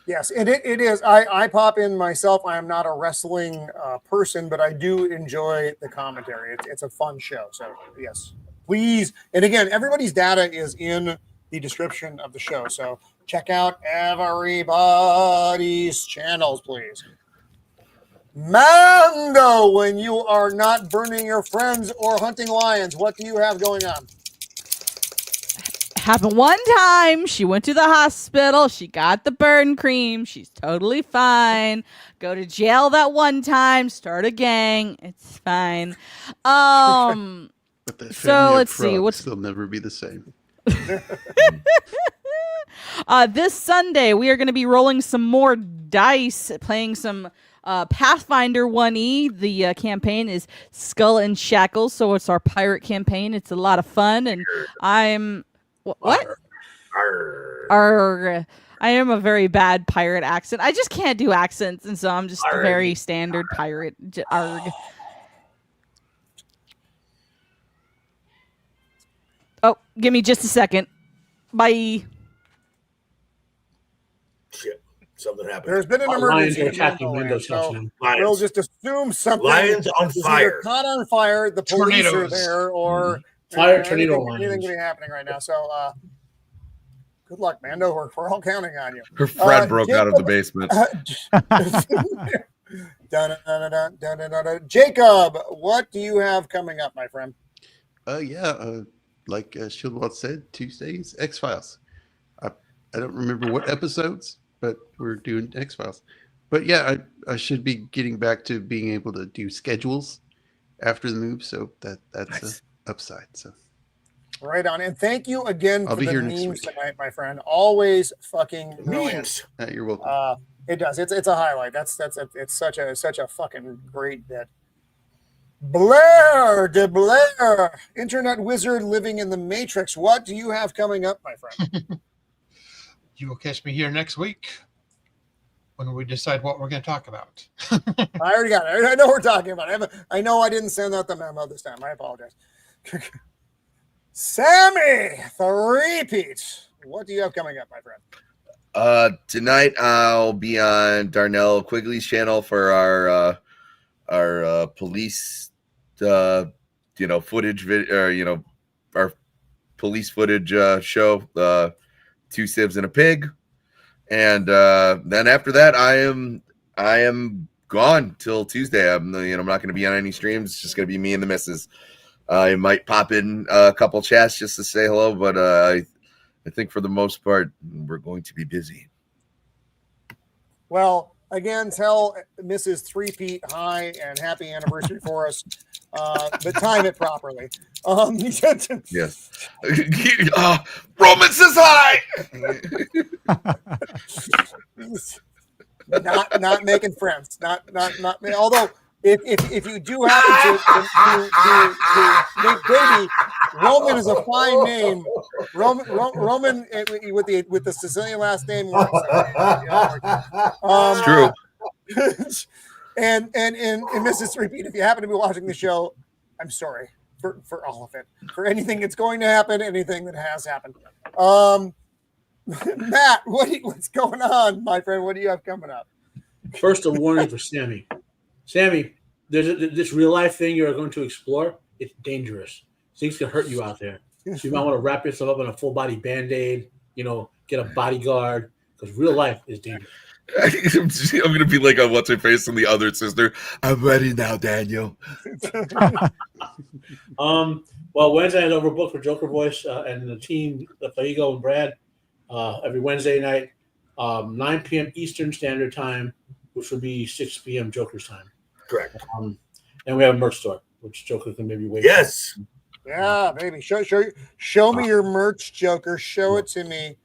Yes, and it is. I pop in myself. I am not a wrestling person, but I do enjoy the commentary. It's a fun show. So yes, please. And again, everybody's data is in the description of the show. So check out everybody's channels, please. Mando, when you are not burning your friends or hunting lions, what do you have going on? Happened one time. She went to the hospital. She got the burn cream. She's totally fine. Go to jail that one time. Start a gang. It's fine. But that So, family of let's see, frogs, what's- they'll never be the same. This Sunday, we are going to be rolling some more dice, playing some Pathfinder 1E. The campaign is Skull and Shackles, so it's our pirate campaign. It's a lot of fun, and I'm... What? Arr. I am a very bad pirate accent. I just can't do accents, and so I'm just a very standard pirate. Arg. Oh, give me just a second. Bye. Shit, something happened. There's been an Lions emergency. are in attacking Mandoland, Mendo's house so now. we'll just assume something. Lions on is fire. either caught on fire, the police are Tornadoes. there, or Fire tornado anything lions. could be happening right now. So good luck, Mando. We're all counting on you. Her friend broke out of the basement. Jacob, what do you have coming up, my friend? Like Shieldwald said, Tuesdays, X-Files. I don't remember what episodes, but we're doing X-Files. But yeah, I should be getting back to being able to do schedules after the move, so that's Nice. a upside. So Right on. And thank you again I'll for be the here next memes week. tonight, my friend. Always fucking brilliant. Memes. you're welcome. It does. It's a highlight. It's such a fucking great bit. Blair de Blair, internet wizard living in the Matrix. What do you have coming up, my friend? You will catch me here next week when we decide what we're going to talk about. I already got it. I know we're talking about it. I know I didn't send out the memo this time. I apologize. Sammy, the repeat. What do you have coming up, my friend? Tonight I'll be on Darnell Quigley's channel for our police footage video, our police footage show, Two Sieves and a Pig. And then after that I am gone till Tuesday. I'm not going to be on any streams. It's just going to be me and the missus. I might pop in a couple chats just to say hello, but I think for the most part, we're going to be busy. Well, again, tell Mrs. Three-Peat hi and happy anniversary for us, but time it properly. Yes. Roman says hi. not making friends. Not. Although, if you do happen to make baby, Roman is a fine name. Roman with the Sicilian last name works. It's true. and Mrs. Repeat, if you happen to be watching the show, I'm sorry for all of it, for anything that's going to happen, anything that has happened. Matt, what's going on, my friend? What do you have coming up? First, a warning for Sammy. Sammy, there's this real life thing you're going to explore. It's dangerous. Things can hurt you out there. So you might want to wrap yourself up in a full body Band-Aid, get a bodyguard, because real life is dangerous. I'm going to be like a what's her face from the other sister. I'm ready now, Daniel. Well, Wednesday is overbooked for Joker Voice and the team, Faigo and Brad, every Wednesday night, 9 p.m. Eastern Standard Time, which would be 6 p.m. Joker's time. Correct. And we have a merch store, which Joker can maybe wait. Yes. Yeah, baby. Show me your merch, Joker. Show it to me.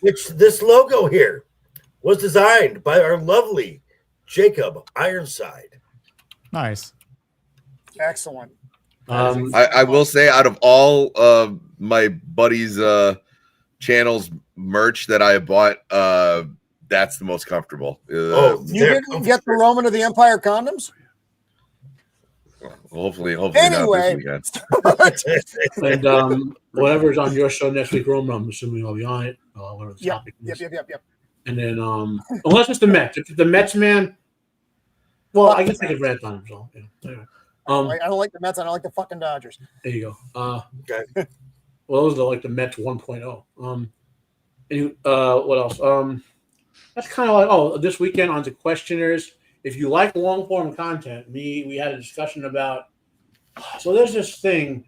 Which this logo here was designed by our lovely Jacob Ironside. Nice. Excellent. I will say, out of all of my buddies' channels merch that I bought, that's the most comfortable. You didn't get the Roman of the Empire condoms? Hopefully anyway. not this weekend. And whatever's on your show next week, Roman, I'm assuming I'll be on it. Whatever the topic is. Yep. And then, unless it's the Mets. If it's the Mets, man, well, I guess I could rant on him. So, anyway. I don't like the Mets. I don't like the fucking Dodgers. There you go. Okay. Well, those are like the Mets 1.0. What else? That's kind of like, this weekend on the questionnaires. If you like long form content, we had a discussion about. So there's this thing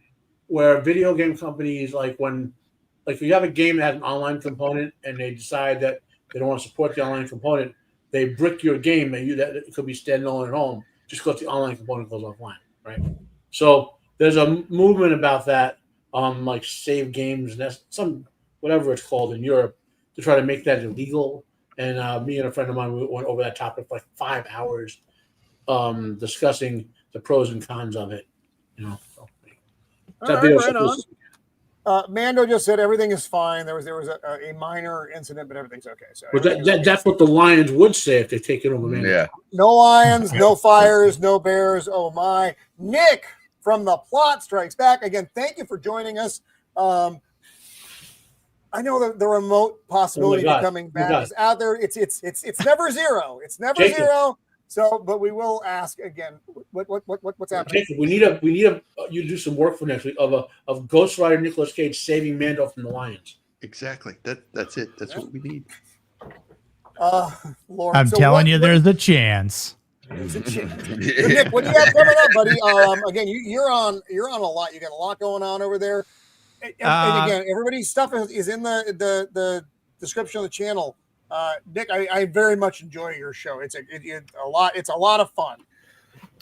where video game companies, if you have a game that has an online component and they decide that they don't want to support the online component, they brick your game and that it could be standalone at home just because the online component goes offline, right? So there's a movement about that, like save games, and that's whatever it's called in Europe, to try to make that illegal. And me and a friend of mine went over that topic for like 5 hours, discussing the pros and cons of it. So, right on. Mando just said everything is fine. There was a minor incident, but everything's okay. So that's what the Lions would say if they take it over Mando. Yeah. No lions, no fires, no bears. Oh my! Nick from the Plot Strikes Back again. Thank you for joining us. I know that the remote possibility of God. coming Oh my back God. is out there. It's never zero. It's never Jacob. zero. So, but we will ask again. What's happening? Jacob, we need you to do some work for next week of Ghost Rider Nicolas Cage saving Mando from the lions. Exactly. That's it. That's what we need. Lord, I'm so telling what- you, what- there's a chance. there's a chance. So Nick, what do you have coming up, buddy? Again, you're on a lot. You got a lot going on over there. And again, everybody's stuff is in the description of the channel. Nick, I very much enjoy your show. It's a lot of fun.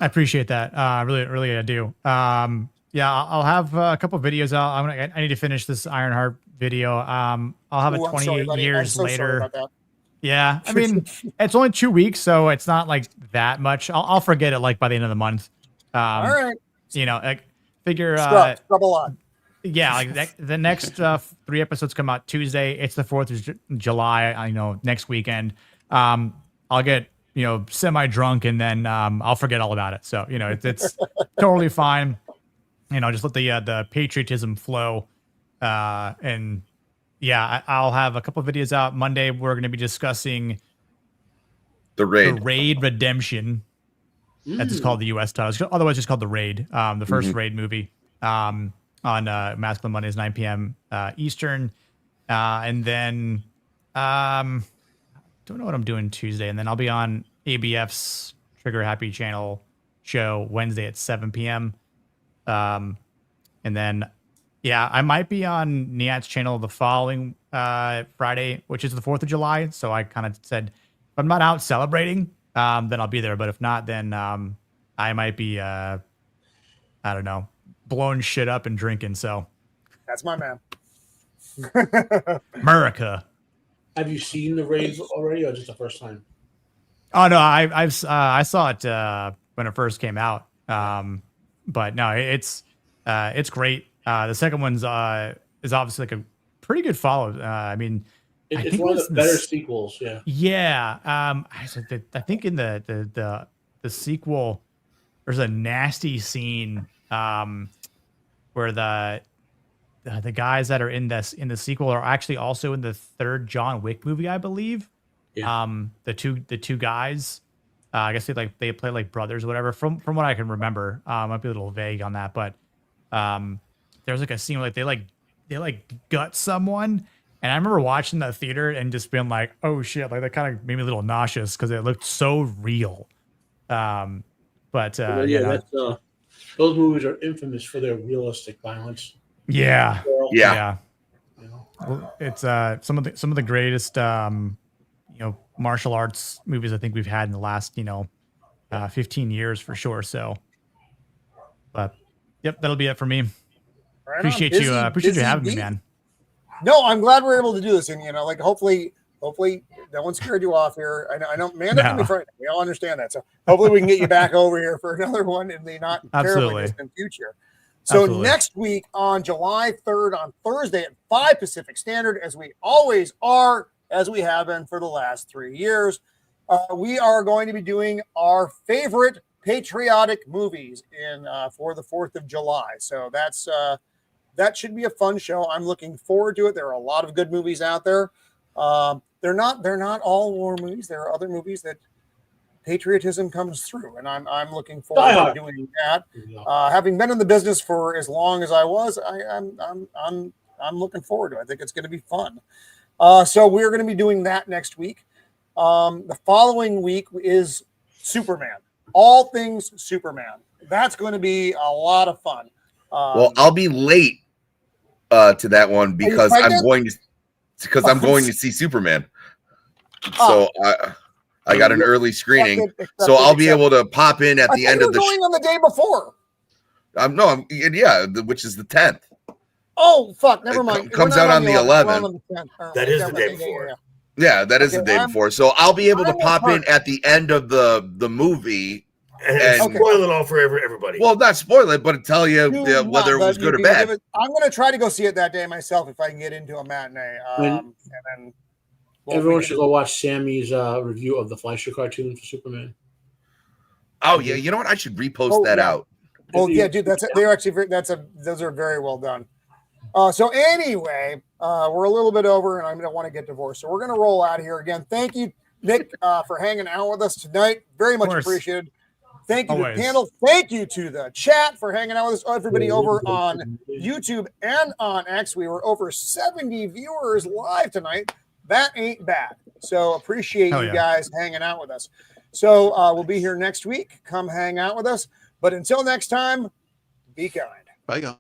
I appreciate that. Really, I do. Yeah, I'll have a couple of videos out. I need to finish this Ironheart video. I'll have Ooh, it I'm sorry, 28 buddy. years I'm so sorry later. about that. Yeah, I mean, it's only 2 weeks, so it's not like that much. I'll forget it like by the end of the month. All right. You know, like figure. Scrub a lot. Yeah, like the next 3 episodes come out Tuesday. It's the 4th of July. I know next weekend. I'll get semi drunk and then I'll forget all about it. So it's totally fine. Just let the patriotism flow. And yeah, I'll have a couple of videos out Monday. We're going to be discussing The Raid. Redemption. That's just called the U.S. title. It's otherwise just called The Raid. The first Raid movie. On Masculine Mondays, 9 p.m. Eastern. And then don't know what I'm doing Tuesday. And then I'll be on ABF's Trigger Happy Channel show Wednesday at 7 p.m. And then, yeah, I might be on Niat's channel the following Friday, which is the 4th of July. So I kind of said, if I'm not out celebrating, then I'll be there. But if not, then I might be, I don't know, blowing shit up and drinking. So That's my man. America. Have you seen the Raid already, or just the first time? Oh no, I saw it when it first came out. But no, it's great. The second one's is obviously like a pretty good follow. I mean, I It's think one it of was the better sequels. Yeah. Yeah. I think in the sequel, there's a nasty scene where the guys that are in the sequel are actually also in the third John Wick movie, I believe. Yeah. The two guys, I guess they play like brothers or whatever. From what I can remember, might be a little vague on that, but there's like a scene where they gut someone, and I remember watching the theater and just being like, oh shit, like that kind of made me a little nauseous because it looked so real. Those movies are infamous for their realistic violence. Yeah. Yeah. Well, it's some of the greatest martial arts movies I think we've had in the last 15 years for sure. So, but yep, that'll be it for me. Right on. Appreciate Busy- you busy having me, bee. man. No, I'm glad we're able to do this, and hopefully no one scared you off here. I know, man, that can be frightening. We all understand that. So hopefully we can get you back over here for another one in the not terribly Absolutely. distant future. So Absolutely. next week on July 3rd on Thursday at 5 Pacific Standard, as we always are, as we have been for the last 3 years, we are going to be doing our favorite patriotic movies for the 4th of July. So that should be a fun show. I'm looking forward to it. There are a lot of good movies out there. They're not all war movies. There are other movies that patriotism comes through, and I'm looking forward to doing that. Having been in the business for as long as I was, I'm looking forward to it. I think it's going to be fun. So we're going to be doing that next week. The following week is Superman. All things Superman. That's going to be a lot of fun. Well, I'll be late to that one because I'm going to see Superman. So I got an early screening, so I'll be able to pop in at the end of the going on the day before. which is the 10th. Oh fuck! Never mind. It comes out on the 11th. That is the day before. Yeah, that is the day before. So I'll be able to pop in at the end of the movie and spoil it all for everybody. Well, not spoil it, but tell you whether it was good or bad. I'm going to try to go see it that day myself if I can get into a matinee. And then everyone should go watch Sammy's review of the Fleischer cartoon for Superman. Oh yeah, you know what? I should repost that out. Oh yeah, dude, those are very well done. So anyway, We're a little bit over, and I don't want to get divorced. So we're going to roll out of here again. Thank you, Nick, for hanging out with us tonight. Very much appreciated. Thank you to the panel. Thank you to the chat for hanging out with us. Everybody over on YouTube and on X. We were over 70 viewers live tonight. That ain't bad. So appreciate you guys hanging out with us. So we'll be here next week. Come hang out with us. But until next time, be kind. Bye, y'all.